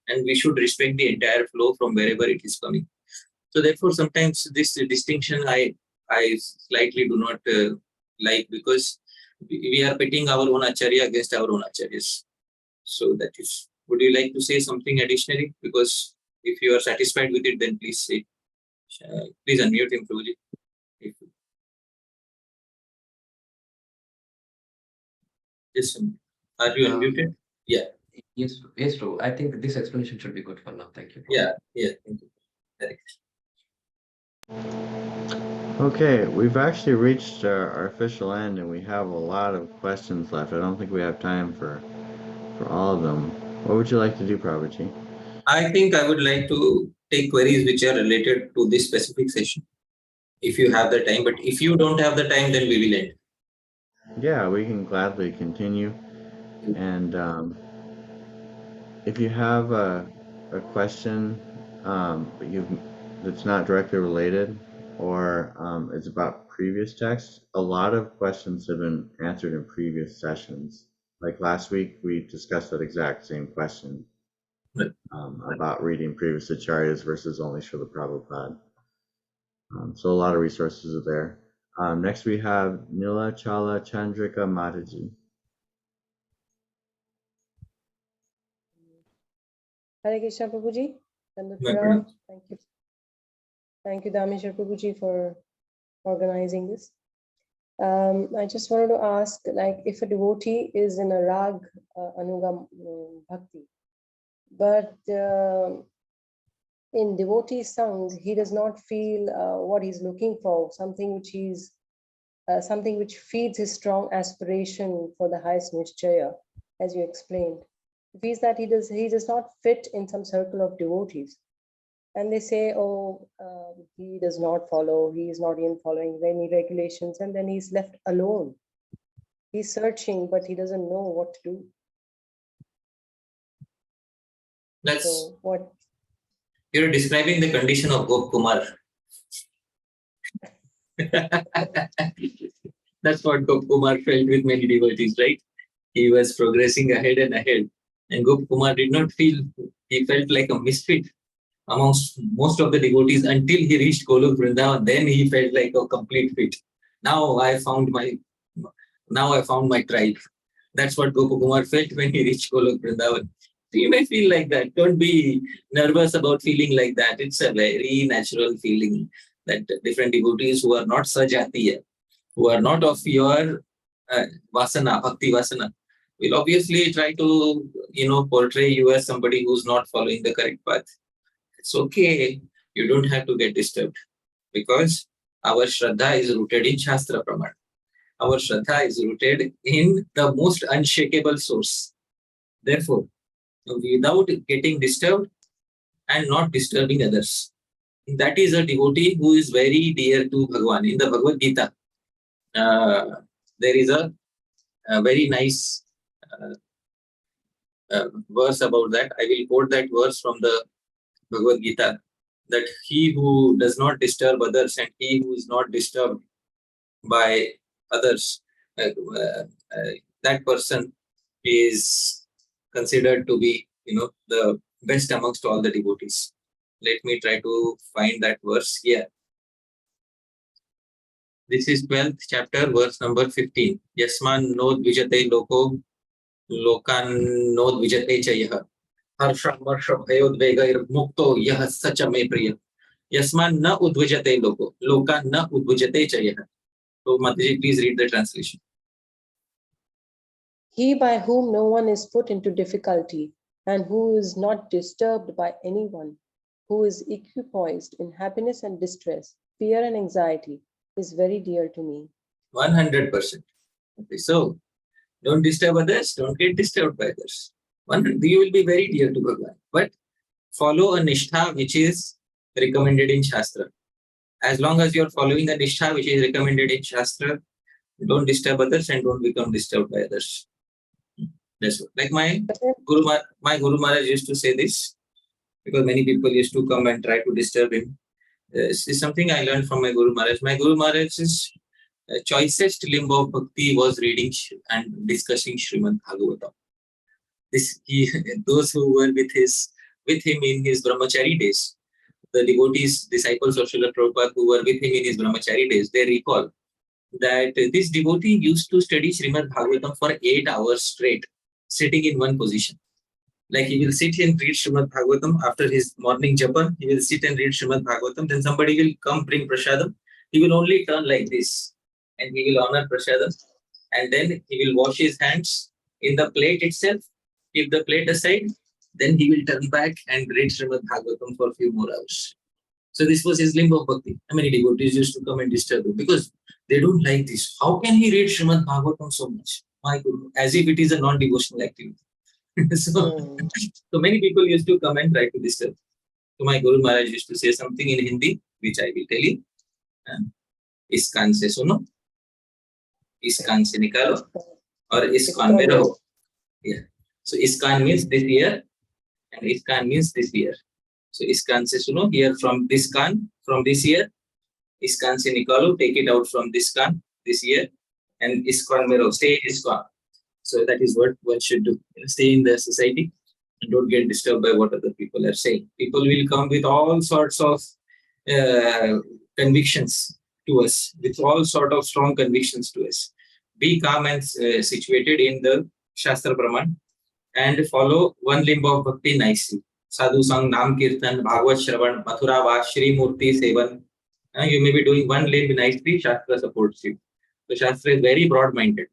and we should respect the entire flow from wherever it is coming. So therefore, sometimes this distinction I slightly do not like, because we are pitting our own acharya against our own acharyas. So that is. Would you like to say something additionally? Because if you are satisfied with it, then please say. Please unmute him, Prabhuji. Yes, are you unmuted? Yeah. Yes, true. I think this explanation should be good for now. Thank you. Yeah. Thank you. Correct. Okay, we've actually reached our official end, and we have a lot of questions left. I don't think we have time for all of them. What would you like to do, Prabhuji? I think I would like to take queries which are related to this specific session, if you have the time. But if you don't have the time, then we will end. Yeah, we can gladly continue. And if you have a question that's not directly related, or it's about previous texts, a lot of questions have been answered in previous sessions. Like last week, we discussed that exact same question about reading previous acharyas versus only Srila Prabhupada. So a lot of resources are there. Next we have Nila Chala Chandrika Mataji. Hare Krishna Prabhuji. Thank you. Thank you, Dameshwar Prabhuji, for organizing this. I just wanted to ask, like, if a devotee is in a rag anugam bhakti, but in devotee songs, he does not feel what he's looking for, something which feeds his strong aspiration for the highest niscaya, as you explained. It feels that he does not fit in some circle of devotees. And they say, he does not follow, he is not even following any regulations, and then he's left alone. He's searching, but he doesn't know what to do. So what? You're describing the condition of Gop Kumar. That's what Gop Kumar felt with many devotees, right? He was progressing ahead and ahead. And Gop Kumar did not feel, he felt like a misfit amongst most of the devotees until he reached Goloka Vrindavan. Then he felt like a complete fit. Now I found my tribe. That's what Gop Kumar felt when he reached Goloka Vrindavan. So you may feel like that. Don't be nervous about feeling like that. It's a very natural feeling that different devotees who are not sajatiya, who are not of your vasana, bhakti vasana, will obviously try to, portray you as somebody who's not following the correct path. It's okay. You don't have to get disturbed, because our Shraddha is rooted in Shastra Pramana. Our Shraddha is rooted in the most unshakable source. Therefore, without getting disturbed and not disturbing others, that is a devotee who is very dear to Bhagavan. In the Bhagavad Gita, there is a very nice verse about that. I will quote that verse from the Bhagavad Gita, that he who does not disturb others and he who is not disturbed by others, that person is considered to be, the best amongst all the devotees. Let me try to find that verse here. This is 12th chapter, verse number 15. Yasman no dvijate loko Lokan no dvijate chayah. Harsha marsha bhayodvegair mukto yah sacha me priya. Yasman na udvijate loko. Lokan na udvijate chayah. So Mataji, please read the translation. He by whom no one is put into difficulty and who is not disturbed by anyone, who is equipoised in happiness and distress, fear and anxiety, is very dear to me. 100%. Okay, so don't disturb others, don't get disturbed by others. You will be very dear to Bhagavan. But follow a nishtha which is recommended in Shastra. As long as you are following a nishtha which is recommended in Shastra, don't disturb others and don't become disturbed by others. That's what. Like my Guru Maharaj used to say this, because many people used to come and try to disturb him. This is something I learned from my Guru Maharaj. My Guru Maharaj's choicest limb of bhakti was reading and discussing Srimad Bhagavatam. Those who were with him in his brahmachari days, the devotees, disciples of Srila Prabhupada who were with him in his brahmachari days, they recall that this devotee used to study Srimad Bhagavatam for 8 hours straight, sitting in one position. Like he will sit and read Srimad Bhagavatam after his morning japa, he will sit and read Srimad Bhagavatam, then somebody will come bring prasadam, he will only turn like this and he will honor prasadam, and then he will wash his hands in the plate itself, keep the plate aside, then he will turn back and read Srimad Bhagavatam for a few more hours. So this was his limb of bhakti. How many devotees used to come and disturb him because they don't like this. How can he read Srimad Bhagavatam so much? My Guru, as if it is a non-devotional activity. So many people used to come and try to disturb. So my Guru Maharaj used to say something in Hindi, which I will tell you. Iskan se suno, iskan se nikalo, or iskan mein raho. Yeah. So iskan means this year, and iskan means this year. So iskan se suno, here from this kan, from this year. Iskan se nikalo, take it out from this kan, this year. And iskan mein raho, stay in iskan. So that is what one should do. Stay in the society and don't get disturbed by what other people are saying. People will come with all sorts of convictions to us, with all sorts of strong convictions to us. Be calm and situated in the Shastra Praman and follow one limb of bhakti nicely. Sadhu Sang, Nam Kirtan, Bhagavad Shravan, Mathura Vas, Shri Murti Sevan. You may be doing one limb nicely, Shastra supports you. So Shastra is very broad-minded.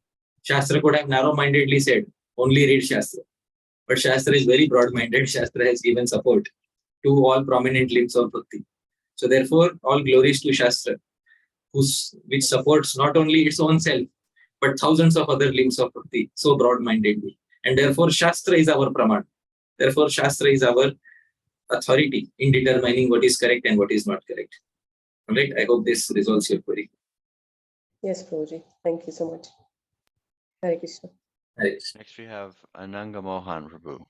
Shastra could have narrow-mindedly said, only read Shastra. But Shastra is very broad-minded. Shastra has given support to all prominent limbs of bhakti. So therefore, all glories to Shastra, which supports not only its own self, but thousands of other limbs of bhakti, so broad-mindedly. And therefore, Shastra is our praman. Therefore, Shastra is our authority in determining what is correct and what is not correct. All right, I hope this resolves your query. Yes, Prabhuji. Thank you so much. Hare Krishna. Hare Krishna. Next we have Ananga Mohan Prabhu.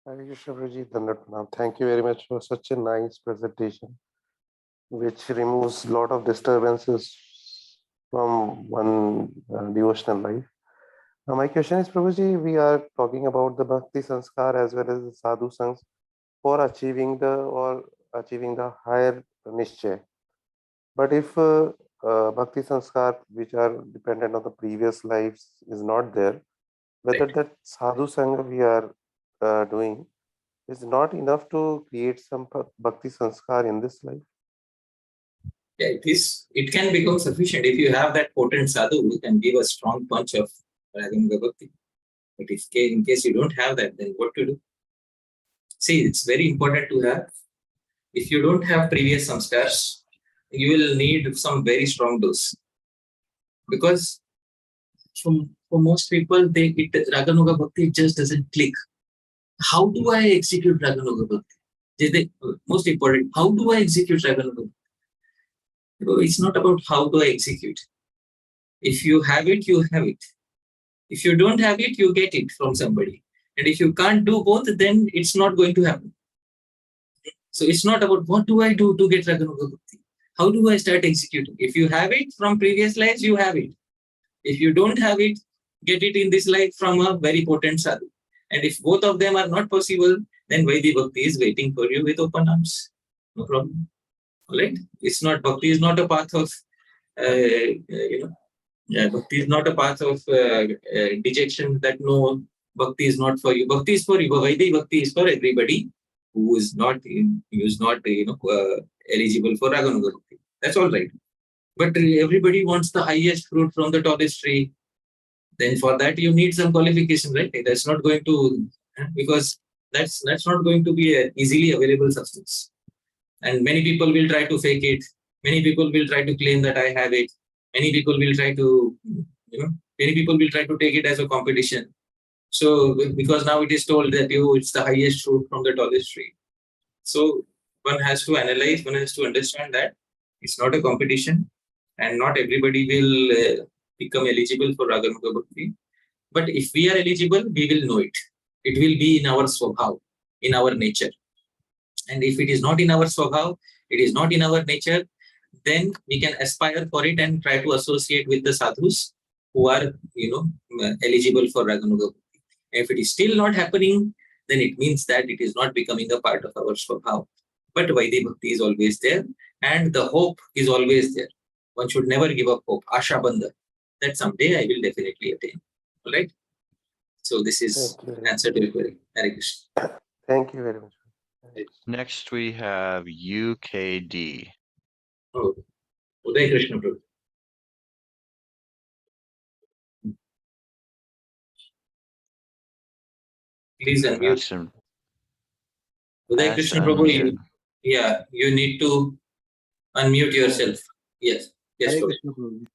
Hare Krishna Prabhuji, Dandavat. Thank you very much for such a nice presentation, which removes a lot of disturbances from one devotional life. Now my question is, Prabhuji, we are talking about the Bhakti Sanskar as well as the Sadhu Sangs for achieving the higher niscayah. But if Bhakti Sanskar, which are dependent on the previous lives, is not there, whether that Sadhu Sangha we are doing is not enough to create some Bhakti Sanskar in this life? Yeah, it can become sufficient. If you have that potent sadhu who can give a strong punch of Raganuga Bhakti. But in case you don't have that, then what to do? See, it's very important to have. If you don't have previous samskars, you will need some very strong dose. Because for most people, Raganuga Bhakti just doesn't click. How do I execute Raganuga Bhakti? Most important, how do I execute Raganuga Bhakti? It's not about how do I execute. If you have it, you have it. If you don't have it, you get it from somebody. And if you can't do both, then it's not going to happen. So it's not about what do I do to get Raganuga Bhakti. How do I start executing? If you have it from previous lives, you have it. If you don't have it, get it in this life from a very potent sadhu. And if both of them are not possible, then Vaidhi Bhakti is waiting for you with open arms. No problem. All right? It's not, Bhakti is not a path of, Yeah, bhakti is not a path of dejection that no, bhakti is not for you. Bhakti is for you. Vaidhi bhakti is for everybody who is not eligible for Raganuga bhakti. That's all right. But everybody wants the highest fruit from the tallest tree. Then for that you need some qualification, right? That's not going to, because that's not going to be an easily available substance. And many people will try to fake it. Many people will try to claim that I have it. Many people will try to, many people will try to take it as a competition. So because now it is told that it's the highest fruit from the tallest tree. So one has to analyze, one has to understand that it's not a competition, and not everybody will become eligible for Raganuga Bhakti. But if we are eligible, we will know it. It will be in our swabhav, in our nature. And if it is not in our swabhav, it is not in our nature, then we can aspire for it and try to associate with the sadhus who are, eligible for Raganuga Bhakti. If it is still not happening, then it means that it is not becoming a part of our swabhav. But Vaidhi Bhakti is always there, and the hope is always there. One should never give up hope, Asha Bandha, that someday I will definitely attain. All right? So this is answer to your query. Hare Krishna. Thank you very much. Next we have UKD. Oh, Uday Krishna Prabhu. Please unmute. Uday Krishna Prabhu, you need to unmute yourself. Yes. Yes, Hare Prabhu. Krishna Prabhuji.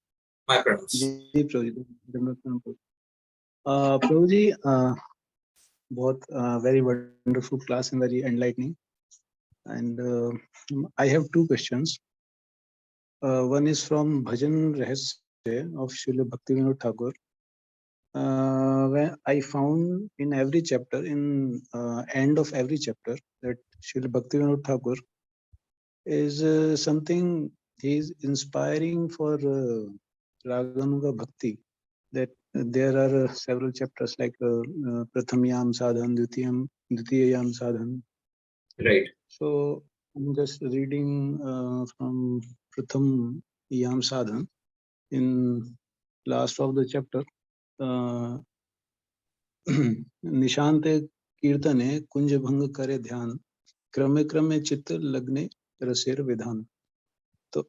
My pronouns. जी प्रभु प्रभु जी बहुत very wonderful class and very enlightening, and I have two questions. One is from Bhajan Rahasya of Srila Bhaktivinoda Thakura. When I found in every chapter, in end of every chapter, that Srila Bhaktivinoda Thakura is something he is inspiring for Raganuga Bhakti. That there are several chapters like Prathamyam Sadhan, Dvitiyam Sadhan. Right. So I'm just reading from Pratham Yam Sadhan in last of the chapter. Nishante Kirtane Kunja Bhanga Kare Dhyan Krame Krame Chitta Lagne Raser Vidhan. So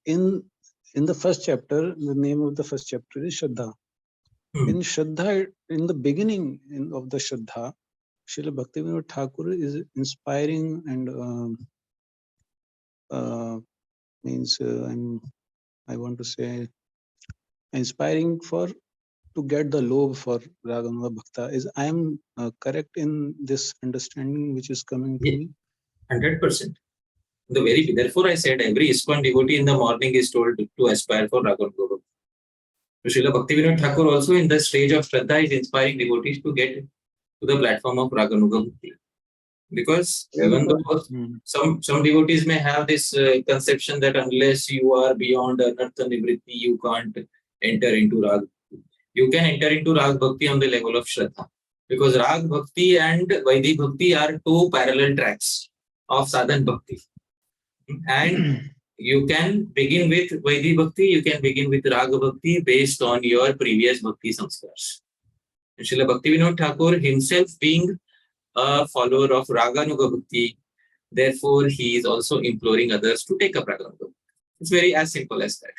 in the first chapter, the name of the first chapter is Shraddha. In Shraddha, in the beginning of the Shraddha, Srila Bhaktivinoda Thakura is inspiring and I want to say inspiring to get the lobe for Raganuga Bhakta. Is I am correct in this understanding which is coming to me? 100%. Therefore I said every ISKCON devotee in the morning is told to aspire for Raganuga Bhakti. So Srila Bhaktivinoda Thakura also in the stage of Shraddha is inspiring devotees to get to the platform of Raganuga Bhakti. Because even though some devotees may have this conception that unless you are beyond Anartha Nivritti, you can't enter into Rag. You can enter into Rag Bhakti on the level of Shraddha. Because Rag Bhakti and Vaidhi Bhakti are two parallel tracks of Sadhan Bhakti. And you can begin with Vaidhi Bhakti, you can begin with Raga Bhakti based on your previous Bhakti samskars. Srila Bhaktivinoda Thakur himself being a follower of Raganuga Bhakti, therefore he is also imploring others to take up Raganuga Bhakti. It's very as simple as that.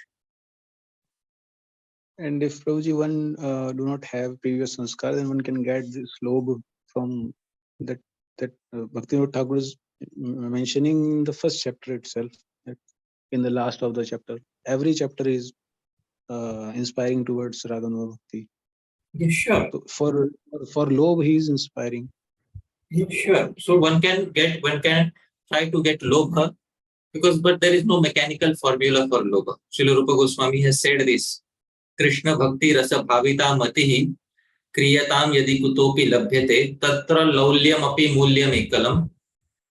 And if Prabhuji one do not have previous sanskar, then one can get this lobe from that Bhaktivinoda Thakur is mentioning in the first chapter itself. That in the last of the chapter, every chapter is inspiring towards Raganuga Bhakti. Yeah, sure. So for lobe, he is inspiring. Yeah, sure. So one can try to get lobha, but there is no mechanical formula for lobha. Srila Rupa Goswami has said this: Krishna Bhakti Rasa Bhavita Matihi Kriyatam Yadi Kutopi Labhyate Tatra Laulyam Api Mulyam Ekalam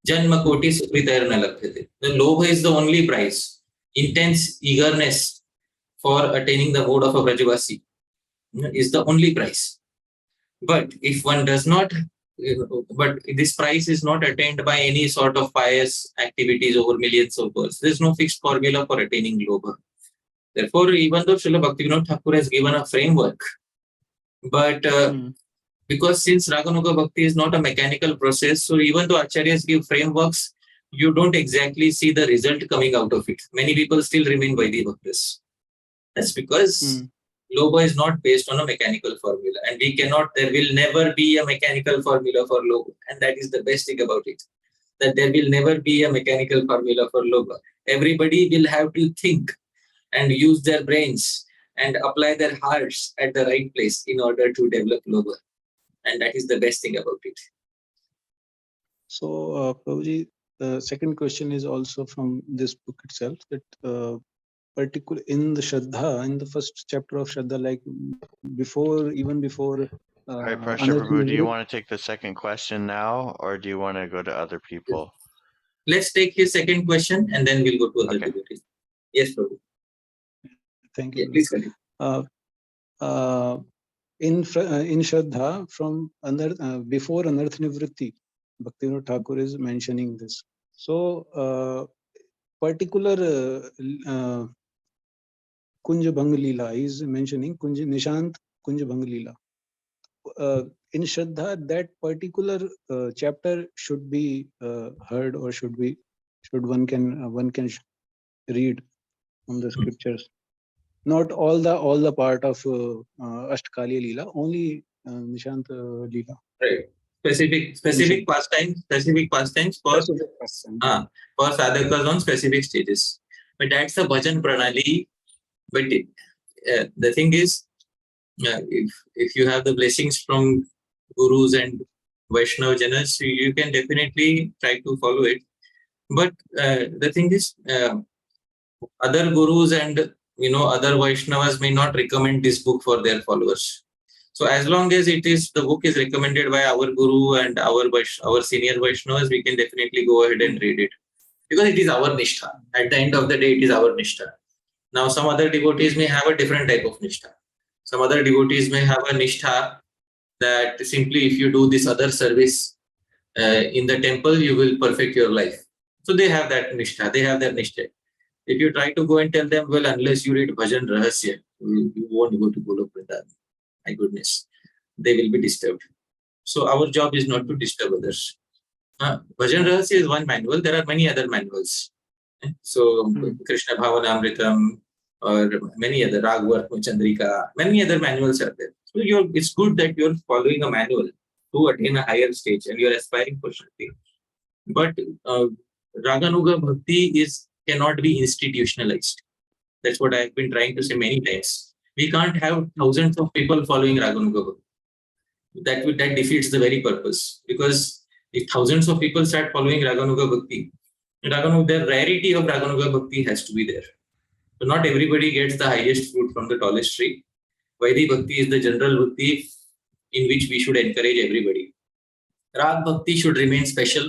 Janma Koti Sukritairna Labhyate. The lobha is the only price. Intense eagerness for attaining the mode of a Vrajavasi is the only price. But if one does not, but this price is not attained by any sort of pious activities over millions of births. There is no fixed formula for attaining lobha. Therefore, even though Srila Bhaktivinoda Thakura has given a framework, but because since Raganuga Bhakti is not a mechanical process, so even though Acharyas give frameworks, you don't exactly see the result coming out of it. Many people still remain Vaidhi Bhaktas. That's because Lobha is not based on a mechanical formula, and we cannot, there will never be a mechanical formula for Lobha, and that is the best thing about it, that there will never be a mechanical formula for Lobha. Everybody will have to think and use their brains and apply their hearts at the right place in order to develop Lobha, and that is the best thing about it. So, Prabhuji, the second question is also from this book itself, that particular in the Shraddha, in the first chapter of Shraddha, like even before. All right, Pārṣada Prabhu, do you want to take the second question now, or do you want to go to other people? Let's take his second question and then we'll go to other devotees. Yes, Prabhu. Thank you. Yeah, please continue. In Shraddha, from before Anartha Nivritti, Bhaktivinoda Thakur is mentioning this. So, particular Kunja Bhang Lila is mentioning Nishant Kunja Bhang Lila. In Shraddha, that particular chapter should be heard, or should one can read from the scriptures. Not all the part of Ashtakali Lila, only Nishant Lila. Right. Specific pastimes for sadhakas on specific stages. But that's a bhajan pranali. But the thing is, if you have the blessings from gurus and Vaishnava Janas, you can definitely try to follow it. But the thing is, other gurus and other Vaishnavas may not recommend this book for their followers. So as long as the book is recommended by our guru and our senior Vaishnavas, we can definitely go ahead and read it, because it is our nishtha. At the end of the day, it is our nishtha. Now, some other devotees may have a different type of nishtha. Some other devotees may have a nishtha that simply if you do this other service in the temple, you will perfect your life. So they have that nishtha. They have their nishtha. If you try to go and tell them, well, unless you read Bhajan Rahasya, you won't go to Goloka Vrindavan. My goodness, they will be disturbed. So our job is not to disturb others. Bhajan Rahasya is one manual. There are many other manuals. So Krishna Bhavanamritam or many other Ragvartma Chandrika, many other manuals are there. So it's good that you're following a manual to attain a higher stage and you're aspiring for Shakti. But Raganuga Bhakti cannot be institutionalized. That's what I've been trying to say many times. We can't have thousands of people following Raganuga Bhakti. That defeats the very purpose. Because if thousands of people start following Raganuga Bhakti, the rarity of Raganuga Bhakti has to be there. So not everybody gets the highest fruit from the tallest tree. Vaidhi Bhakti is the general Bhakti in which we should encourage everybody. Rag Bhakti should remain special,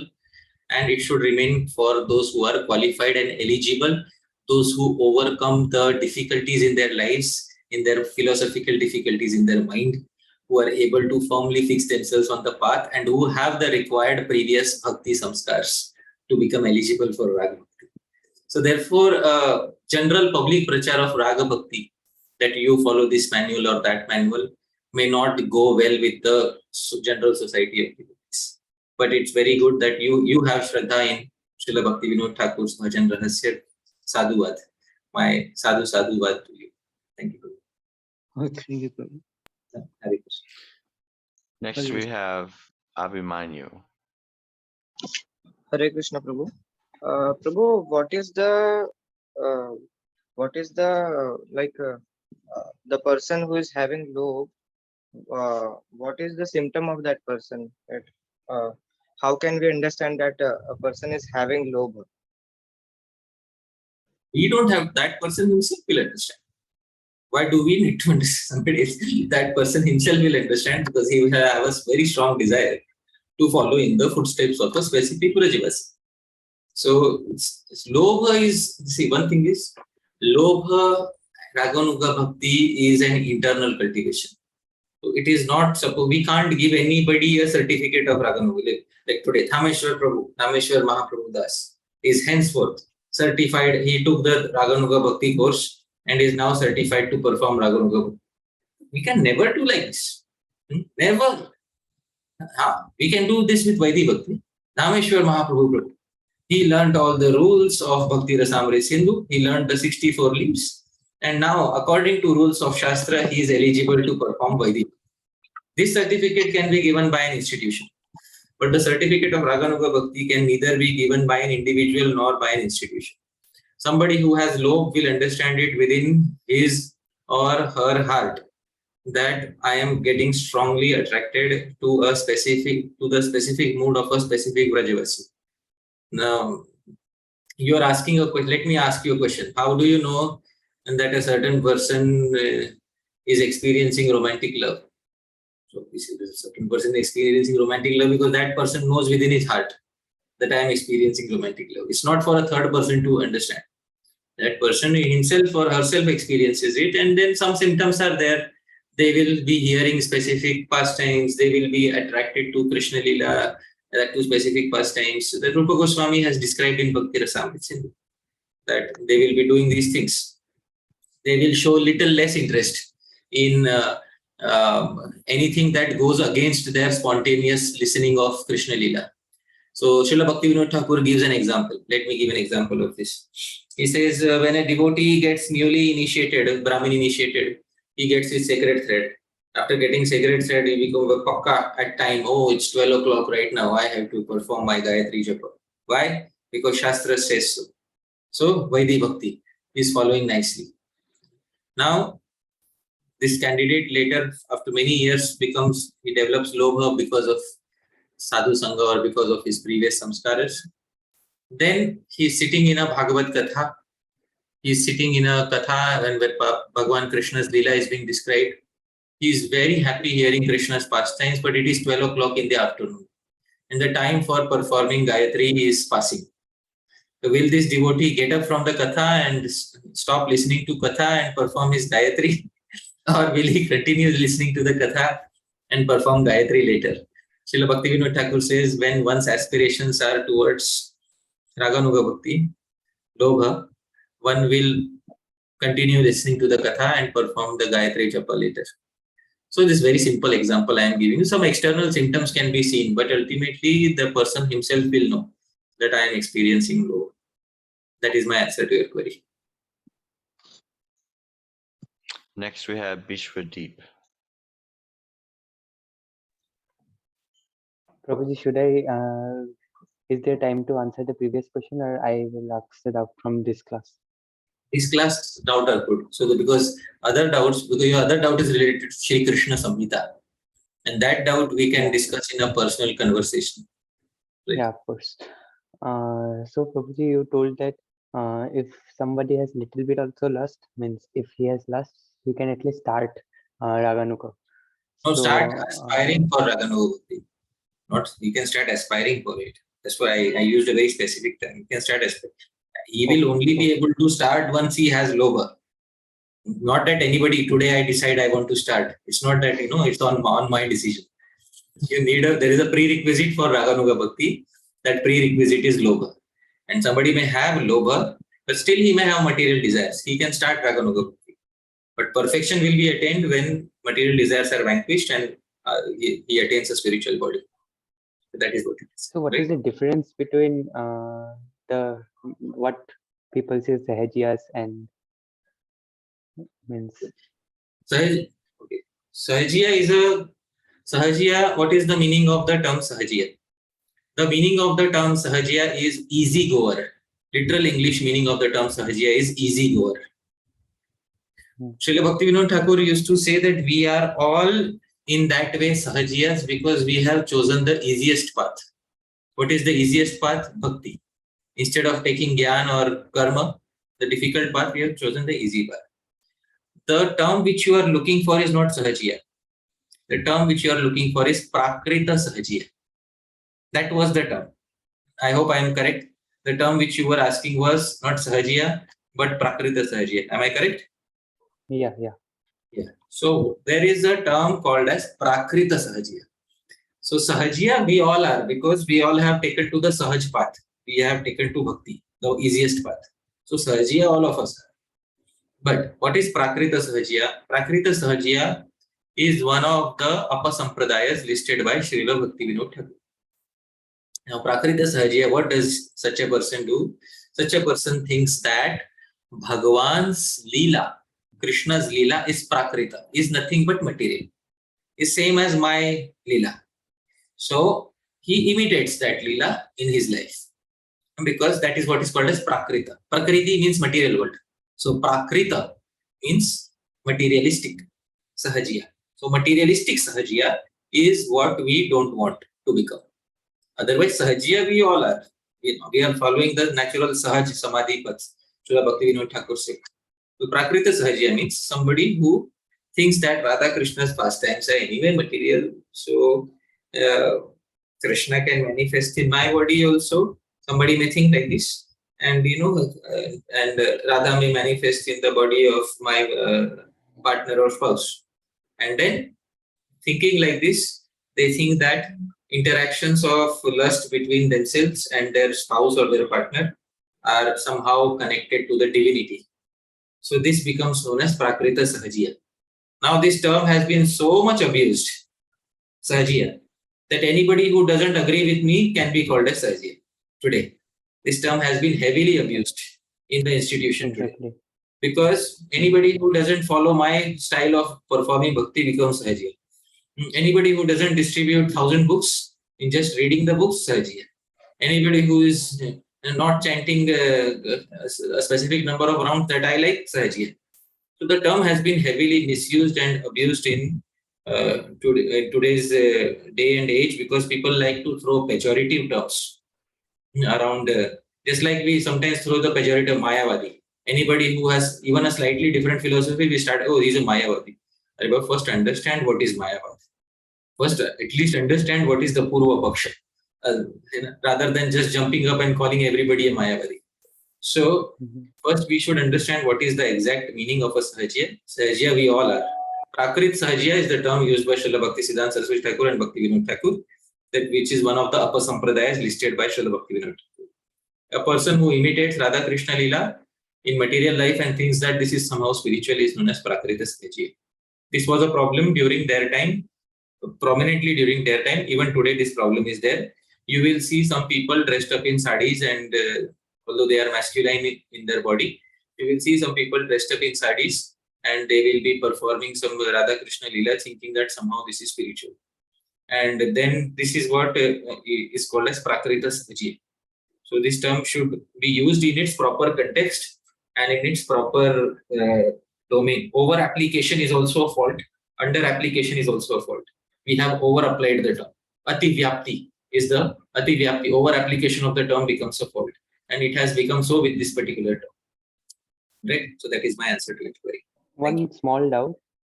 and it should remain for those who are qualified and eligible, those who overcome the difficulties in their lives, in their philosophical difficulties in their mind, who are able to firmly fix themselves on the path, and who have the required previous bhakti samskars to become eligible for Raga Bhakti. So therefore, general public prachar of Raga Bhakti, that you follow this manual or that manual, may not go well with the general society of devotees. But it's very good that you have Shraddha in Srila Bhaktivinoda Thakur's Bhajan Rahasya Sadhuvad. My Sadhuvad to you. Thank you. Thank you, Prabhu. Hare Krishna. Next we have Abhimanyu. Hare Krishna, Prabhu. Prabhu, what is the the person who is having lobe? What is the symptom of that person? How can we understand that a person is having lobe? We don't have, that person himself will understand. Why do we need to understand somebody else? That person himself will understand, because he will have a very strong desire to follow in the footsteps of a specific Vrajavasi. So Lobha is, see, one thing is, Lobha Raganuga Bhakti is an internal cultivation. So it is not, we can't give anybody a certificate of Raganuga. Like today, Thameshwar Mahaprabhu Das is henceforth certified. He took the Raganuga Bhakti course and is now certified to perform Raganuga Bhakti. We can never do like this. Never. We can do this with Vaidhi Bhakti. Nameshwar Mahaprabhu, he learned all the rules of Bhakti Rasamrita Sindhu. He learned the 64 leaves. And now, according to rules of Shastra, he is eligible to perform Vaidhi. This certificate can be given by an institution. But the certificate of Raganuga Bhakti can neither be given by an individual nor by an institution. Somebody who has lobe will understand it within his or her heart that I am getting strongly attracted to the specific mood of a specific Vrajavasi. Now, you are asking a question. Let me ask you a question. How do you know that a certain person is experiencing romantic love? So this is a certain person experiencing romantic love because that person knows within his heart that I am experiencing romantic love. It's not for a third person to understand. That person himself or herself experiences it, and then some symptoms are there. They will be hearing specific pastimes. They will be attracted to Krishna Lila, to specific pastimes. The Rupa Goswami has described in Bhakti Rasamrita that they will be doing these things. They will show little less interest in anything that goes against their spontaneous listening of Krishna Lila. So Srila Bhaktivinoda Thakura gives an example. Let me give an example of this. He says when a devotee gets newly initiated, Brahmin initiated, he gets his sacred thread. After getting sacred thread, he becomes a pakka at time. Oh, it's 12 o'clock right now. I have to perform my Gayatri Japa. Why? Because Shastra says so. So Vaidhi Bhakti is following nicely. Now, this candidate later, after many years, he develops lobha because of sadhu sangha or because of his previous samskaras. Then he is sitting in a Bhagavad Katha. He is sitting in a Katha where Bhagwan Krishna's Lila is being described. He is very happy hearing Krishna's pastimes, but it is 12 o'clock in the afternoon. And the time for performing Gayatri is passing. So will this devotee get up from the Katha and stop listening to Katha and perform his Gayatri? Or will he continue listening to the Katha and perform Gayatri later? Srila Bhaktivinoda Thakura says, when one's aspirations are towards Raganuga Bhakti, Lobha, one will continue listening to the Katha and perform the Gayatri Japa later. So this very simple example I am giving you. Some external symptoms can be seen, but ultimately the person himself will know that I am experiencing Lobha. That is my answer to your query. Next we have Bishwadeep. Prabhuji, is there time to answer the previous question, or I will ask the doubt from this class? This class doubt are good. So because your other doubt is related to Shri Krishna Samhita. And that doubt we can discuss in a personal conversation. Right? Yeah, of course. So Prabhuji, you told that if somebody has little bit also lust, means if he has lust, he can at least start Raganuga. No, start aspiring for Raganuga Bhakti. Not you can start aspiring for it. That's why I used a very specific term. You can start aspiring. He will only be able to start once he has lobha. Not that anybody today I decide I want to start. It's not that it's on my decision. There is a prerequisite for Raganuga Bhakti. That prerequisite is lobha. And somebody may have lobha, but still he may have material desires. He can start Raganuga Bhakti. But perfection will be attained when material desires are vanquished and he attains a spiritual body. So that is what it is. So what is the difference between what people say Sahajiyas and means? Sahajiya, what is the meaning of the term Sahajiya? The meaning of the term Sahajiya is easy goer. Literal English meaning of the term Sahajiya is easy goer. Srila Bhaktivinoda Thakura used to say that we are all in that way Sahajiyas because we have chosen the easiest path. What is the easiest path? Bhakti. Instead of taking Gyan or Karma, the difficult path, we have chosen the easy path. The term which you are looking for is not Sahajiya. The term which you are looking for is Prakrita Sahajiya. That was the term. I hope I am correct. The term which you were asking was not Sahajiya, but Prakrita Sahajiya. Am I correct? Yeah. So there is a term called as Prakrita Sahajiya. So Sahajiya we all are because we all have taken to the Sahaj path. We have taken to Bhakti, the easiest path. So Sahajiya all of us are. But what is Prakrita Sahajiya? Prakrita Sahajiya is one of the Apasampradayas listed by Srila Bhaktivinoda Thakura. Now, Prakrita Sahajiya, what does such a person do? Such a person thinks that Bhagavan's Lila, Krishna's Lila is Prakrita, is nothing but material, is same as my Lila. So he imitates that Lila in his life, because that is what is called as Prakrita. Prakriti means material world. So Prakrita means materialistic Sahajiya. So materialistic Sahajiya is what we don't want to become. Otherwise, Sahajiya we all are. We are following the natural Sahaj Samadhi paths. Srila Bhaktivinoda Thakura said. So Prakrita Sahajiya means somebody who thinks that Radha Krishna's pastimes are anyway material. So Krishna can manifest in my body also. Somebody may think like this. And Radha may manifest in the body of my partner or spouse. And then thinking like this, they think that interactions of lust between themselves and their spouse or their partner are somehow connected to the divinity. So this becomes known as Prakrita Sahajiya. Now this term has been so much abused, Sahajiya, that anybody who doesn't agree with me can be called as Sahajiya today. This term has been heavily abused in the institution today. Because anybody who doesn't follow my style of performing bhakti becomes Sahajiya. Anybody who doesn't distribute 1,000 books in just reading the books, Sahajiya. Anybody who is not chanting a specific number of rounds that I like, Sahajiya. So the term has been heavily misused and abused in today's day and age, because people like to throw pejorative terms around, just like we sometimes throw the pejorative Mayavadi. Anybody who has even a slightly different philosophy, we start, oh, he's a Mayavadi. But first understand what is Mayavadi. First, at least understand what is the Purva Paksha, rather than just jumping up and calling everybody a Mayavadi. So, first we should understand what is the exact meaning of a Sahajiya. Sahajiya we all are. Prakrit Sahajiya is the term used by Srila Bhaktisiddhanta Saraswati Thakura and Bhaktivinoda Thakura, which is one of the upper sampradayas listed by Srila Bhaktivinoda Thakura. A person who imitates Radha Krishna Lila in material life and thinks that this is somehow spiritual is known as Prakrita Sahajiya. This was a problem during their time, prominently during their time. Even today this problem is there. You will see some people dressed up in sarees, and although they are masculine in their body, you will see some people dressed up in sarees and they will be performing some Radha Krishna Lila, thinking that somehow this is spiritual. And then this is what is called as Prakrita Sahajiya. So this term should be used in its proper context and in its proper domain. Over application is also a fault. Under application is also a fault. We have over applied the term. Ati Vyapti is the Ati Vyapti. Over application of the term becomes a fault. And it has become so with this particular term. Right? So that is my answer to your query. One small doubt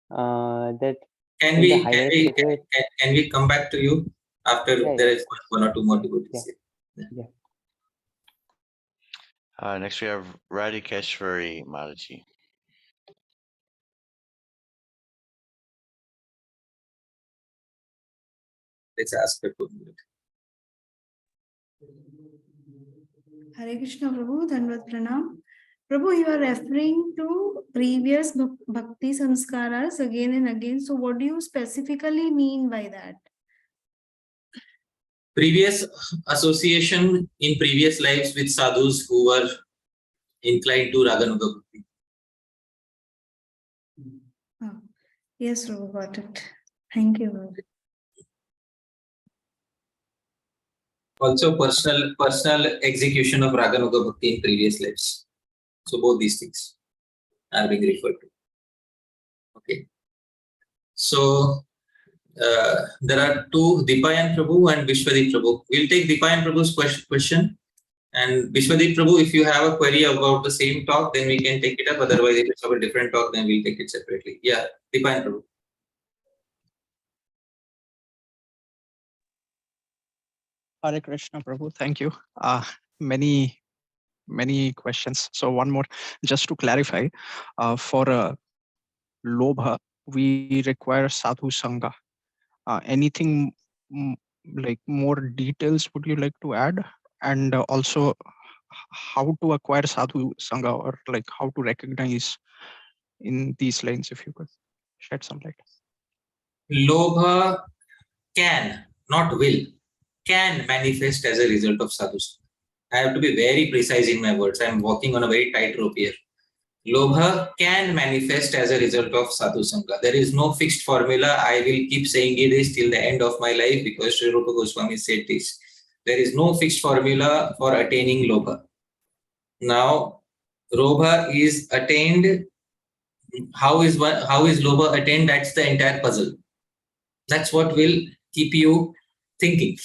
that can we come back to you after there is one or two more devotees? Next we have Radhikeshwari Mataji. Let's ask her to mute. Hare Krishna Prabhu, Dhanvat Pranam. Prabhu, you are referring to previous bhakti samskaras again and again. So what do you specifically mean by that? Previous association in previous lives with sadhus who were inclined to Raganuga Bhakti. Oh, yes, Prabhu, got it. Thank you, Prabhu. Also personal execution of Raganuga Bhakti in previous lives. So both these things are being referred to. Okay. So there are two, Dipayan Prabhu and Vishwadeep Prabhu. We'll take Dipayan Prabhu's question. And Vishwadeep Prabhu, if you have a query about the same talk, then we can take it up. Otherwise, if it's about a different talk, then we'll take it separately. Yeah, Dipayan Prabhu. Hare Krishna Prabhu, thank you. Many questions. So one more, just to clarify, for Lobha, we require sadhu sangha. Anything like more details would you like to add? And also how to acquire sadhu sangha, or like how to recognize in these lines, if you could shed some light. Lobha can, not will, can manifest as a result of sadhusanga. I have to be very precise in my words. I am walking on a very tight rope here. Lobha can manifest as a result of sadhusanga. There is no fixed formula. I will keep saying this till the end of my life because Sri Rupa Goswami said this. There is no fixed formula for attaining lobha. Now, lobha is attained. How is lobha attained? That's the entire puzzle. That's what will keep you thinking.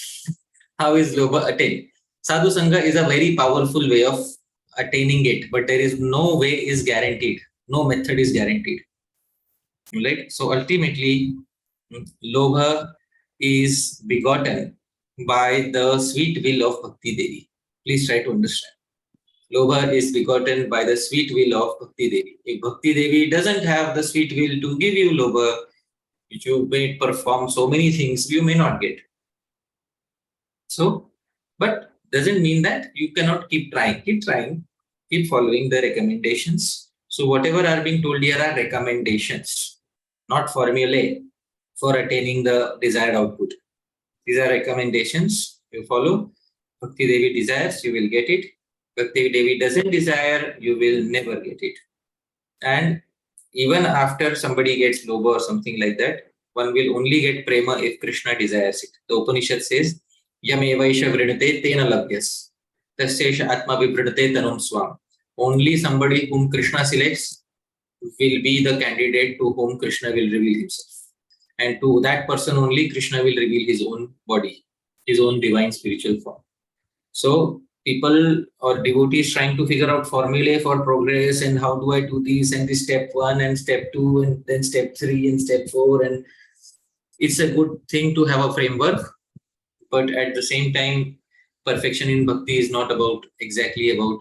How is lobha attained? Sadhu Sangha is a very powerful way of attaining it, but there is no way is guaranteed. No method is guaranteed. Right? So ultimately, lobha is begotten by the sweet will of Bhakti Devi. Please try to understand. Lobha is begotten by the sweet will of Bhakti Devi. If Bhakti Devi doesn't have the sweet will to give you lobha, you may perform so many things you may not get. So, but doesn't mean that you cannot keep trying, keep following the recommendations. So whatever are being told here are recommendations, not formulae for attaining the desired output. These are recommendations. You follow. Bhakti Devi desires, you will get it. Bhakti Devi doesn't desire, you will never get it. And even after somebody gets lobha or something like that, one will only get prema if Krishna desires it. The Upanishad says, Yamevaisha vrinate tena labhyas. Tasyesha atma vibrinate tanum swam. Only somebody whom Krishna selects will be the candidate to whom Krishna will reveal himself. And to that person only Krishna will reveal his own body, his own divine spiritual form. So people or devotees trying to figure out formulae for progress and how do I do this and this step 1 and step 2 and then step 3 and step 4, and it's a good thing to have a framework, but at the same time perfection in bhakti is not exactly about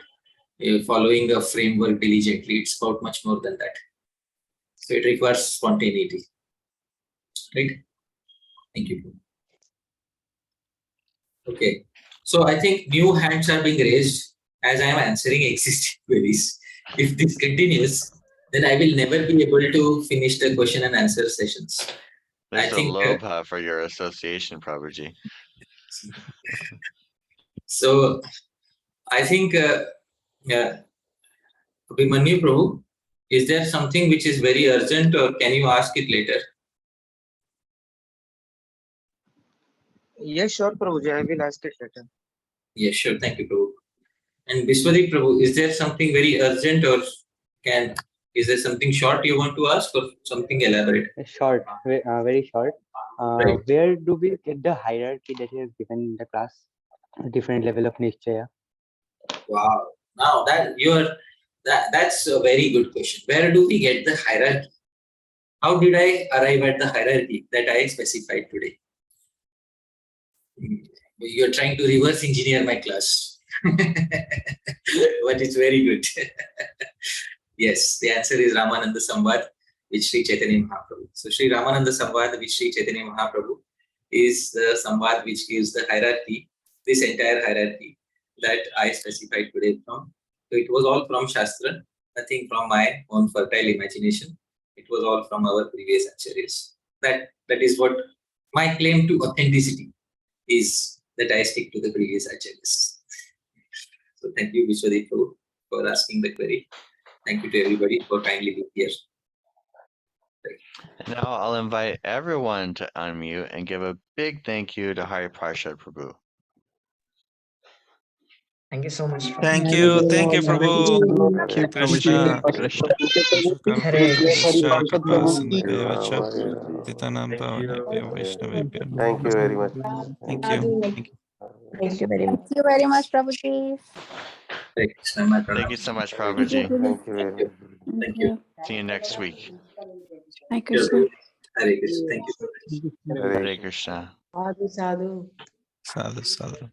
following a framework diligently. It's about much more than that. So it requires spontaneity. Right? Thank you. Okay. So I think new hands are being raised as I am answering existing queries. If this continues, then I will never be able to finish the question and answer sessions. There's I think a lobha for your association, Prabhuji. So I think Abhimanyu Prabhu, is there something which is very urgent or can you ask it later? Yes, sure, Prabhuji. I will ask it later. Yes, sure. Thank you, Prabhu. And Vishwadeep Prabhu, is there something very urgent or is there something short you want to ask or something elaborate? Short, very short. Right. Where do we get the hierarchy that is given in the class? Different level of niscaya. Wow. Now that's a very good question. Where do we get the hierarchy? How did I arrive at the hierarchy that I specified today? You're trying to reverse engineer my class. But it's very good. Yes, the answer is Ramananda Samvad with Sri Chaitanya Mahaprabhu. So Sri Ramananda Samvad with Sri Chaitanya Mahaprabhu is the Samvad which gives the hierarchy, this entire hierarchy that I specified today from. So it was all from Shastra, nothing from my own fertile imagination. It was all from our previous acharyas. That is what my claim to authenticity is, that I stick to the previous acharyas. So thank you, Vishwadeep, for asking the query. Thank you to everybody for kindly being here. And now I'll invite everyone to unmute and give a big thank you to Hari Pārṣada Prabhu. Thank you so much. Thank you, Prabhu. Thank you, Krishna, Krishna. Hare Krishna, Thank you very much. Thank you. Thank you very much. Thank you very much, Prabhuji. Thank you so much, Prabhuji. Thank you very much. Thank you. See you next week. Hare Krishna. Hare Krishna. Thank you so much. Hare Krishna. Sadhu, sadhu. Sadhu, sadhu.